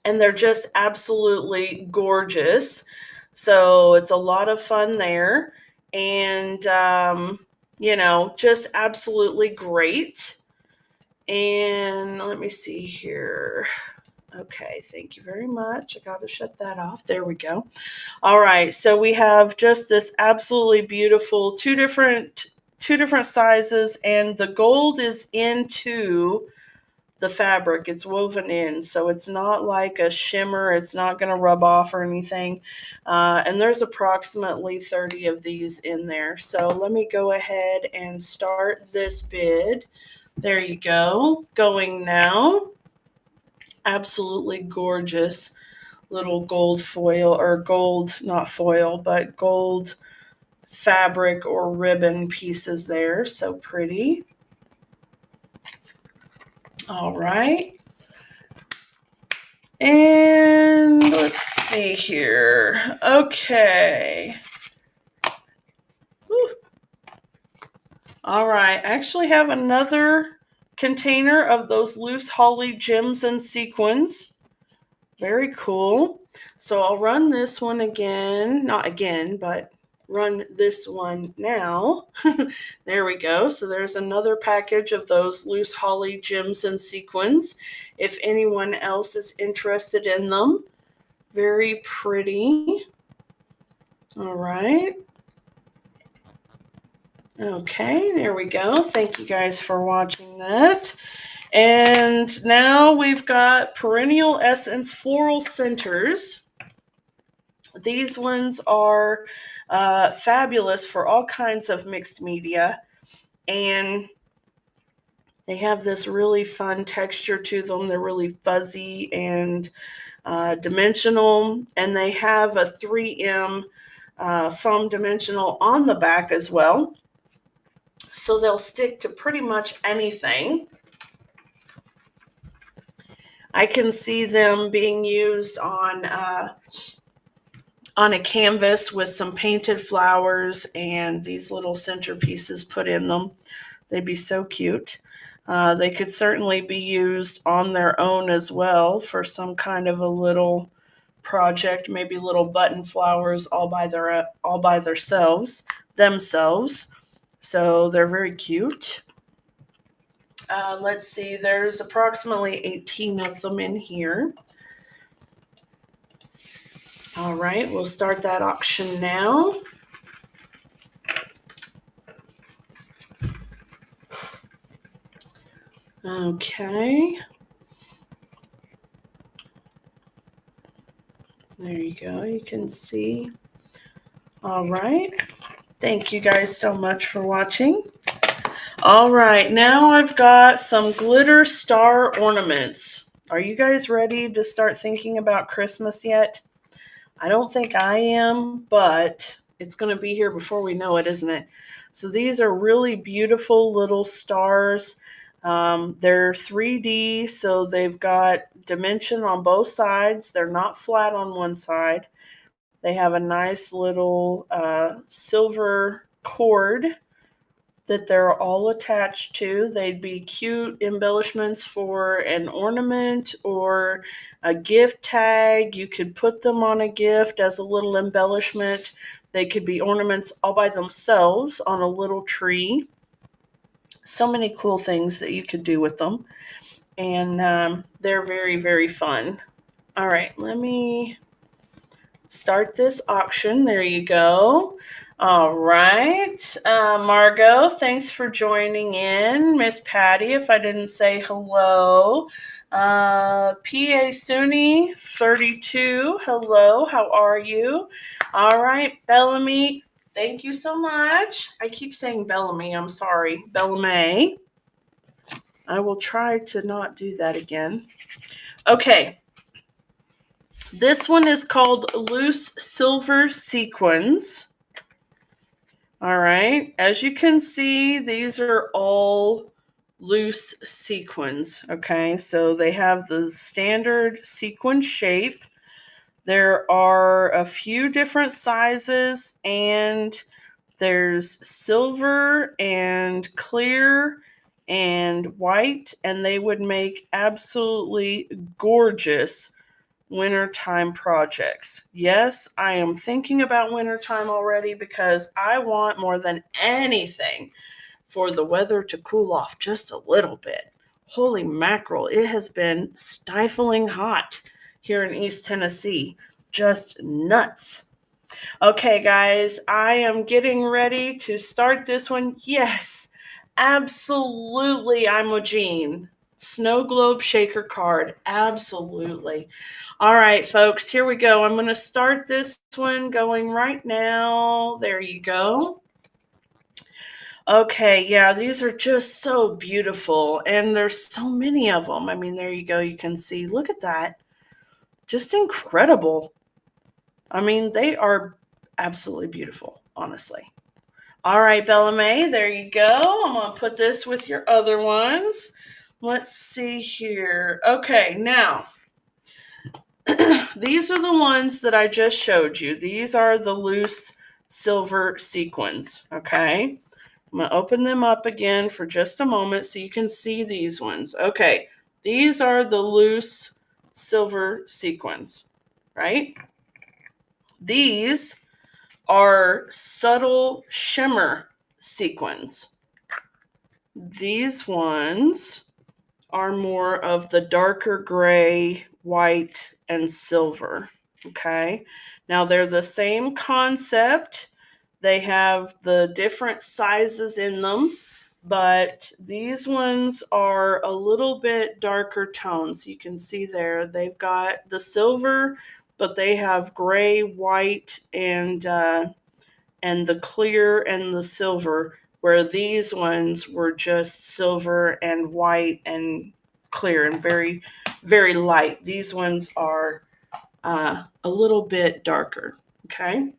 they're just absolutely gorgeous. So it's a lot of fun there. And, just absolutely great. And let me see here. Okay, thank you very much. I got to shut that off. There we go. All right, so we have just this absolutely beautiful two different sizes, and the gold is into the fabric. It's woven in, so it's not like a shimmer. It's not going to rub off or anything. And there's approximately 30 of these in there. So let me go ahead and start this bid. There you go. Going now. Absolutely gorgeous little gold foil, or gold, not foil, but gold fabric or ribbon pieces there. So pretty. All right. And let's see here. Okay. Whew. All right. I actually have another container of those loose holly gems and sequins. Very cool. So I'll run this one again. Not again, but run this one now. There we go. So there's another package of those loose holly gems and sequins, if anyone else is interested in them. Very pretty. All right. Okay, there we go. Thank you guys for watching that. And now we've got Perennial Essence Floral Centers. These ones are fabulous for all kinds of mixed media, and they have this really fun texture to them. They're really fuzzy and dimensional, and they have a 3M foam dimensional on the back as well, so they'll stick to pretty much anything. I can see them being used on a canvas with some painted flowers and these little centerpieces put in them. They'd be so cute. They could certainly be used on their own as well for some kind of a little project, maybe little button flowers all by themselves. So they're very cute. Let's see, there's approximately 18 of them in here. All right, we'll start that auction now. Okay. There you go, you can see. All right. Thank you guys so much for watching. All right, now I've got some glitter star ornaments. Are you guys ready to start thinking about Christmas yet? I don't think I am, but it's going to be here before we know it, isn't it? So these are really beautiful little stars. They're 3D, so they've got dimension on both sides. They're not flat on one side. They have a nice little silver cord that they're all attached to. They'd be cute embellishments for an ornament or a gift tag. You could put them on a gift as a little embellishment. They could be ornaments all by themselves on a little tree. So many cool things that you could do with them. And they're very, very fun. All right, let me start this auction. There you go. All right. Margot, thanks for joining in. Miss Patty, if I didn't say hello. P.A. Suni, 32. Hello, how are you? All right, Bellamy, thank you so much. I keep saying Bellamy, I'm sorry. Bellamy. I will try to not do that again. Okay. This one is called Loose Silver Sequins. All right. As you can see, these are all loose sequins. Okay. So they have the standard sequin shape. There are a few different sizes, and there's silver and clear and white, and they would make absolutely gorgeous wintertime projects. Yes, I am thinking about wintertime already because I want more than anything for the weather to cool off just a little bit. Holy mackerel, it has been stifling hot here in East Tennessee. Just nuts. Okay, guys, I am getting ready to start this one. Yes, absolutely, I'm a Jean. Snow globe shaker card. Absolutely. All right, folks, here we go. I'm going to start this one going right now. There you go. Okay, yeah, these are just so beautiful, and there's so many of them. I mean, there you go. You can see, look at that. Just incredible. I mean, they are absolutely beautiful, honestly. All right, Bella May, there you go. I'm going to put this with your other ones. Let's see here. Okay, now, these are the ones that I just showed you. These are the loose silver sequins, okay? I'm going to open them up again for just a moment so you can see these ones. Okay, these are the loose silver sequins, right? These are subtle shimmer sequins. These ones are more of the darker gray, white, and silver. Okay, now they're the same concept. They have the different sizes in them, but these ones are a little bit darker tones. You can see there they've got the silver, but they have gray, white, and the clear and the silver, where these ones were just silver and white and clear and very, very light. These ones are a little bit darker. Okay.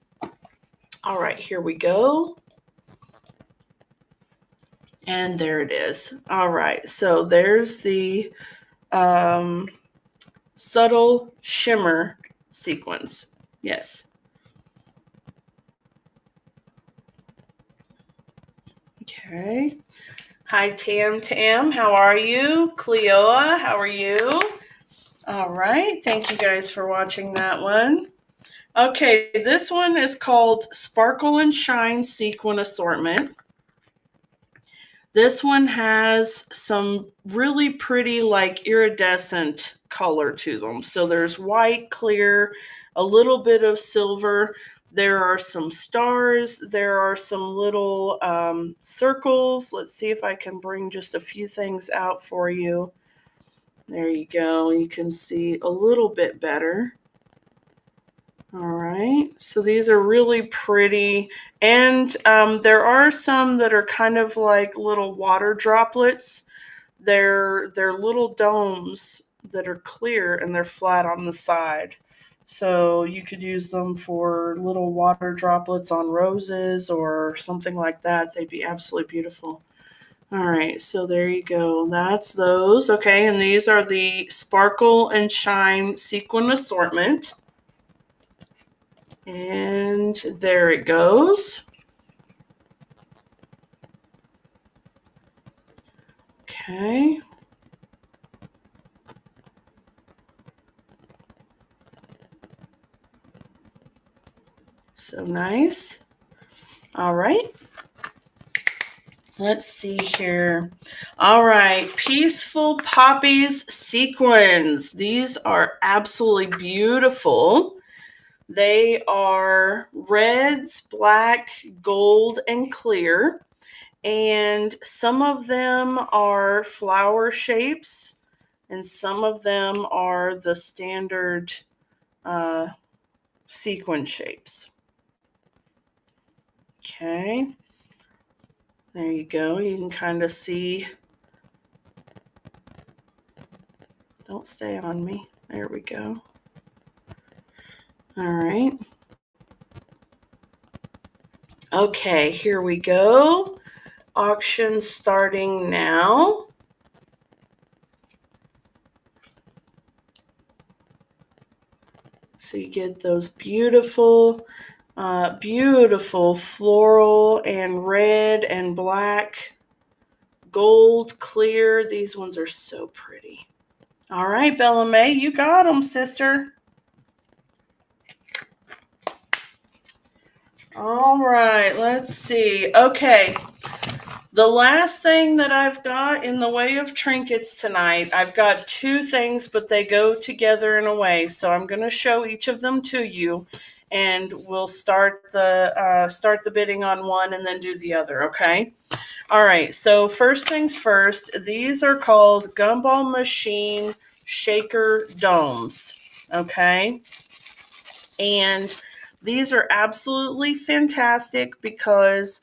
All right, here we go. And there it is. All right, so there's the subtle shimmer sequence. Yes. Okay. Hi, Tam. How are you? Cleoa, how are you? All right. Thank you guys for watching that one. Okay, this one is called Sparkle and Shine Sequin Assortment. This one has some really pretty, like, iridescent color to them. So there's white, clear, a little bit of silver. There are some stars. There are some little circles. Let's see if I can bring just a few things out for you. There you go. You can see a little bit better. All right. So these are really pretty. And there are some that are kind of like little water droplets. They're little domes that are clear and they're flat on the side. So you could use them for little water droplets on roses or something like that. They'd be absolutely beautiful. All right, so there you go. That's those. Okay, and these are the Sparkle and Shine Sequin Assortment. And there it goes. Okay. So nice. All right. Let's see here. All right, Peaceful Poppies sequins. These are absolutely beautiful. They are reds, black, gold, and clear. And some of them are flower shapes, and some of them are the standard sequin shapes. Okay. There you go. You can kind of see Don't stay on me. There we go. All right. Okay, here we go. Auction starting now. So you get those beautiful, beautiful floral and red and black, gold, clear. These ones are so pretty. All right, Bella May, you got them, sister. All right, let's see. Okay, the last thing that I've got in the way of trinkets tonight, I've got two things, but they go together in a way. So I'm going to show each of them to you, and we'll start the bidding on one and then do the other. Okay. All right. So first things first, these are called Gumball Machine Shaker Domes. Okay. And these are absolutely fantastic because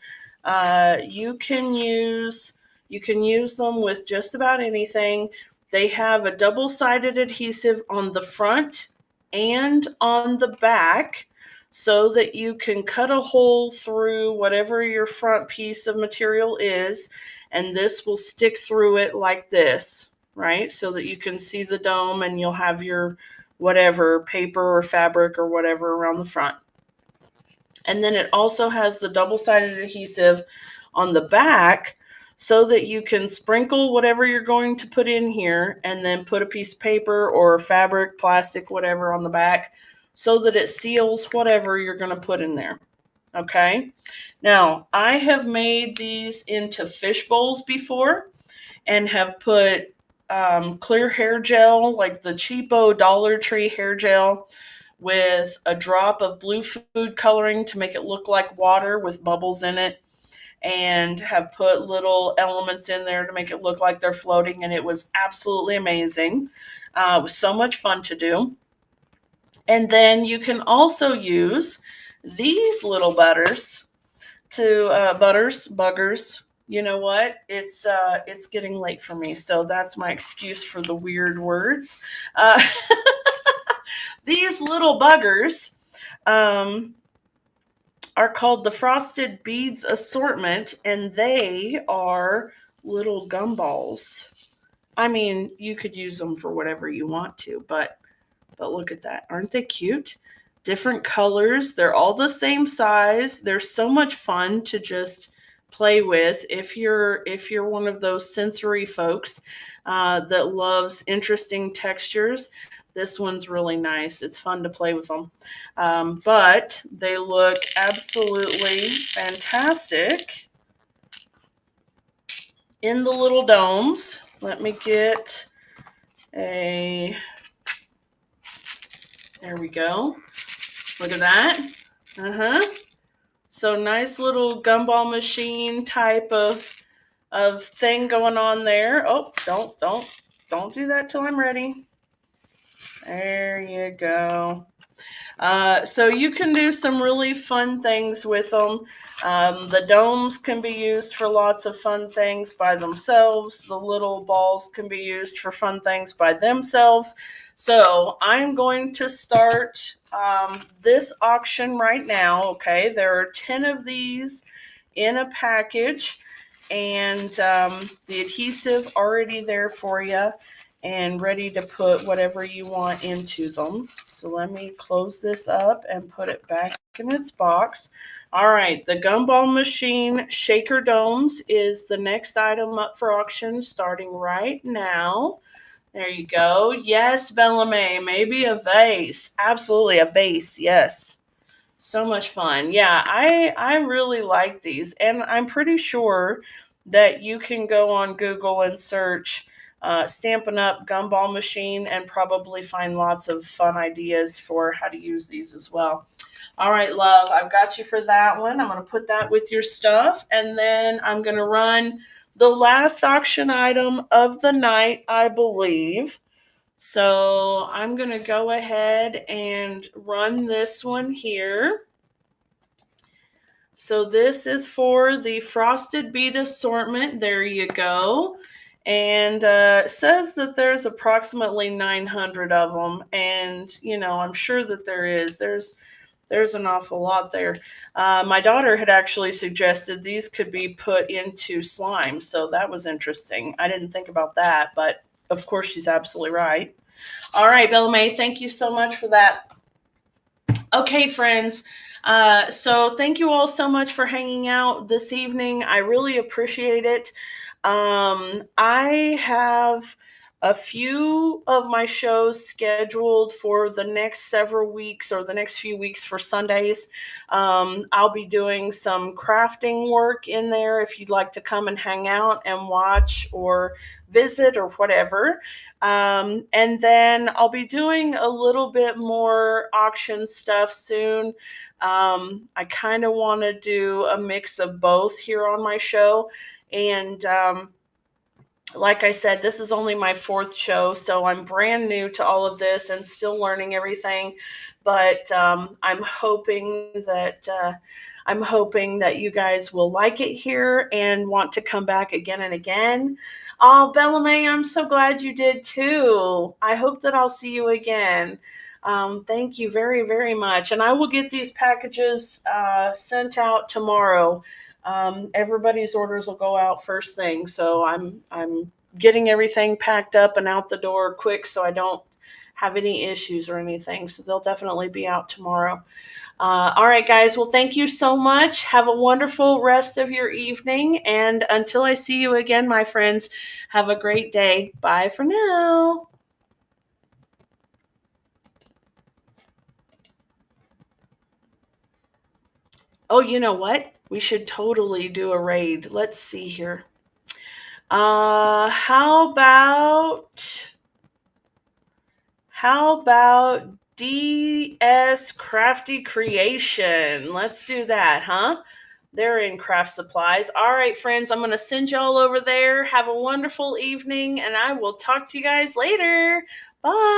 you can use them with just about anything. They have a double-sided adhesive on the front and on the back so that you can cut a hole through whatever your front piece of material is, and this will stick through it like this, right? So that you can see the dome and you'll have your whatever paper or fabric or whatever around the front. And then it also has the double-sided adhesive on the back so that you can sprinkle whatever you're going to put in here and then put a piece of paper or fabric, plastic, whatever on the back so that it seals whatever you're going to put in there. Okay. Now, I have made these into fish bowls before and have put clear hair gel, like the cheapo Dollar Tree hair gel, with a drop of blue food coloring to make it look like water with bubbles in it, and have put little elements in there to make it look like they're floating, and it was absolutely amazing. It was so much fun to do. And then you can also use these little buggers. You know what? It's getting late for me, so that's my excuse for the weird words. These little buggers are called the Frosted Beads Assortment, and they are little gumballs. I mean, you could use them for whatever you want to, but look at that. Aren't they cute? Different colors. They're all the same size. They're so much fun to just play with if you're one of those sensory folks that loves interesting textures. This one's really nice. It's fun to play with them. But they look absolutely fantastic in the little domes. Let me get there we go. Look at that. So nice little gumball machine type of thing going on there. Oh, don't do that till I'm ready. There you go. So you can do some really fun things with them. The domes can be used for lots of fun things by themselves. The little balls can be used for fun things by themselves. So I'm going to start this auction right now. Okay, there are 10 of these in a package, and the adhesive already there for you and ready to put whatever you want into them. So let me close this up and put it back in its box. All right, the Gumball Machine Shaker Domes is the next item up for auction starting right now. There you go. Yes, Bella May, maybe a vase. Absolutely, a vase, yes. So much fun. Yeah, I really like these, and I'm pretty sure that you can go on Google and search Stampin' Up Gumball Machine and probably find lots of fun ideas for how to use these as well. All right, love, I've got you for that one. I'm going to put that with your stuff, and then I'm going to run the last auction item of the night, I believe. So I'm going to go ahead and run this one here. So this is for the Frosted Bead Assortment. There you go. And it says that there's approximately 900 of them, and I'm sure that there's an awful lot there. My daughter had actually suggested these could be put into slime, so that was interesting. I didn't think about that, but of course she's absolutely right. All right, Bella May, thank you so much for that. Okay, friends. So thank you all so much for hanging out this evening. I really appreciate it. I have a few of my shows scheduled for the next several weeks or the next few weeks for Sundays. I'll be doing some crafting work in there if you'd like to come and hang out and watch or visit or whatever. And then I'll be doing a little bit more auction stuff soon. I kind of want to do a mix of both here on my show. And like I said, this is only my fourth show, so I'm brand new to all of this and still learning everything. But I'm hoping that you guys will like it here and want to come back again and again. Oh, Bella May, I'm so glad you did too. I hope that I'll see you again. Thank you very, very much. And I will get these packages sent out tomorrow. Everybody's orders will go out first thing, so I'm getting everything packed up and out the door quick so I don't have any issues or anything. So they'll definitely be out tomorrow. All right, guys. Well, thank you so much. Have a wonderful rest of your evening. And until I see you again, my friends, have a great day. Bye for now. Oh, you know what? We should totally do a raid. Let's see here. How about DS Crafty Creation? Let's do that, huh? They're in craft supplies. All right, friends, I'm going to send y'all over there. Have a wonderful evening, and I will talk to you guys later. Bye.